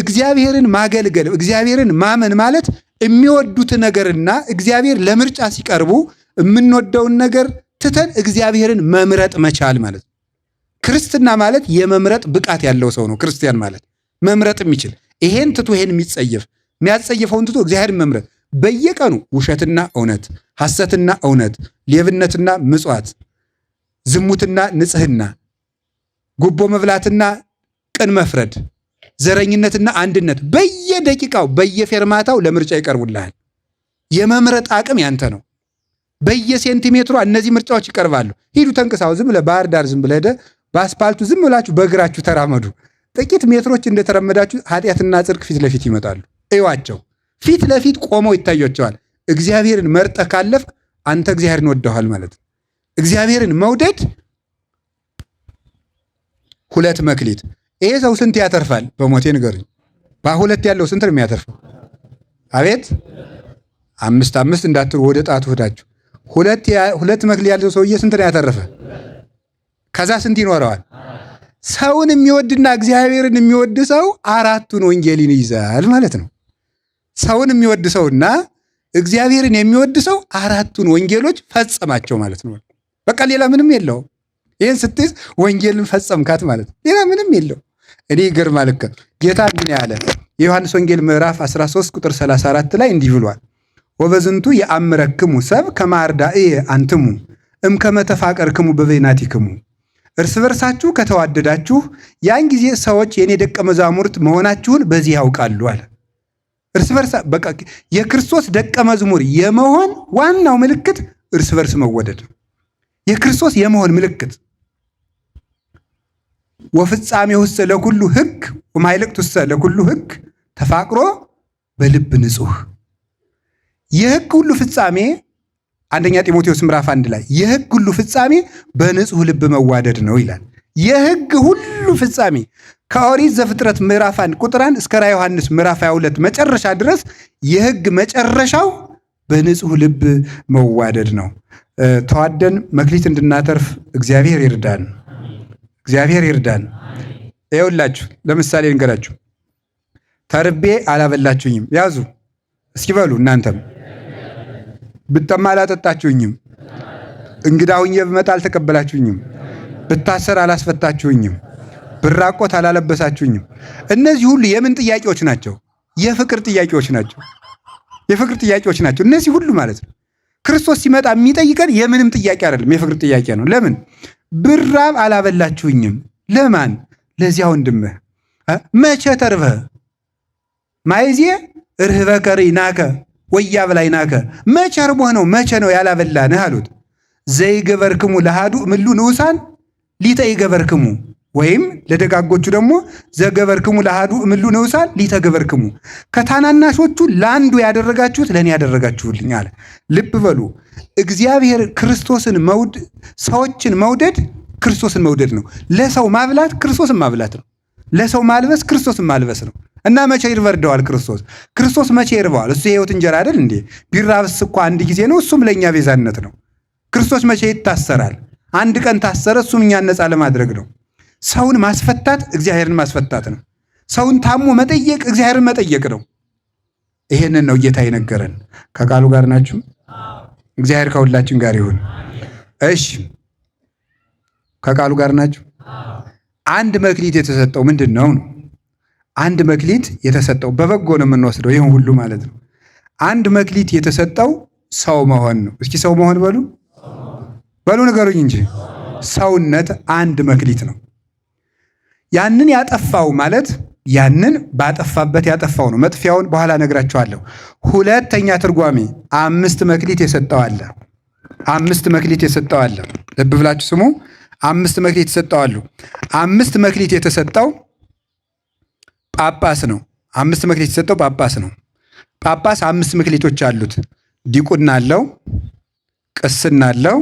Speaker 1: እግዚአብሔርን ማገልገል፣ እግዚአብሔርን ማመን ማለት የሚወዱት ነገርና እግዚአብሔር ለምርጫ ሲቀርቡ የምንወደውን ነገር ትተን እግዚአብሔርን መምረጥ መቻል ማለት ነው። ክርስትና ማለት የመምረጥ ብቃት ያለው ሰው ነው። ክርስቲያን ማለት መምረጥ የሚችል ይሄን ትቶ ይሄን የሚጸየፍ የሚያጸየፈውን ትቶ እግዚአብሔርን መምረጥ በየቀኑ ውሸትና እውነት፣ ሐሰትና እውነት፣ ሌብነትና ምጽዋት፣ ዝሙትና ንጽህና፣ ጉቦ መብላትና ቅን መፍረድ፣ ዘረኝነትና አንድነት በየደቂቃው በየፌርማታው ለምርጫ ይቀርቡልሃል። የመምረጥ አቅም ያንተ ነው። በየሴንቲሜትሯ እነዚህ ምርጫዎች ይቀርባሉ። ሂዱ ተንቅሳው። ዝም ብለህ ባህር ዳር ዝም ብለህ በአስፓልቱ ዝም ብላችሁ በእግራችሁ ተራመዱ። ጥቂት ሜትሮች እንደተረመዳችሁ ኃጢአትና ጽድቅ ፊት ለፊት ይመጣሉ። እዩዋቸው። ፊት ለፊት ቆመው ይታያቸዋል። እግዚአብሔርን መርጠህ ካለፍክ አንተ እግዚአብሔርን ወደዋል ማለት ነው። እግዚአብሔርን መውደድ 2 መክሊት። ይሄ ሰው ስንት ያተርፋል? በሞቴ ንገሩኝ። በ2 ያለው ስንት ነው የሚያተርፈው? አቤት 5 እንዳትሩ ወደ ጣቱ ሄዳችሁ 2 መክሊት ያለው ሰውዬ ስንት ነው ያተረፈ? ከዛ ስንት ይኖረዋል? ሰውን የሚወድና እግዚአብሔርን የሚወድ ሰው 4ቱን ወንጌልን ይይዛል ማለት ነው። ሰውን የሚወድ ሰውና እግዚአብሔርን የሚወድ ሰው 4ቱን ወንጌሎች ፈጸማቸው ማለት ነው። በቃ ሌላ ምንም የለው። ይህን ስትይዝ ወንጌልን ፈጸምካት ማለት ነው። ሌላ ምንም የለው። እኔ ይገርማል እኮ ጌታ ምን ያለ የዮሐንስ ወንጌል ምዕራፍ 13 ቁጥር 34 ላይ እንዲህ ብሏል። ወበዝንቱ የአምረክሙ ሰብ ከማርዳእ አንትሙ እምከመ ተፋቀርክሙ በበይናቲክሙ። እርስ በርሳችሁ ከተዋደዳችሁ ያን ጊዜ ሰዎች የኔ ደቀ መዛሙርት መሆናችሁን በዚህ ያውቃሉ አለ። እርስ በርሳ በቃ የክርስቶስ ደቀ መዝሙር የመሆን ዋናው ምልክት እርስ በርስ መወደድ ነው። የክርስቶስ የመሆን ምልክት። ወፍጻሜውሰ ለኩሉ ሕግ ወማይልቅቱሰ ለኩሉ ሕግ ተፋቅሮ በልብ ንጹሕ። የሕግ ሁሉ ፍጻሜ አንደኛ ጢሞቴዎስ ምዕራፍ 1 ላይ የሕግ ሁሉ ፍጻሜ በንጹሕ ልብ መዋደድ ነው ይላል። የሕግ ሁሉ ፍጻሜ ከኦሪት ዘፍጥረት ምዕራፍ 1 ቁጥር 1 እስከ ራዕየ ዮሐንስ ምዕራፍ 22 መጨረሻ ድረስ የሕግ መጨረሻው በንጹሕ ልብ መዋደድ ነው። ተዋደን መክሊት እንድናተርፍ እግዚአብሔር ይርዳን። እግዚአብሔር ይርዳን። ይኸውላችሁ ለምሳሌ ልንገራችሁ። ተርቤ አላበላችሁኝም፣ ያዙ እስኪ በሉ እናንተም። ብጠማ አላጠጣችሁኝም፣ እንግዳ ሁኜ ብመጣ አልተቀበላችሁኝም፣ ብታሰር አላስፈታችሁኝም፣ ብራቆት አላለበሳችሁኝም። እነዚህ ሁሉ የምን ጥያቄዎች ናቸው? የፍቅር ጥያቄዎች ናቸው። የፍቅር ጥያቄዎች ናቸው እነዚህ ሁሉ ማለት ነው። ክርስቶስ ሲመጣ የሚጠይቀን የምንም ጥያቄ አይደለም፣ የፍቅር ጥያቄ ነው። ለምን? ብራብ አላበላችሁኝም። ለማን? ለዚያ ወንድምህ። መቼ ተርበህ? ማይዜ ርህበከ ርኢናከ ወያብላዕናከ። መቼ እርቦህ ነው? መቼ ነው ያላበላንህ አሉት። ዘይገበርክሙ ለአሐዱ እምእሉ ንዑሳን ሊተ ይገበርክሙ፣ ወይም ለደጋጎቹ ደግሞ ዘገበርክሙ ለአሐዱ እምእሉ ንዑሳን ሊተ ገበርክሙ። ከታናናሾቹ ለአንዱ ያደረጋችሁት ለእኔ ያደረጋችሁልኝ አለ። ልብ በሉ። እግዚአብሔር ክርስቶስን ሰዎችን መውደድ ክርስቶስን መውደድ ነው። ለሰው ማብላት ክርስቶስን ማብላት ነው። ለሰው ማልበስ ክርስቶስን ማልበስ ነው። እና መቼ ይርበርደዋል ክርስቶስ? ክርስቶስ መቼ ይርበዋል? እሱ የሕይወት እንጀራ አይደል እንዴ? ቢራብስ እኮ አንድ ጊዜ ነው፣ እሱም ለእኛ ቤዛነት ነው። ክርስቶስ መቼ ይታሰራል? አንድ ቀን ታሰረ፣ እሱም እኛን ነፃ ለማድረግ ነው። ሰውን ማስፈታት እግዚአብሔርን ማስፈታት ነው። ሰውን ታሞ መጠየቅ እግዚአብሔርን መጠየቅ ነው። ይሄንን ነው ጌታ የነገረን። ከቃሉ ጋር ናችሁ? እግዚአብሔር ከሁላችን ጋር ይሁን። እሺ፣ ከቃሉ ጋር ናችሁ? አንድ መክሊት የተሰጠው ምንድን ነው? አንድ መክሊት የተሰጠው በበጎ ነው የምንወስደው ይህን ሁሉ ማለት ነው። አንድ መክሊት የተሰጠው ሰው መሆን ነው። እስኪ ሰው መሆን በሉ በሉ ንገሩኝ እንጂ። ሰውነት አንድ መክሊት ነው። ያንን ያጠፋው ማለት ያንን ባጠፋበት ያጠፋው ነው። መጥፊያውን በኋላ ነግራቸዋለሁ። ሁለተኛ ትርጓሜ 5 መክሊት የሰጠው አለ። 5 መክሊት የሰጠው አለ። ልብ ብላችሁ ስሙ። 5 መክሊት የሰጠው አሉ። 5 መክሊት የተሰጠው ጳጳስ ነው። 5 መክሊት የተሰጠው ጳጳስ ነው። ጳጳስ 5 መክሊቶች አሉት። ዲቁና አለው፣ ቅስና አለው።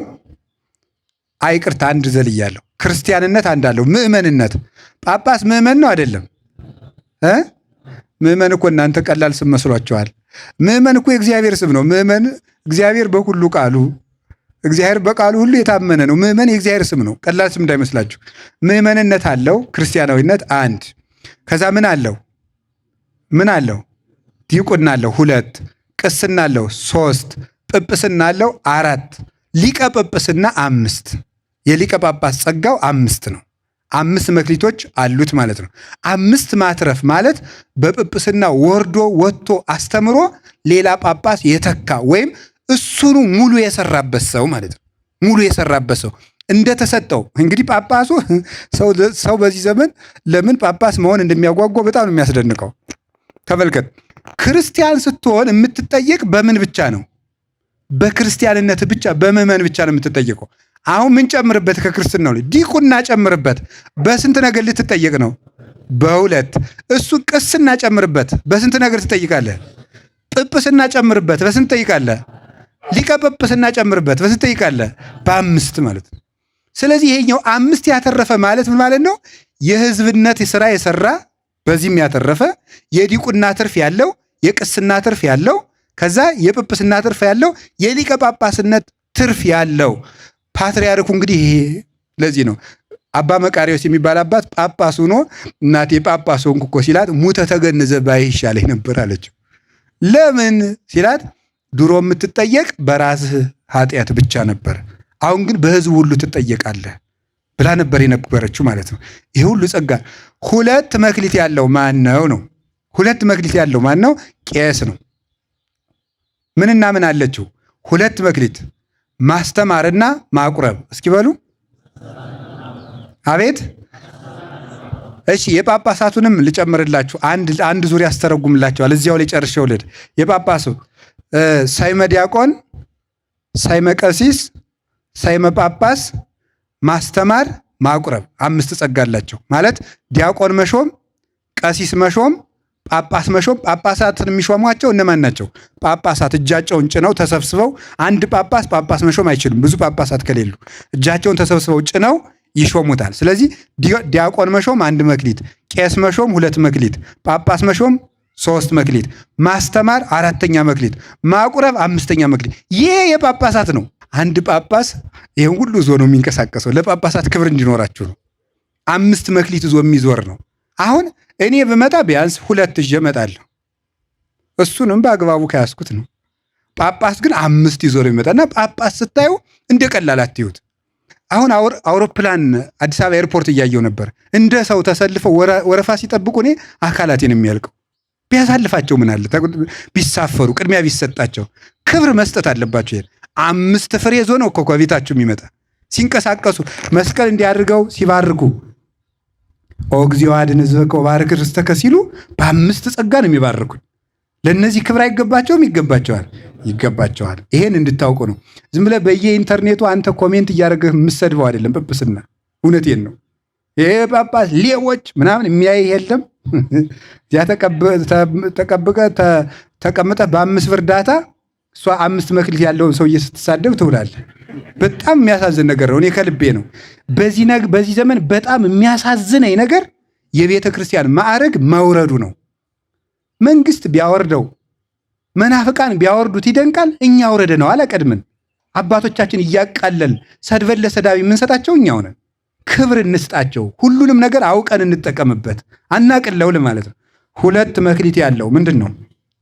Speaker 1: አይቅርታ አንድ ዘልያለሁ። ክርስቲያንነት አንድ አለው። ምእመንነት። ጳጳስ ምእመን ነው አይደለም? ምእመን እኮ እናንተ ቀላል ስም መስሏችኋል። ምእመን እኮ የእግዚአብሔር ስም ነው። ምእመን እግዚአብሔር በሁሉ ቃሉ እግዚአብሔር በቃሉ ሁሉ የታመነ ነው። ምእመን የእግዚአብሔር ስም ነው። ቀላል ስም እንዳይመስላችሁ። ምእመንነት አለው። ክርስቲያናዊነት አንድ። ከዛ ምን አለው? ምን አለው? ዲቁና አለው 2። ቅስና አለው 3። ጵጵስና አለው 4። ሊቀ ጵጵስና 5። የሊቀ ጳጳስ ጸጋው 5 ነው። 5 መክሊቶች አሉት ማለት ነው። 5 ማትረፍ ማለት በጵጵስና ወርዶ ወጥቶ አስተምሮ ሌላ ጳጳስ የተካ ወይም እሱኑ ሙሉ የሰራበት ሰው ማለት ነው። ሙሉ የሰራበት ሰው እንደተሰጠው። እንግዲህ ጳጳሱ ሰው በዚህ ዘመን ለምን ጳጳስ መሆን እንደሚያጓጓ በጣም ነው የሚያስደንቀው። ተመልከት። ክርስቲያን ስትሆን የምትጠየቅ በምን ብቻ ነው? በክርስቲያንነት ብቻ፣ በምዕመን ብቻ ነው የምትጠየቀው። አሁን ምን ጨምርበት? ከክርስትናው ላይ ዲቁና ጨምርበት። በስንት ነገር ልትጠየቅ ነው? በ2። እሱ ቅስና ጨምርበት። በስንት ነገር ትጠይቃለህ? ጵጵስና ጨምርበት። በስንት ትጠይቃለህ? ሊቀ ጵጵስና ጨምርበት። በስንት ትጠይቃለህ? በ5 ማለት ነው። ስለዚህ ይሄኛው 5 ያተረፈ ማለት ምን ማለት ነው? የሕዝብነት ስራ የሰራ በዚህም ያተረፈ፣ የዲቁና ትርፍ ያለው፣ የቅስና ትርፍ ያለው፣ ከዛ የጵጵስና ትርፍ ያለው፣ የሊቀ ጳጳስነት ትርፍ ያለው ፓትርያርኩ። እንግዲህ ይሄ ለዚህ ነው አባ መቃርዮስ የሚባል አባት ጳጳስ ሆኖ እናቴ ጳጳስ ሆንኩ እኮ ሲላት ሙተ ተገንዘ ባይህ ይሻለኝ ነበር አለችው። ለምን ሲላት ድሮ የምትጠየቅ በራስህ ኃጢአት ብቻ ነበር፣ አሁን ግን በሕዝብ ሁሉ ትጠየቃለህ ብላ ነበር የነበረችው ማለት ነው። ይሄ ሁሉ ጸጋ። 2 መክሊት ያለው ማን ነው? 2 መክሊት ያለው ማን ነው? ቄስ ነው። ምንና ምን አለችው? 2 መክሊት ማስተማርና ማቁረብ። እስኪ በሉ አቤት። እሺ የጳጳሳቱንም ልጨምርላችሁ። አንድ ዙሪያ አስተረጉምላችኋል። እዚያው ላይ ጨርሼው ልድ የጳጳሱ ሳይመ ዲያቆን፣ ሳይመ ቀሲስ፣ ሰይመ ጳጳስ፣ ማስተማር፣ ማቁረብ 5 ጸጋ አላቸው ማለት ዲያቆን መሾም፣ ቀሲስ መሾም፣ ጳጳስ መሾም። ጳጳሳትን የሚሾሟቸው እነማን ናቸው? ጳጳሳት እጃቸውን ጭነው ተሰብስበው፣ አንድ ጳጳስ መሾም አይችልም። ብዙ ጳጳሳት ከሌሉ እጃቸውን ተሰብስበው ጭነው ይሾሙታል። ስለዚህ ዲያቆን መሾም 1 መክሊት፣ ቄስ መሾም 2 መክሊት፣ ጳጳስ መሾም 3 መክሊት፣ ማስተማር 4ኛ መክሊት፣ ማቁረብ 5ኛ መክሊት። ይህ የጳጳሳት ነው። አንድ ጳጳስ ይህን ሁሉ ዞ ነው የሚንቀሳቀሰው። ለጳጳሳት ክብር እንዲኖራችሁ ነው። 5 መክሊት ዞ የሚዞር ነው። አሁን እኔ ብመጣ ቢያንስ 2 ይዤ እመጣለሁ። እሱንም በአግባቡ ከያዝኩት ነው። ጳጳስ ግን 5 ይዞ ነው የሚመጣና ጳጳስ ስታዩ እንደ ቀላል አትዩት። አሁን አውሮፕላን አዲስ አበባ ኤርፖርት እያየው ነበር። እንደ ሰው ተሰልፈው ወረፋ ሲጠብቁ እኔ አካላቴን የሚያልቀው ቢያሳልፋቸው ምን አለ? ቢሳፈሩ ቅድሚያ ቢሰጣቸው። ክብር መስጠት አለባቸው። 5 ፍሬ ዞ ነው እኮ ከቤታችሁ የሚመጣ ሲንቀሳቀሱ መስቀል እንዲያድርገው ሲባርኩ ኦ እግዚኦ አድኅን ሕዝበከ ወባርክ ርስተከ ሲሉ በ5 ጸጋ ነው የሚባርኩኝ። ለእነዚህ ክብር አይገባቸውም? ይገባቸዋል፣ ይገባቸዋል። ይሄን እንድታውቁ ነው። ዝም ብለህ በየኢንተርኔቱ አንተ ኮሜንት እያደረግህ የምትሰድበው አይደለም ጵጵስና። እውነቴን ነው። ይሄ ጳጳስ ሌቦች ምናምን የሚያይ የለም። እዚያ ተቀምጠህ በ5 ብር ዳታ እሷ 5 መክሊት ያለውን ሰውዬ ስትሳደብ ትውላለህ። በጣም የሚያሳዝን ነገር ነው። እኔ ከልቤ ነው። በዚህ ዘመን በጣም የሚያሳዝነኝ ነገር የቤተ ክርስቲያን ማዕረግ መውረዱ ነው። መንግስት ቢያወርደው መናፍቃን ቢያወርዱት ይደንቃል። እኛ አውረደ ነው አላቀድምን። አባቶቻችን እያቃለል ሰድበን ለሰዳቢ የምንሰጣቸው እኛው ነን። ክብር እንስጣቸው። ሁሉንም ነገር አውቀን እንጠቀምበት። አናቅለውል ማለት ነው። 2 መክሊት ያለው ምንድን ነው?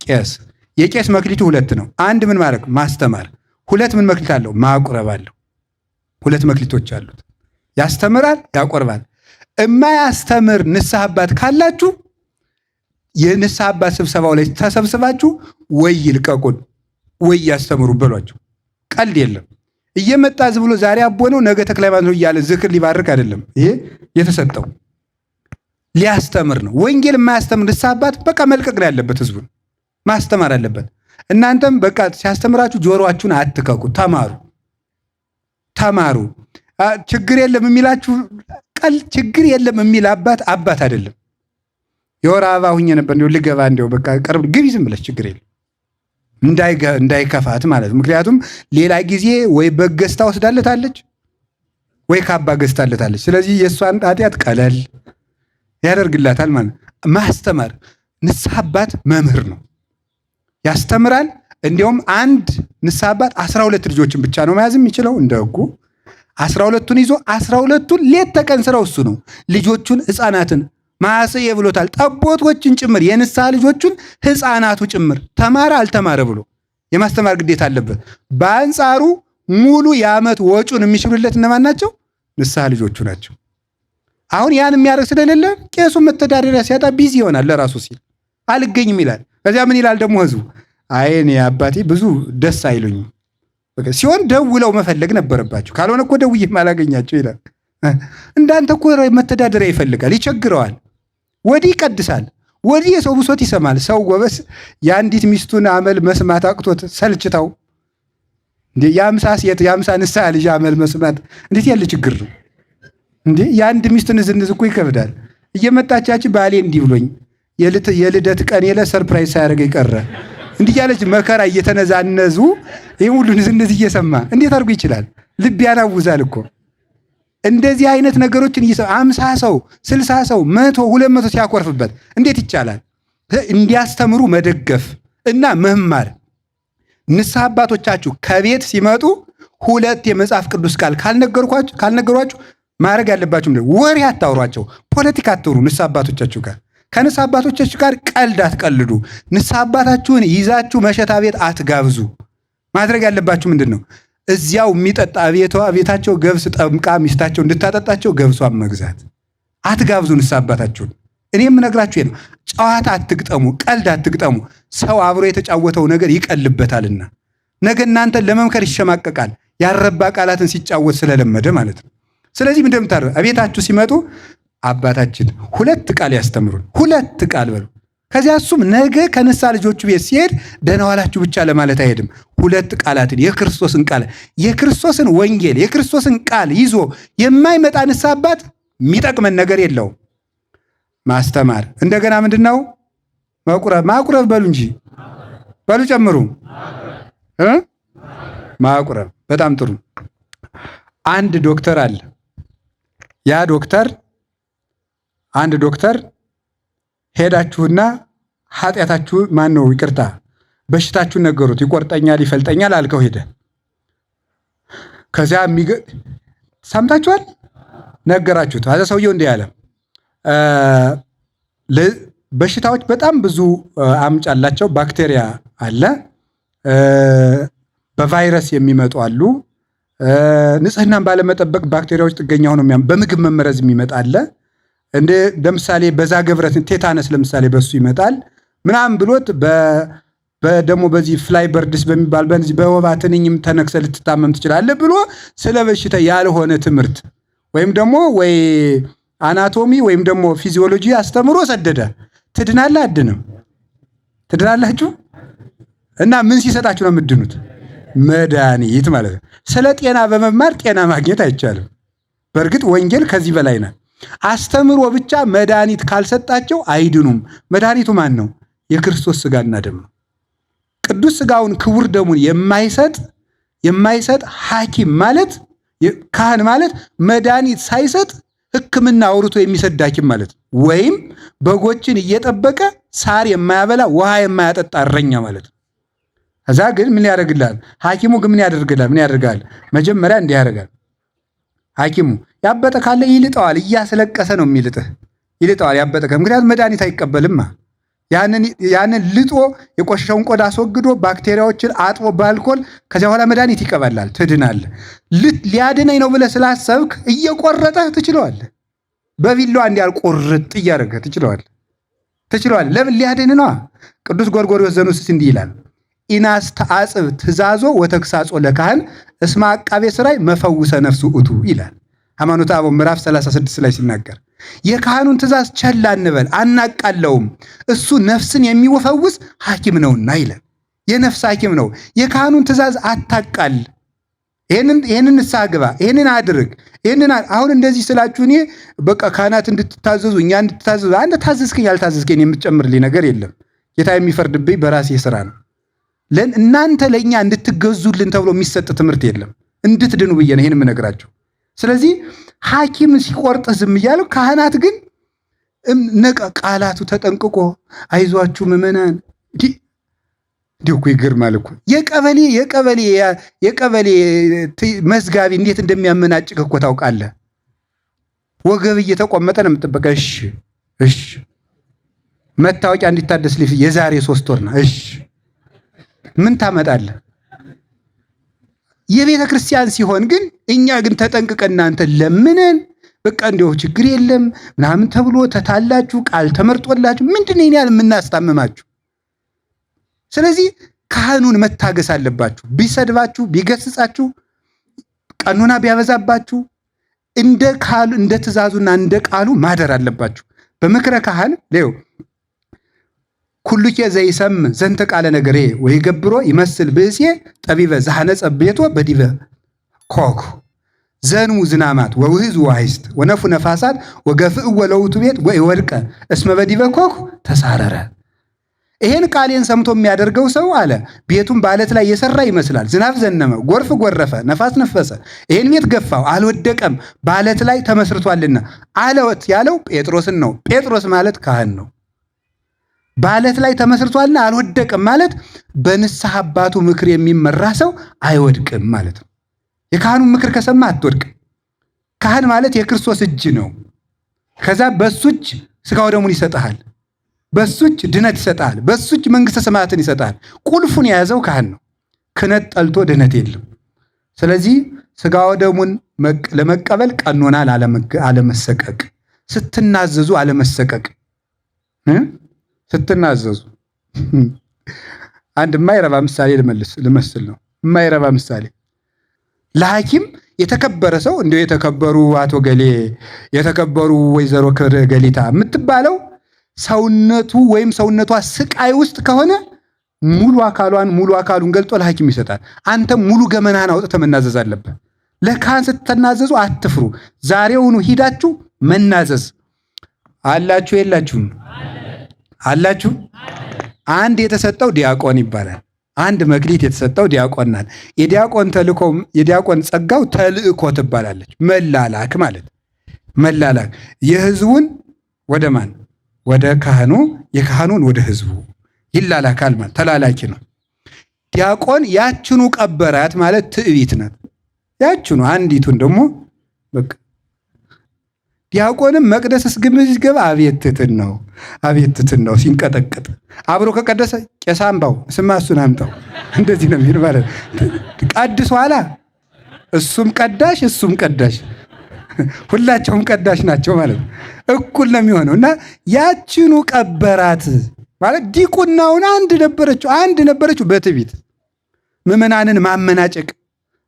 Speaker 1: ቄስ። የቄስ መክሊቱ 2 ነው። 1 ምን ማድረግ? ማስተማር። 2 ምን መክሊት አለው? ማቁረብ አለው። 2 መክሊቶች አሉት። ያስተምራል፣ ያቆርባል። እማያስተምር ንስሐ አባት ካላችሁ የንስሐ አባት ስብሰባው ላይ ተሰብስባችሁ ወይ ይልቀቁን ወይ ያስተምሩ በሏቸው። ቀልድ የለም። እየመጣ ዝም ብሎ ዛሬ አቦ ነው ነገ ተክለ ሃይማኖት ነው እያለ ዝክር ሊባርክ አይደለም። ይሄ የተሰጠው ሊያስተምር ነው። ወንጌል የማያስተምር ንስሐ አባት በቃ መልቀቅ ላይ ያለበት፣ ህዝቡን ማስተማር አለበት። እናንተም በቃ ሲያስተምራችሁ ጆሮአችሁን አትከቁ። ተማሩ። ችግር የለም የሚላችሁ ችግር የለም የሚል አባት አይደለም። የወር አበባ ሁኜ ነበር እንደው ልገባ እንደው በቃ ቅርብ ግቢ ዝም ብለሽ ችግር የለም እንዳይከፋት ማለት ነው። ምክንያቱም ሌላ ጊዜ ወይ በገዝታ ወስዳለታለች ወይ ካባ ገዝታለታለች። ስለዚህ የእሷን ኃጢአት ቀለል ያደርግላታል ማለት ማስተማር። ንስሐ አባት መምህር ነው፣ ያስተምራል። እንዲያውም አንድ ንስሐ አባት 12 ልጆችን ብቻ ነው መያዝ የሚችለው እንደ ሕጉ። 12ቱን ይዞ 12ቱን ሌት ተቀን ስራው እሱ ነው። ልጆቹን ሕፃናትን ማሰየ ብሎታል። ጠቦቶችን ጭምር የንስሐ ልጆቹን ሕፃናቱ ጭምር ተማረ አልተማረ ብሎ የማስተማር ግዴታ አለበት። በአንጻሩ ሙሉ የዓመት ወጩን የሚችሉለት እነማን ናቸው? ንስሐ ልጆቹ ናቸው። አሁን ያን የሚያደርግ ስለሌለ ቄሱ መተዳደሪያ ሲያጣ ቢዚ ይሆናል። ለራሱ ሲል አልገኝም ይላል። ከዚያ ምን ይላል ደግሞ ህዝቡ? አይ እኔ አባቴ ብዙ ደስ አይሉኝም ሲሆን ደውለው መፈለግ ነበረባቸው። ካልሆነ እኮ ደውዬ አላገኛቸው ይላል። እንዳንተ እኮ መተዳደሪያ ይፈልጋል፣ ይቸግረዋል። ወዲህ ይቀድሳል፣ ወዲህ የሰው ብሶት ይሰማል። ሰው ጎበስ የአንዲት ሚስቱን አመል መስማት አቅቶት ሰልችታው እንዴ የ50 ንስሐ ልጅ አመል መስማት እንዴት ያለ ችግር ነው እንዴ! የአንድ ሚስቱን ዝንዝ እኮ ይከብዳል። እየመጣቻች ባሌ እንዲህ ብሎኝ የልደት ቀን የለ ሰርፕራይዝ ሳያደርገኝ ቀረ እንዲህ ያለች መከራ እየተነዛነዙ ይህ ሁሉ ንዝንዝ እየሰማ እንዴት አድርጎ ይችላል? ልብ ያናውዛል እኮ። እንደዚህ አይነት ነገሮችን 50 ሰው 60 ሰው 100 200 ሲያኮርፍበት እንዴት ይቻላል? እንዲያስተምሩ መደገፍ እና መማር። ንስሐ አባቶቻችሁ ከቤት ሲመጡ 2 የመጽሐፍ ቅዱስ ቃል ካልነገሯችሁ ማድረግ ያለባችሁ ወሬ አታውሯቸው፣ ፖለቲካ አትውሩ። ንስሐ አባቶቻችሁ ጋር ከንስሐ አባቶቻችሁ ጋር ቀልድ አትቀልዱ። ንስሐ አባታችሁን ይዛችሁ መሸታ ቤት አትጋብዙ። ማድረግ ያለባችሁ ምንድን ነው? እዚያው የሚጠጣ ቤታቸው ገብስ ጠምቃ ሚስታቸው እንድታጠጣቸው ገብሷን መግዛት። አትጋብዙ ንስሐ አባታችሁን። እኔ የምነግራችሁ ነው። ጨዋታ አትግጠሙ፣ ቀልድ አትግጠሙ። ሰው አብሮ የተጫወተው ነገር ይቀልበታልና ነገ እናንተን ለመምከር ይሸማቀቃል። ያረባ ቃላትን ሲጫወት ስለለመደ ማለት ነው። ስለዚህ እንደምታደርጉ ቤታችሁ ሲመጡ አባታችን 2 ቃል ያስተምሩን፣ 2 ቃል በሉ። ከዚያ እሱም ነገ ከንስሐ ልጆቹ ቤት ሲሄድ ደህና ዋላችሁ ብቻ ለማለት አይሄድም። ሁለት ቃላትን የክርስቶስን ቃል የክርስቶስን ወንጌል የክርስቶስን ቃል ይዞ የማይመጣ ንስሐ አባት የሚጠቅመን ነገር የለውም። ማስተማር እንደገና ምንድነው? ማቁረብ በሉ እንጂ በሉ ጨምሩ። ማቁረብ በጣም ጥሩ። አንድ ዶክተር አለ። ያ ዶክተር አንድ ዶክተር ሄዳችሁና ኃጢአታችሁ ማን ነው ይቅርታ በሽታችሁን ነገሩት። ይቆርጠኛል ይፈልጠኛል አልከው ሄደ። ከዚያ ሰምታችኋል ነገራችሁት። አዛ ሰውየው እንዲህ ያለ በሽታዎች በጣም ብዙ አምጭ አላቸው። ባክቴሪያ አለ፣ በቫይረስ የሚመጡ አሉ፣ ንጽህናን ባለመጠበቅ ባክቴሪያዎች ጥገኛ ሆነው በምግብ መመረዝ የሚመጣ አለ። ለምሳሌ በዛ ገብረት ቴታነስ ለምሳሌ በሱ ይመጣል ምናምን ብሎት ደግሞ በዚህ ፍላይ በርድስ በሚባል በዚህ በወባ ትንኝም ተነክሰ ልትታመም ትችላለህ ብሎ ስለ በሽታ ያልሆነ ትምህርት ወይም ደግሞ ወይ አናቶሚ ወይም ደግሞ ፊዚዮሎጂ አስተምሮ ሰደደ። ትድናለህ? አድንም ትድናላችሁ? እና ምን ሲሰጣችሁ ነው የምትድኑት? መድኃኒት ማለት ነው። ስለ ጤና በመማር ጤና ማግኘት አይቻልም። በእርግጥ ወንጌል ከዚህ በላይ ናት። አስተምሮ ብቻ መድኃኒት ካልሰጣቸው አይድኑም። መድኃኒቱ ማን ነው? የክርስቶስ ሥጋና ደም ነው። ቅዱስ ሥጋውን ክቡር ደሙን የማይሰጥ ሐኪም ማለት ካህን ማለት መድኃኒት ሳይሰጥ ሕክምና አውርቶ የሚሰድ ሐኪም ማለት ነው። ወይም በጎችን እየጠበቀ ሳር የማያበላ ውሃ የማያጠጣ እረኛ ማለት ነው። ከዛ ግን ምን ያደርግልሃል? ሐኪሙ ግን ምን ያደርጋል? መጀመሪያ እንዲህ ያደርጋል። ሐኪሙ ያበጠ ካለ ይልጠዋል። እያስለቀሰ ነው የሚልጥህ። ይልጠዋል ያበጠ ምክንያቱም መድኃኒት አይቀበልማ። ያንን ልጦ የቆሸሸውን ቆዳ አስወግዶ ባክቴሪያዎችን አጥቦ በአልኮል ከዚያ በኋላ መድኃኒት ይቀበላል። ትድናለህ። ሊያድነኝ ነው ብለህ ስላሰብክ እየቆረጠህ ትችለዋለህ። በቢላዋ እንዲያል ቁርጥ እያደረገህ ትችለዋለህ። ለምን? ሊያድን ነዋ። ቅዱስ ጎርጎርዮስ ዘኑስስ እንዲህ ይላል፣ ኢናስ ተአጽብ ትእዛዞ ወተግሳጾ ለካህን እስመ አቃቤ ሥራይ መፈውሰ ነፍሱ እቱ ይላል ሃይማኖተ አበው ምዕራፍ 36 ላይ ሲናገር የካህኑን ትእዛዝ ቸል አንበል አናቃለውም፣ እሱ ነፍስን የሚፈውስ ሐኪም ነውና ይላል። የነፍስ ሐኪም ነው። የካህኑን ትእዛዝ አታቃል። ይህንን ንስሐ ግባ፣ ይህንን አድርግ፣ አሁን እንደዚህ ስላችሁ እኔ በቃ ካህናት እንድትታዘዙ እኛ እንድትታዘዙ አንተ ታዘዝከኝ ያልታዘዝከኝ የምትጨምርልኝ ነገር የለም። ጌታ የሚፈርድብኝ በራሴ ስራ ነው። እናንተ ለእኛ እንድትገዙልን ተብሎ የሚሰጥ ትምህርት የለም። እንድትድኑ ብዬ ነው ይህን የምነግራቸው። ስለዚህ ሐኪም ሲቆርጥ ዝም እያለው ካህናት ግን ቃላቱ ተጠንቅቆ አይዟችሁ ምዕመናን እንዲሁ እኮ ይገርማል እኮ የቀበሌ መዝጋቢ እንዴት እንደሚያመናጭቅ እኮ ታውቃለህ። ወገብ እየተቆመጠ ነው የምጠበቀ። እሺ መታወቂያ እንዲታደስ የዛሬ 3 ወር ነው። እሺ ምን ታመጣለህ? የቤተ ክርስቲያን ሲሆን ግን እኛ ግን ተጠንቅቀን እናንተ ለምነን በቃ እንዲሁ ችግር የለም ምናምን ተብሎ ተታላችሁ ቃል ተመርጦላችሁ ምንድነው ይሄን ያህል የምናስታምማችሁ? ስለዚህ ካህኑን መታገስ አለባችሁ። ቢሰድባችሁ፣ ቢገስጻችሁ፣ ቀኑና ቢያበዛባችሁ እንደ ትእዛዙና እንደ ቃሉ ማደር አለባችሁ። በምክረ ካህን ሌው ኩሉኬ ዘይሰም ዘንተ ቃለ ነገሬ ወይ ገብሮ ይመስል ብእሴ ጠቢበ ዘሐነጸ ቤቶ በዲበ ኮኩ ዘንሙ ዝናማት ወውህዝ ዋይስት ወነፉ ነፋሳት ወገፍእ ወለውቱ ቤት ወይወድቀ እስመ በዲበ ኮኩ ተሳረረ። ይሄን ቃሌን ሰምቶ የሚያደርገው ሰው አለ ቤቱን በዓለት ላይ የሰራ ይመስላል። ዝናብ ዘነመ፣ ጎርፍ ጎረፈ፣ ነፋስ ነፈሰ፣ ይሄን ቤት ገፋው፣ አልወደቀም፣ በዓለት ላይ ተመስርቷልና። አለወት ያለው ጴጥሮስን ነው። ጴጥሮስ ማለት ካህን ነው። በዓለት ላይ ተመስርቷልና አልወደቅም ማለት በንስሐ አባቱ ምክር የሚመራ ሰው አይወድቅም ማለት ነው። የካህኑን ምክር ከሰማ አትወድቅም። ካህን ማለት የክርስቶስ እጅ ነው። ከዛ በሱ እጅ ሥጋው ደሙን ይሰጥሃል፣ በሱ እጅ ድነት ይሰጥሃል፣ በሱ እጅ መንግሥተ ሰማያትን ይሰጥሃል። ቁልፉን የያዘው ካህን ነው። ክህነት ጠልቶ ድነት የለም። ስለዚህ ሥጋው ደሙን ለመቀበል ቀኖና አለመሰቀቅ፣ ስትናዘዙ አለመሰቀቅ ስትናዘዙ አንድ የማይረባ ምሳሌ ልመስል ነው። የማይረባ ምሳሌ ለሐኪም የተከበረ ሰው እንዲሁ የተከበሩ አቶ ገሌ፣ የተከበሩ ወይዘሮ ገሊታ የምትባለው ሰውነቱ ወይም ሰውነቷ ስቃይ ውስጥ ከሆነ ሙሉ አካሉን ገልጦ ለሐኪም ይሰጣል። አንተም ሙሉ ገመናህን አውጥተህ መናዘዝ አለብህ። ለካህን ስትናዘዙ አትፍሩ። ዛሬውኑ ሂዳችሁ መናዘዝ አላችሁ። የላችሁም? አላችሁ። አንድ የተሰጠው ዲያቆን ይባላል። አንድ መክሊት የተሰጠው ዲያቆን ናት። የዲያቆን ጸጋው ተልእኮ ትባላለች። መላላክ ማለት መላላክ፣ የህዝቡን ወደ ማን? ወደ ካህኑ፣ የካህኑን ወደ ህዝቡ ይላላካል ማለት ተላላኪ ነው። ዲያቆን ያችኑ ቀበራት ማለት ትዕቢት ናት። ያችኑ አንዲቱን ደግሞ በቃ ዲያቆንም መቅደስ እስግምዝ ሲገባ አቤት ትሕትን ነው ሲንቀጠቀጥ፣ አብሮ ከቀደሰ ቄስ አምባው ስማ እሱን አምጣው እንደዚህ ነው የሚል ማለት ቀድሶ ኋላ እሱም ቀዳሽ እሱም ቀዳሽ ሁላቸውም ቀዳሽ ናቸው ማለት እኩል ነው የሚሆነው። እና ያችኑ ቀበራት ማለት ዲቁናውን አንድ ነበረችው በትዕቢት ምዕመናንን ማመናጨቅ።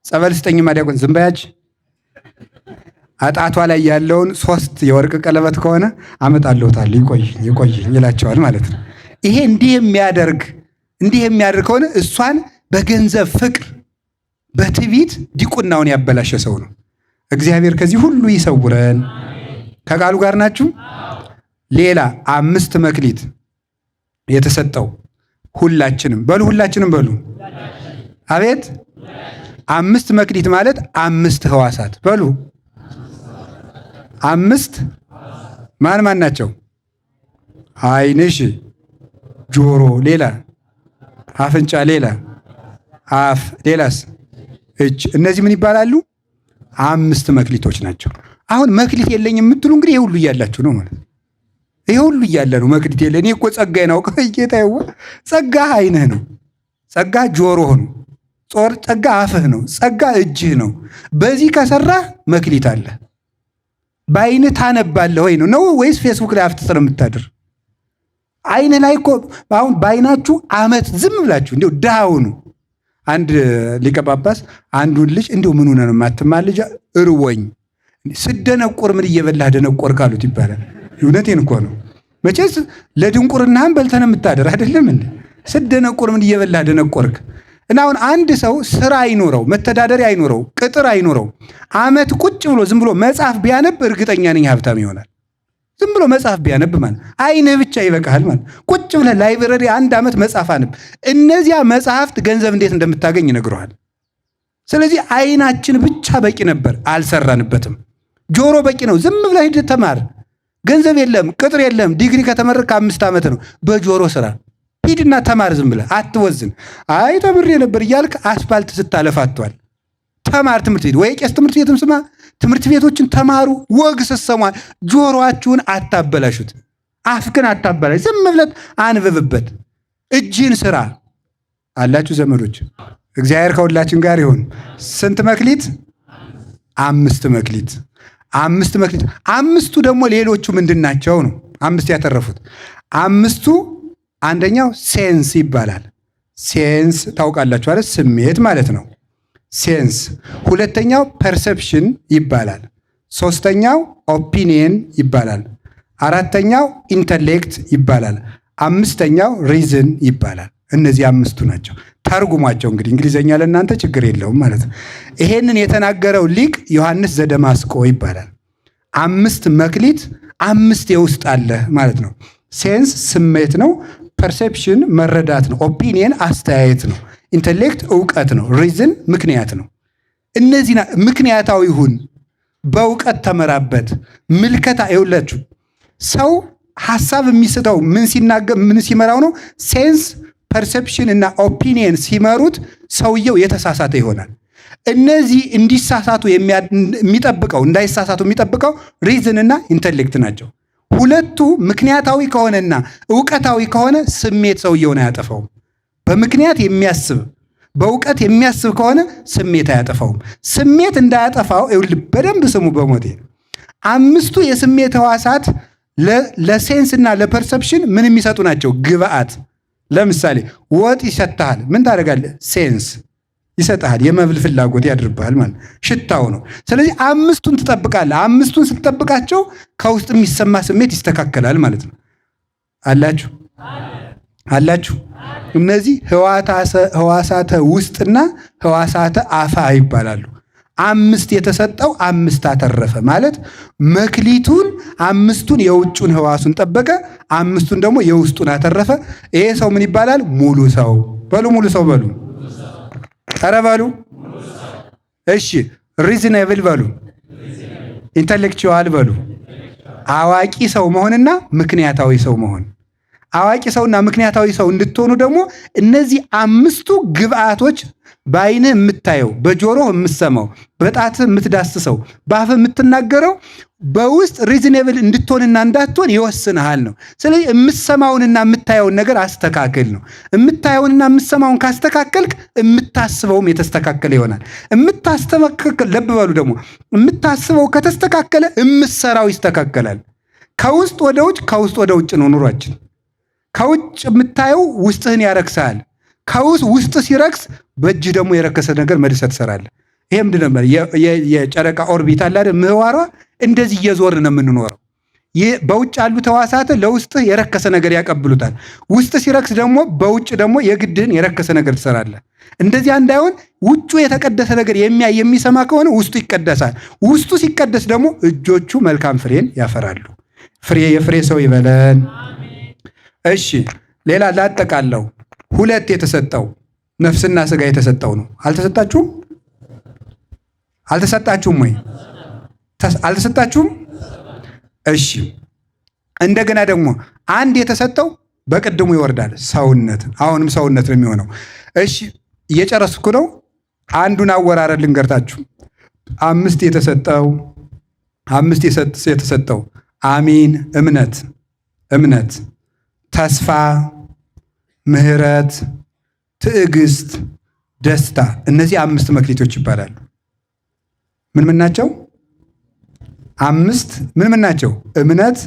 Speaker 1: ጸበል ስጠኝማ ዲያቆን ዝም በያች አጣቷ ላይ ያለውን 3 የወርቅ ቀለበት ከሆነ አመጣለሁታል ይቆይኝ ይላቸዋል ማለት ነው። ይሄ እንዲህ የሚያደርግ ከሆነ እሷን በገንዘብ ፍቅር በትዕቢት ዲቁናውን ያበላሸ ሰው ነው። እግዚአብሔር ከዚህ ሁሉ ይሰውረን። ከቃሉ ጋር ናችሁ? ሌላ 5 መክሊት የተሰጠው ሁላችንም በሉ አቤት 5 መክሊት ማለት 5 ሕዋሳት በሉ 5 ማን ናቸው? ዓይንሽ፣ ጆሮ፣ ሌላ አፍንጫ፣ ሌላ አፍ፣ ሌላስ እጅ። እነዚህ ምን ይባላሉ? 5 መክሊቶች ናቸው። አሁን መክሊት የለኝ የምትሉ እንግዲህ ይሄ ሁሉ እያላችሁ ነው ማለት። ይሄ ሁሉ እያለ ነው መክሊት የለ። እኔ እኮ ጸጋዬን አውቀው ጌታዬ፣ ጸጋ ዓይንህ ነው፣ ጸጋ ጆሮህ ነው፣ ጸጋ አፍህ ነው፣ ጸጋ እጅህ ነው። በዚህ ከሰራህ መክሊት አለ። በዓይንህ ታነባለህ ወይ ነው ወይስ ፌስቡክ ላይ አፍጥጠህ የምታድር? ዓይንህ ላይ እኮ አሁን በዓይናችሁ ዓመት ዝም ብላችሁ እንዲሁ ዳውኑ። አንድ ሊቀ ጳጳስ አንዱን ልጅ እንዲሁ ምን ሆነ ነው የማትማር ልጅ እርወኝ ስደነቆር ምን እየበላህ ደነቆር ካሉት ይባላል። እውነቴን እኮ ነው። መቼስ ለድንቁርናህም በልተህ ነው የምታደር አይደለም እንዴ? ስደነቆር ምን እየበላህ ደነቆርክ? እና አሁን አንድ ሰው ስራ አይኖረው፣ መተዳደሪያ አይኖረው፣ ቅጥር አይኖረው፣ ዓመት ቁጭ ብሎ ዝም ብሎ መጽሐፍ ቢያነብ እርግጠኛ ነኝ ሀብታም ይሆናል። ዝም ብሎ መጽሐፍ ቢያነብ ማለት ዓይንህ ብቻ ይበቃሃል ማለት። ቁጭ ብለህ ላይብረሪ 1 ዓመት መጽሐፍ አንብ። እነዚያ መጽሐፍት ገንዘብ እንዴት እንደምታገኝ ይነግረዋል። ስለዚህ ዓይናችን ብቻ በቂ ነበር፣ አልሰራንበትም። ጆሮ በቂ ነው፣ ዝም ብለህ ሂድ ተማር። ገንዘብ የለም፣ ቅጥር የለም። ዲግሪ ከተመረቅ 5 ዓመት ነው። በጆሮ ስራ ሂድና ተማር። ዝም ብለህ አትወዝን። አይ ተምሬ ነበር እያልክ አስፋልት ስታለፋቷል። ተማር፣ ትምህርት ቤት ወይ ቄስ ትምህርት ቤትም ስማ። ትምህርት ቤቶችን ተማሩ። ወግ ስትሰሙ ጆሮአችሁን አታበላሹት፣ አፍክን አታበላሽ። ዝም ብለህ አንብብበት። እጅን ስራ አላችሁ ዘመዶች። እግዚአብሔር ከሁላችን ጋር ይሁን። ስንት መክሊት? 5 መክሊት። 5 መክሊት። 5ቱ ደግሞ ሌሎቹ ምንድን ናቸው ነው? 5 ያተረፉት 5ቱ አንደኛው ሴንስ ይባላል። ሴንስ ታውቃላችሁ አይደል? ስሜት ማለት ነው። ሴንስ። ሁለተኛው ፐርሰፕሽን ይባላል። 3ኛው ኦፒኒየን ይባላል። 4ኛው ኢንተሌክት ይባላል። 5ኛው ሪዝን ይባላል። እነዚህ 5ቱ ናቸው። ተርጉሟቸው እንግዲህ እንግሊዘኛ ለእናንተ ችግር የለውም ማለት ነው። ይሄንን የተናገረው ሊቅ ዮሐንስ ዘደማስቆ ይባላል። 5 መክሊት 5 የውስጥ አለ ማለት ነው። ሴንስ ስሜት ነው። ፐርሴፕሽን መረዳት ነው። ኦፒኒየን አስተያየት ነው። ኢንተሌክት እውቀት ነው። ሪዝን ምክንያት ነው። እነዚህ ምክንያታዊ ሁን፣ በእውቀት ተመራበት። ምልከታ ይውላችሁ ሰው ሐሳብ የሚስተው ምን ሲመራው ነው? ሴንስ ፐርሴፕሽን እና ኦፒኒየን ሲመሩት ሰውየው የተሳሳተ ይሆናል። እነዚህ እንዲሳሳቱ የሚጠብቀው እንዳይሳሳቱ የሚጠብቀው ሪዝን እና ኢንተሌክት ናቸው። ሁለቱ ምክንያታዊ ከሆነና እውቀታዊ ከሆነ ስሜት ሰውየውን አያጠፋውም። በምክንያት የሚያስብ በእውቀት የሚያስብ ከሆነ ስሜት አያጠፋውም። ስሜት እንዳያጠፋው በደንብ ስሙ። በሞቴ 5ቱ የስሜት ሕዋሳት ለሴንስና ለፐርሰፕሽን ምን የሚሰጡ ናቸው? ግብአት። ለምሳሌ ወጥ ይሸታሃል፣ ምን ታደርጋለህ? ሴንስ ይሰጥሃል፣ የመብል ፍላጎት ያድርብሃል ማለት ሽታው ነው። ስለዚህ 5ቱን ትጠብቃለህ። 5ቱን ስትጠብቃቸው ከውስጥ የሚሰማ ስሜት ይስተካከላል ማለት ነው። አላችሁ አላችሁ። እነዚህ ህዋሳተ ውስጥና ህዋሳተ አፋ ይባላሉ። 5 የተሰጠው 5 አተረፈ ማለት መክሊቱን 5ቱን የውጩን ህዋሱን ጠበቀ፣ 5ቱን ደግሞ የውስጡን አተረፈ። ይሄ ሰው ምን ይባላል? ሙሉ ሰው በሉ። ሙሉ ሰው በሉ። ኧረ በሉ። እሺ ሪዝነብል በሉ። ኢንተሌክቹዋል በሉ። አዋቂ ሰው መሆንና ምክንያታዊ ሰው መሆን። አዋቂ ሰውና ምክንያታዊ ሰው እንድትሆኑ ደግሞ እነዚህ 5ቱ ግብአቶች በዓይንህ የምታየው፣ በጆሮህ የምትሰማው፣ በጣትህ የምትዳስሰው፣ በአፍህ የምትናገረው በውስጥ ሪዝኔብል እንድትሆንና እንዳትሆን ይወስንሃል ነው። ስለዚህ የምትሰማውንና የምታየውን ነገር አስተካክል ነው። የምታየውንና የምትሰማውን ካስተካከልክ የምታስበውም የተስተካከለ ይሆናል። የምታስተካከል ለብ በሉ ደግሞ የምታስበው ከተስተካከለ የምትሰራው ይስተካከላል። ከውስጥ ወደ ውጭ፣ ከውስጥ ወደ ውጭ ነው ኑሯችን። ከውጭ የምታየው ውስጥህን ያረክሳል። ውስጥ ሲረክስ በእጅህ ደግሞ የረከሰ ነገር መልሰህ ትሰራለህ። ይሄ ምንድን ነበር? የጨረቃ ኦርቢት አለ አይደል? ምህዋሯ እንደዚህ እየዞርን ነው የምንኖረው። በውጭ ያሉት ህዋሳት ለውስጥህ የረከሰ ነገር ያቀብሉታል። ውስጥ ሲረክስ ደግሞ በውጭ ደግሞ የግድህን የረከሰ ነገር ትሰራለህ። እንደዚያ እንዳይሆን ውጩ የተቀደሰ ነገር የሚሰማ ከሆነ ውስጡ ይቀደሳል። ውስጡ ሲቀደስ ደግሞ እጆቹ መልካም ፍሬን ያፈራሉ። የፍሬ ሰው ይበለን። እሺ ሌላ ላጠቃለው 2 የተሰጠው ነፍስና ስጋ የተሰጠው ነው። አልተሰጣችሁም? አልተሰጣችሁም ወይ? አልተሰጣችሁም? እሺ እንደገና ደግሞ 1 የተሰጠው በቅድሙ ይወርዳል። ሰውነት፣ አሁንም ሰውነት ነው የሚሆነው። እሺ እየጨረስኩ ነው። አንዱን አወራረድ ልንገርታችሁ። 5 የተሰጠው አሚን፣ እምነት፣ ተስፋ፣ ምህረት፣ ትዕግስት፣ ደስታ። እነዚህ 5 መክሊቶች ይባላሉ። ምን ናቸው? 5 ምን ናቸው? እምነት፣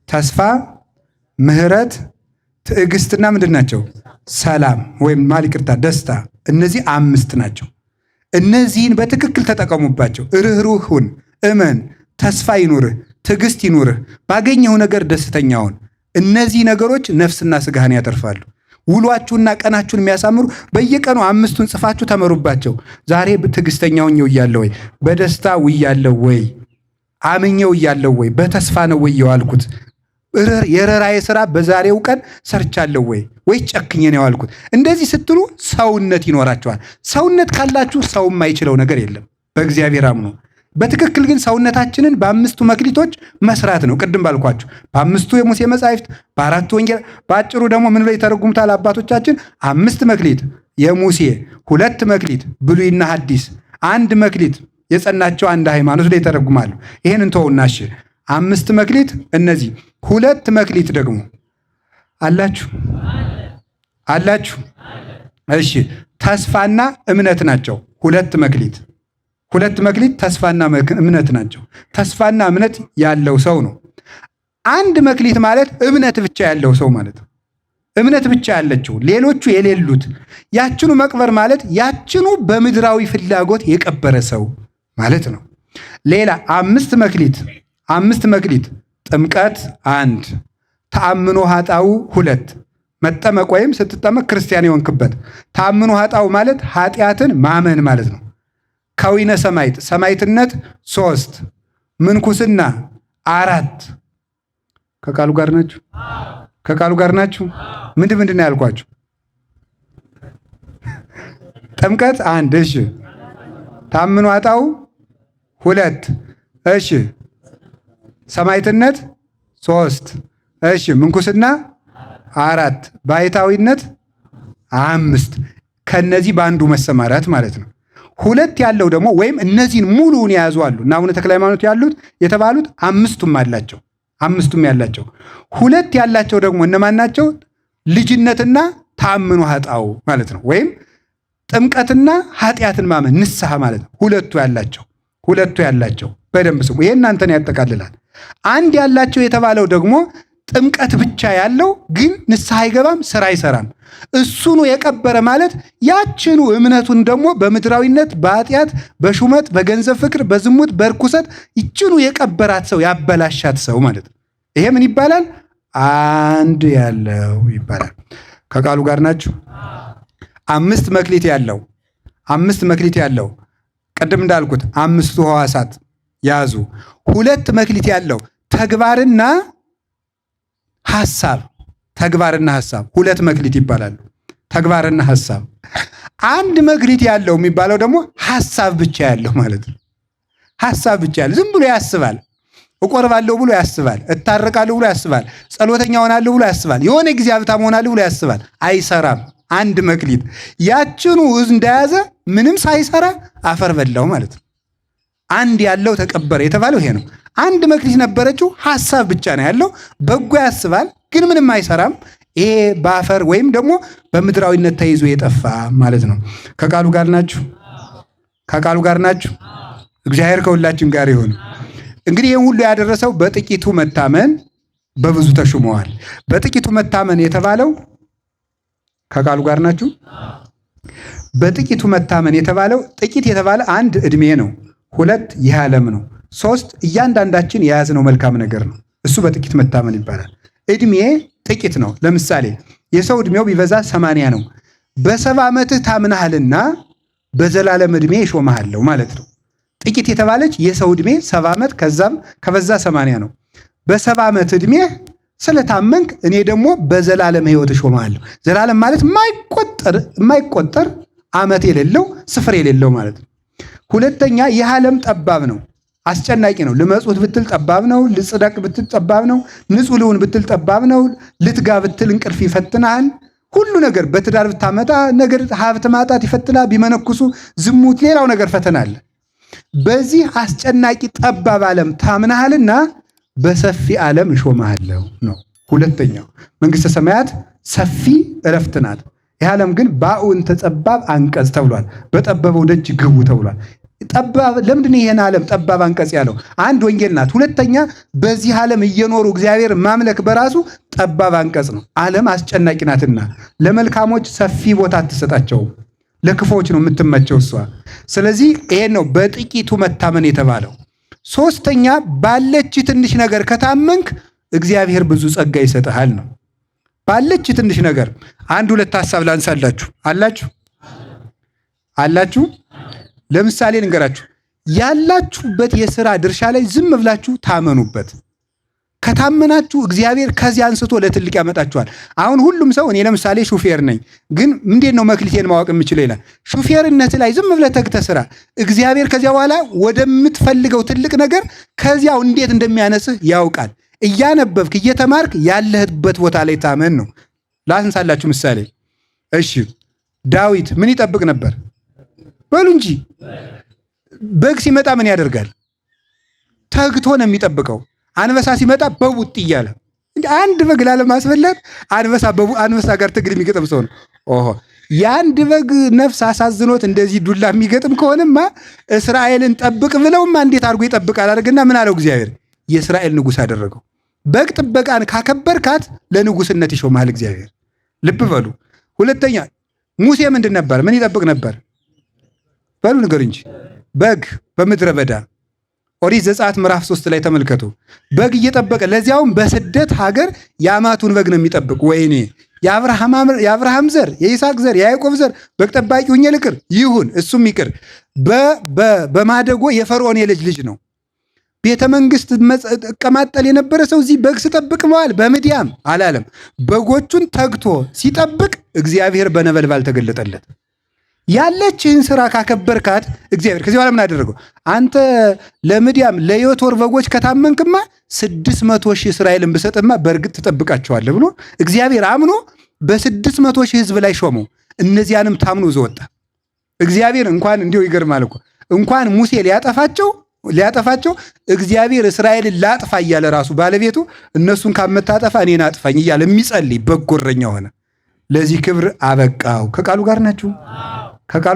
Speaker 1: ተስፋ፣ ምህረት፣ ትዕግስትና ምንድን ናቸው? ሰላም ወይም ይቅርታ ደስታ። እነዚህ 5 ናቸው። እነዚህን በትክክል ተጠቀሙባቸው። ርኅሩህ ሁን፣ እመን፣ ተስፋ ይኑርህ፣ ትዕግስት ይኑርህ፣ ባገኘው ነገር ደስተኛ ሁን። እነዚህ ነገሮች ነፍስና ስጋህን ያተርፋሉ። ውሏችሁና ቀናችሁን የሚያሳምሩ በየቀኑ 5ቱን ጽፋችሁ ተመሩባቸው። ዛሬ ትዕግስተኛው እያለሁ ወይ? በደስታ ውያለሁ ወይ? አምኜው እያለሁ ወይ? በተስፋ ነው ወይ የዋልኩት? የረራዬ ስራ በዛሬው ቀን ሰርቻለሁ ወይ ጨክኜ ነው የዋልኩት? እንደዚህ ስትሉ ሰውነት ይኖራችኋል። ሰውነት ካላችሁ ሰው የማይችለው ነገር የለም። በእግዚአብሔር አምኖ በትክክል ግን ሰውነታችንን በ5ቱ መክሊቶች መስራት ነው። ቅድም ባልኳችሁ በ5ቱ የሙሴ መጻሕፍት፣ በ4ቱ ወንጌል፣ በአጭሩ ደግሞ ምን ብለው ይተረጉሙታል አባቶቻችን? 5 መክሊት የሙሴ፣ 2 መክሊት ብሉይና ሐዲስ፣ 1 መክሊት የጸናቸው አንድ ሃይማኖት ላይ ይተረጉማሉ። ይሄን እንተውና እሺ 5 መክሊት እነዚህ 2 መክሊት ደግሞ አላችሁ። እሺ ተስፋና እምነት ናቸው። 2 መክሊት ተስፋና እምነት ናቸው። ተስፋና እምነት ያለው ሰው ነው። 1 መክሊት ማለት እምነት ብቻ ያለው ሰው ማለት ነው። እምነት ብቻ ያለችው ሌሎቹ የሌሉት ያችኑ መቅበር ማለት ያችኑ በምድራዊ ፍላጎት የቀበረ ሰው ማለት ነው። ሌላ 5 መክሊት ጥምቀት 1፣ ተአምኖ ኃጣው 2። መጠመቅ ወይም ስትጠመቅ ክርስቲያን የሆንክበት። ተአምኖ ኃጣው ማለት ኃጢአትን ማመን ማለት ነው። ከዊነ ሰማዕትነት 3፣ ምንኩስና 4። ከቃሉ ጋር ናችሁ? ምንድን ነው ያልኳችሁ? ጥምቀት 1፣ እሺ። ተአምኖ ኃጣው 2፣ እሺ። ሰማዕትነት 3፣ እሺ። ምንኩስና 4፣ ባሕታዊነት 5። ከነዚህ በአንዱ መሰማራት ማለት ነው። 2 ያለው ደግሞ ወይም እነዚህን ሙሉውን የያዙ አሉ እና አቡነ ተክለ ሃይማኖት የተባሉት 5ቱም አላቸው። 5ቱም ያላቸው 2 ያላቸው ደግሞ እነማን ናቸው? ልጅነትና ተአምኖ ኃጣው ማለት ነው። ወይም ጥምቀትና ኃጢአትን ማመን ንስሐ ማለት ነው። 2 ያላቸው በደንብ ስሙ። ይሄ እናንተን ያጠቃልላል። 1 ያላቸው የተባለው ደግሞ ጥምቀት ብቻ ያለው ግን ንስሐ አይገባም፣ ስራ አይሰራም። እሱኑ የቀበረ ማለት ያችኑ እምነቱን ደግሞ በምድራዊነት፣ በኃጢአት፣ በሹመት፣ በገንዘብ ፍቅር፣ በዝሙት፣ በርኩሰት ይችኑ የቀበራት ሰው ያበላሻት ሰው ማለት ነው። ይሄ ምን ይባላል? አንድ ያለው ይባላል። ከቃሉ ጋር ናችሁ? አምስት መክሊት ያለው ቅድም እንዳልኩት አምስቱ ሕዋሳት ያዙ። ሁለት መክሊት ያለው ተግባርና ሐሳብ ሁለት መክሊት ይባላሉ። ተግባርና ሐሳብ። አንድ መክሊት ያለው የሚባለው ደግሞ ሐሳብ ብቻ ያለው ማለት ነው። ሐሳብ ብቻ ያለው ዝም ብሎ ያስባል። እቆርባለሁ ብሎ ያስባል። እታረቃለሁ ብሎ ያስባል። ጸሎተኛ ሆናለሁ ብሎ ያስባል። የሆነ ጊዜ ሀብታም ሆናለሁ ብሎ ያስባል። አይሰራም። አንድ መክሊት ያችኑ እንደያዘ ምንም ሳይሰራ አፈር በላው ማለት ነው። አንድ ያለው ተቀበረ የተባለው ይሄ ነው። አንድ መክሊት ነበረችው፣ ሐሳብ ብቻ ነው ያለው። በጎ ያስባል ግን ምንም አይሰራም። ይሄ በአፈር ወይም ደግሞ በምድራዊነት ተይዞ የጠፋ ማለት ነው። ከቃሉ ጋር ናችሁ? እግዚአብሔር ከሁላችን ጋር ይሁን። እንግዲህ ይህን ሁሉ ያደረሰው በጥቂቱ መታመን በብዙ ተሹመዋል። በጥቂቱ መታመን የተባለው ከቃሉ ጋር ናችሁ? በጥቂቱ መታመን የተባለው ጥቂት የተባለ አንድ ዕድሜ ነው፣ ሁለት ይህ ዓለም ነው፣ ሶስት እያንዳንዳችን የያዝነው መልካም ነገር ነው። እሱ በጥቂት መታመን ይባላል። ዕድሜ ጥቂት ነው። ለምሳሌ የሰው ዕድሜው ቢበዛ 80 ነው። በ70 ዓመትህ ታምናሃልና በዘላለም ዕድሜ እሾምሃለሁ ማለት ነው። ጥቂት የተባለች የሰው ዕድሜ 70 ዓመት ከዛም ከበዛ 80 ነው። በ70 ዓመት ዕድሜ ስለታመንክ እኔ ደግሞ በዘላለም ሕይወት እሾምሃለሁ። ዘላለም ማለት የማይቆጠር ዓመት የሌለው ስፍር የሌለው ማለት ነው። ሁለተኛ ይህ ዓለም ጠባብ ነው፣ አስጨናቂ ነው። ልመጹት ብትል ጠባብ ነው። ልጽደቅ ብትል ጠባብ ነው። ንጹሕ ልሁን ብትል ጠባብ ነው። ልትጋ ብትል እንቅልፍ ይፈትናል። ሁሉ ነገር በትዳር ብታመጣ ነገር ሀብት ማጣት ይፈትናል። ቢመነኩሱ ዝሙት፣ ሌላው ነገር ፈተና አለ። በዚህ አስጨናቂ ጠባብ ዓለም ታምናሃልና በሰፊ ዓለም እሾምሃለሁ ነው። ሁለተኛው መንግሥተ ሰማያት ሰፊ ዕረፍት ናት። ይህ ዓለም ግን በአውንተ ጠባብ አንቀጽ ተብሏል። በጠበበው ደጅ ግቡ ተብሏል። ጠባብ ለምንድን ይሄን ዓለም ጠባብ አንቀጽ ያለው? አንድ ወንጌል ናት። ሁለተኛ በዚህ ዓለም እየኖሩ እግዚአብሔር ማምለክ በራሱ ጠባብ አንቀጽ ነው። ዓለም አስጨናቂ ናትና ለመልካሞች ሰፊ ቦታ አትሰጣቸውም፣ ለክፎች ነው የምትመቸው እሷ። ስለዚህ ይሄን ነው በጥቂቱ መታመን የተባለው። ሶስተኛ ባለች ትንሽ ነገር ከታመንክ እግዚአብሔር ብዙ ጸጋ ይሰጥሃል ነው። ባለች ትንሽ ነገር አንድ ሁለት ሐሳብ ላንሳላችሁ። አላችሁ? ለምሳሌ ልንገራችሁ። ያላችሁበት የሥራ ድርሻ ላይ ዝም ብላችሁ ታመኑበት። ከታመናችሁ እግዚአብሔር ከዚህ አንስቶ ለትልቅ ያመጣችኋል። አሁን ሁሉም ሰው እኔ ለምሳሌ ሹፌር ነኝ፣ ግን እንዴት ነው መክሊቴን ማወቅ የምችለው ይላል። ሹፌርነት ላይ ዝም ብለህ ተግተህ ስራ። እግዚአብሔር ከዚያ በኋላ ወደምትፈልገው ትልቅ ነገር ከዚያው እንዴት እንደሚያነስህ ያውቃል። እያነበብክ እየተማርክ ያለህበት ቦታ ላይ ታመን ነው። ላንሳላችሁ ምሳሌ። እሺ ዳዊት ምን ይጠብቅ ነበር? በሉ እንጂ በግ ሲመጣ ምን ያደርጋል? ተግቶ ነው የሚጠብቀው። አንበሳ ሲመጣ በቡጥ እያለ አንድ በግ ላለማስበላት አንበሳ ጋር ትግል የሚገጥም ሰው ነው። ኦሆ የአንድ በግ ነፍስ አሳዝኖት እንደዚህ ዱላ የሚገጥም ከሆነማ እስራኤልን ጠብቅ ብለውማ እንዴት አድርጎ ይጠብቃል? አድርግና ምን አለው እግዚአብሔር? የእስራኤል ንጉሥ አደረገው። በግ ጥበቃን ካከበርካት ለንጉሥነት ይሾማል እግዚአብሔር። ልብ በሉ። ሁለተኛ ሙሴ ምንድን ነበር? ምን ይጠብቅ ነበር? በሉ ንገር እንጂ። በግ በምድረ በዳ ኦሪት ዘጸአት ምዕራፍ 3 ላይ ተመልከቱ። በግ እየጠበቀ ለዚያውም በስደት ሀገር የአማቱን በግ ነው የሚጠብቅ። ወይኔ የአብርሃም ዘር የይስሐቅ ዘር የያዕቆብ ዘር በግ ጠባቂ ሁኜ ልቅር? ይሁን፣ እሱም ይቅር። በማደጎ የፈርዖን የልጅ ልጅ ነው። ቤተ መንግስት እቀማጠል የነበረ ሰው እዚህ በግ ስጠብቅ መዋል በምድያም አላለም። በጎቹን ተግቶ ሲጠብቅ እግዚአብሔር በነበልባል ተገለጠለት። ያለችህን ስራ ካከበርካት እግዚአብሔር ከዚህ በኋላ ምን አደረገው? አንተ ለምድያም ለዮቶር በጎች ከታመንክማ 600,000 እስራኤልን ብሰጥማ በእርግጥ ትጠብቃቸዋለህ ብሎ እግዚአብሔር አምኖ በ600,000 ህዝብ ላይ ሾመው። እነዚያንም ታምኖ ዘወጣ። እግዚአብሔር እንኳን እንዲሁ ይገርማል እኮ እንኳን ሙሴ ሊያጠፋቸው እግዚአብሔር እስራኤልን ላጥፋ እያለ ራሱ ባለቤቱ እነሱን ካመታጠፋ እኔን አጥፋኝ እያለ የሚጸልይ በጎ እረኛ ሆነ። ለዚህ ክብር አበቃው። ከቃሉ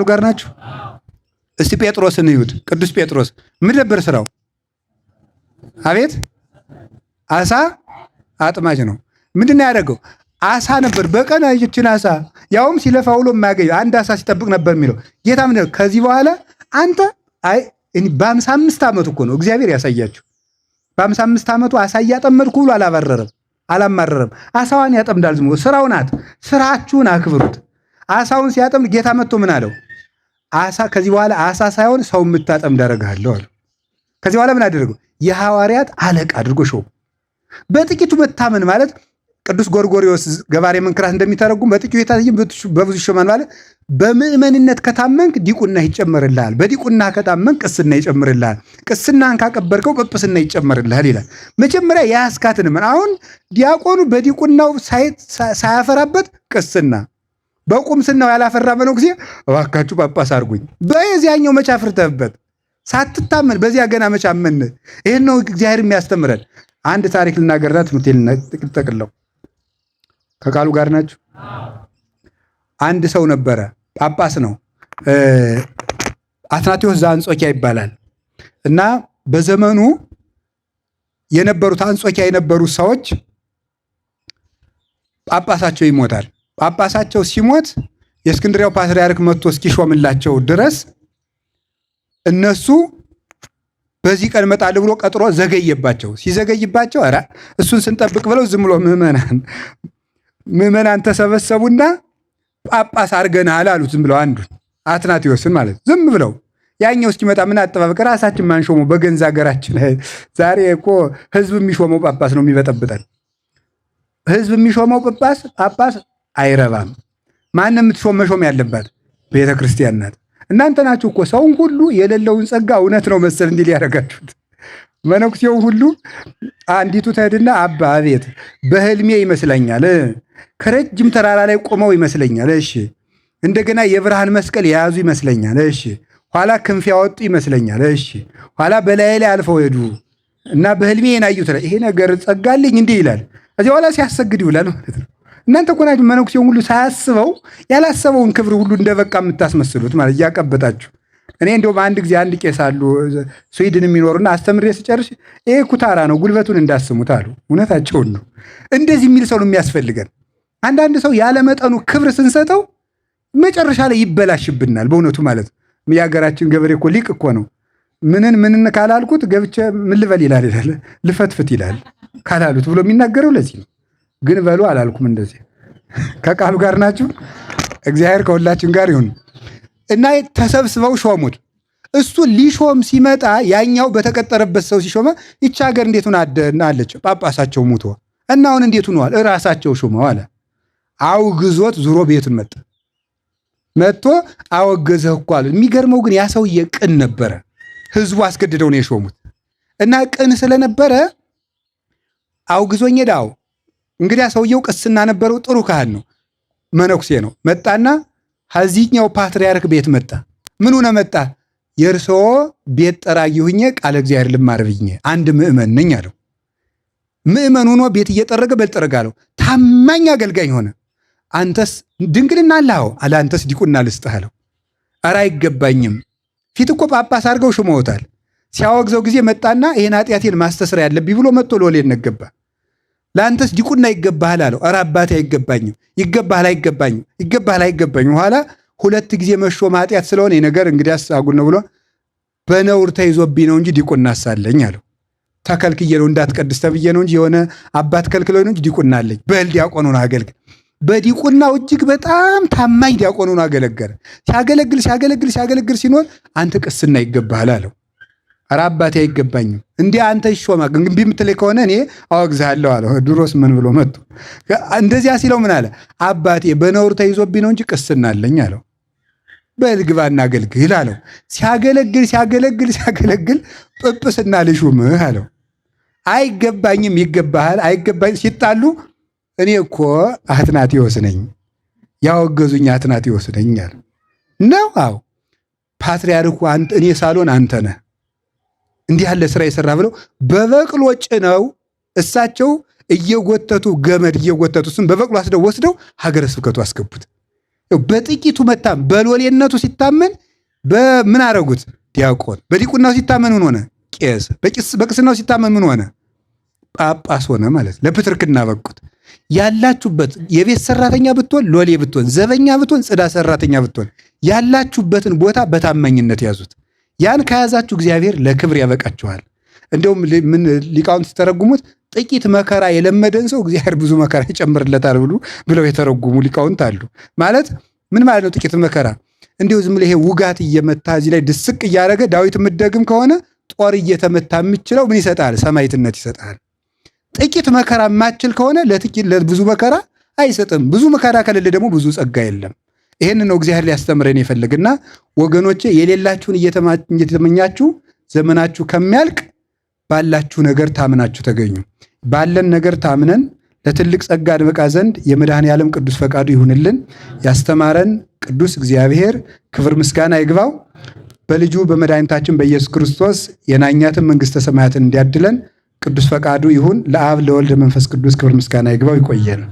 Speaker 1: ጋር ናችሁ? እስቲ ጴጥሮስን እዩት። ቅዱስ ጴጥሮስ ምን ነበር ስራው? አቤት አሳ አጥማጅ ነው። ምንድን ነው ያደረገው? አሳ ነበር። በቀን አይችን አሳ ያውም ሲለፋ ውሎ የማያገኘው አንድ አሳ ሲጠብቅ ነበር የሚለው ጌታ። ምን ከዚህ በኋላ አንተ በ55 ዓመቱ እኮ ነው እግዚአብሔር ያሳያችሁ። በ55 ዓመቱ አሳ እያጠመድኩ ብሎ አላባረረም። አላማረረም። አሳዋን ያጠምዳል። ዝም ብሎ ስራው ናት። ስራችሁን አክብሩት። አሳውን ሲያጠምድ ጌታ መጥቶ ምን አለው? አሳ ከዚህ በኋላ አሳ ሳይሆን ሰው የምታጠምድ አደርግሃለሁ አለው። ከዚህ በኋላ ምን አደረገው? የሐዋርያት አለቃ አድርጎ ሾመው። በጥቂቱ መታመን ማለት ቅዱስ ጎርጎርዮስ ገባሬ መንክራት እንደሚተረጉም በጥቂቱ የታየም በብዙ ይሾማል ማለት በምእመንነት ከታመንክ ዲቁና ይጨመርልሃል፣ በዲቁና ከታመንክ ቅስና ይጨምርልሃል፣ ቅስናን ካቀበርከው ጵጵስና ይጨመርልሃል ይላል። መጀመሪያ ያስካትን አሁን ዲያቆኑ በዲቁናው ሳያፈራበት ቅስና በቁምስናው ያላፈራ መነኩሴ እባካችሁ ጳጳስ አድርጉኝ በዚያኛው መቼ አፍርተህበት ሳትታመን በዚያ ገና መቼ አመን። ይሄን ነው እግዚአብሔር የሚያስተምረን። አንድ ታሪክ ልናገርና ትምህርቴን ጠቅልለው ከቃሉ ጋር ናችሁ። አንድ ሰው ነበረ፣ ጳጳስ ነው። አትናቴዎስ ዘአንጾኪያ ይባላል እና በዘመኑ የነበሩት አንጾኪያ የነበሩት ሰዎች ጳጳሳቸው ይሞታል። ጳጳሳቸው ሲሞት የእስክንድሪያው ፓትርያርክ መጥቶ እስኪሾምላቸው ድረስ እነሱ በዚህ ቀን እመጣለሁ ብሎ ቀጥሮ ዘገየባቸው። ሲዘገይባቸው ኧረ እሱን ስንጠብቅ ብለው ዝም ብሎ ምዕመናን ተሰበሰቡና ጳጳስ አድርገናል አሉት። ዝም ብለው አንዱን አትናቴዎስን ማለት ዝም ብለው ያኛው እስኪመጣ ምን አጠባበቅ ራሳችን ማንሾመው በገንዛ ሀገራችን። ዛሬ እኮ ህዝብ የሚሾመው ጳጳስ ነው የሚበጠብጠን። ህዝብ የሚሾመው ጳጳስ አይረባም። ማንም መሾም ያለባት ቤተ ክርስቲያን ናት። እናንተ ናችሁ እኮ ሰውን ሁሉ የሌለውን ጸጋ እውነት ነው መሰል እንዲል ያደረጋችሁት። መነኩሴው ሁሉ አንዲቱ ትሄድና አባ አቤት በህልሜ ይመስለኛል፣ ከረጅም ተራራ ላይ ቆመው ይመስለኛል። እሺ እንደገና የብርሃን መስቀል የያዙ ይመስለኛል። እሺ ኋላ ክንፍ ያወጡ ይመስለኛል። እሺ ኋላ በላይ ላይ አልፈው ሄዱ እና በህልሜ የናዩት ይሄ ነገር ጸጋልኝ እንዲህ ይላል። እዚህ ኋላ ሲያሰግድ ይውላል ማለት ነው። እናንተ እኮ ናችሁ መነኩሴውን ሁሉ ሳያስበው ያላሰበውን ክብር ሁሉ እንደበቃ የምታስመስሉት ማለት እያቀበጣችሁ። እኔ እንደውም አንድ ጊዜ አንድ ቄስ አሉ ስዊድን የሚኖሩና አስተምሬ ስጨርስ ይሄ ኩታራ ነው ጉልበቱን እንዳስሙት አሉ። እውነታቸውን ነው። እንደዚህ የሚል ሰው ነው የሚያስፈልገን። አንዳንድ ሰው ያለመጠኑ ክብር ስንሰጠው መጨረሻ ላይ ይበላሽብናል። በእውነቱ ማለት ነው። የሀገራችን ገበሬ እኮ ሊቅ እኮ ነው። ምንን ካላልኩት ገብቼ ምን ልበል ይላል፣ ልፈትፍት ይላል ካላሉት ብሎ የሚናገረው ለዚህ ነው። ግን በሉ አላልኩም። እንደዚህ ከቃሉ ጋር ናችሁ። እግዚአብሔር ከሁላችን ጋር ይሁን እና ተሰብስበው ሾሙት። እሱ ሊሾም ሲመጣ ያኛው በተቀጠረበት ሰው ሲሾመ ይቺ ሀገር እንዴት አለች? ጳጳሳቸው ሙቶ እና አሁን እንዴት ሆነዋል? እራሳቸው ሾመው አለ። አውግዞት ዙሮ ቤቱን መጥቶ አወገዘህ እኮ አለ። የሚገርመው ግን ያ ሰውዬ ቅን ነበረ። ህዝቡ አስገድደው ነው የሾሙት እና ቅን ስለነበረ አውግዞኝ ሄዳው። እንግዲያ ሰውየው ቅስና ነበረው፣ ጥሩ ካህን ነው፣ መነኩሴ ነው። መጣና ከዚህኛው ፓትርያርክ ቤት መጣ። ምን ሆነ መጣ? የእርስዎ ቤት ጠራጊ ሁኜ ቃለ እግዚአብሔር ልማር ብዬ አንድ ምእመን ነኝ አለው። ምእመን ሆኖ ቤት እየጠረገ በልጠረግ አለው። ታማኝ አገልጋኝ ሆነ። አንተስ ድንግልና አለኸው አለ። አንተስ ዲቁና ልስጥህ አለው። ኧረ አይገባኝም፣ ፊት እኮ ጳጳስ አድርገው ሹመውታል። ሲያወግዘው ጊዜ መጣና ይሄን ኃጢአቴን ማስተስር ያለብኝ ብሎ መጥቶ ሎሌን ነገባ። ለአንተስ ዲቁና ይገባሃል አለው። ኧረ አባቴ አይገባኝም። ይገባሃል አይገባኝም፣ ይገባሃል አይገባኝም። ኋላ 2 ጊዜ መሾም ኃጢአት ስለሆነ ነገር እንግዲያስ አጉል ነው ብሎ በነውር ተይዞብኝ ነው እንጂ ዲቁና አሳለኝ አለው። ተከልክዬ ነው እንዳትቀድስ ተብዬ ነው እንጂ የሆነ አባት ከልክለው ነው እንጂ ዲቁና አለኝ። በል ዲያቆን ሆኖ አገልግል። በዲቁናው እጅግ በጣም ታማኝ ዲያቆን ሆኖ አገለገለ። ሲያገለግል ሲኖር አንተ ቅስና ይገባሃል አለው። ኧረ አባቴ አይገባኝም፣ እንዲህ አንተ ይሾማ ግንቢ የምትለኝ ከሆነ እኔ አወግዝሃለሁ አለው። ድሮስ ምን ብሎ መጡ። እንደዚያ ሲለው ምን አለ? አባቴ በነውር ተይዞብኝ ነው እንጂ ቅስና አለኝ አለው። በል ግባና አገልግል አለው። ሲያገለግል ጵጵስና ልሹምህ አለው። አይገባኝም፣ ይገባሃል፣ አይገባኝ ሲጣሉ እኔ እኮ አትናቴዎስ ነኝ፣ ያወገዙኝ አትናቴዎስ ነኝ አለ። ነው አዎ ፓትርያርኩ እኔ ሳልሆን አንተ ነህ እንዲህ ያለ ስራ የሰራ ብለው በበቅሎ ጭነው እሳቸው ገመድ እየጎተቱ እሱን በበቅሎ ወስደው ሀገረ ስብከቱ አስገቡት። በጥቂቱ መታመን በሎሌነቱ ሲታመን በምን አረጉት? ዲያቆን። በዲቁናው ሲታመን ምን ሆነ? ቄስ። በቅስናው ሲታመን ምን ሆነ? ጳጳስ ሆነ ማለት። ለፕትርክና በቁት። ያላችሁበት የቤት ሰራተኛ ብትሆን፣ ሎሌ ብትሆን፣ ዘበኛ ብትሆን፣ ጽዳት ሰራተኛ ብትሆን ያላችሁበትን ቦታ በታማኝነት ያዙት። ያን ከያዛችሁ እግዚአብሔር ለክብር ያበቃችኋል። እንደውም ምን ሊቃውንት ሲተረጉሙት ጥቂት መከራ የለመደን ሰው እግዚአብሔር ብዙ መከራ ይጨምርለታል ብለው የተረጉሙ ሊቃውንት አሉ። ማለት ምን ማለት ነው? ጥቂት መከራ እንዲሁ ዝም ብለህ ይሄ ውጋት እየመታ እዚህ ላይ ድስቅ እያደረገ ዳዊት የምትደግም ከሆነ ጦር እየተመታ የምችለው ምን ይሰጣል? ሰማዕትነት ይሰጣል። ጥቂት መከራ የማችል ከሆነ ለብዙ መከራ አይሰጥም። ብዙ መከራ ከሌለ ደግሞ ብዙ ጸጋ የለም። ይሄን ነው እግዚአብሔር ሊያስተምረን የፈለግና ወገኖቼ የሌላችሁን እየተመኛችሁ ዘመናችሁ ከሚያልቅ ባላችሁ ነገር ታምናችሁ ተገኙ። ባለን ነገር ታምነን ለትልቅ ጸጋ እንበቃ ዘንድ የመድኃኔዓለም ቅዱስ ፈቃዱ ይሁንልን። ያስተማረን ቅዱስ እግዚአብሔር ክብር ምስጋና ይግባው። በልጁ በመድኃኒታችን በኢየሱስ ክርስቶስ የናኛትን መንግሥተ ሰማያትን እንዲያድለን ቅዱስ ፈቃዱ ይሁን። ለአብ ለወልድ መንፈስ ቅዱስ ክብር ምስጋና ይግባው። ይቆየን።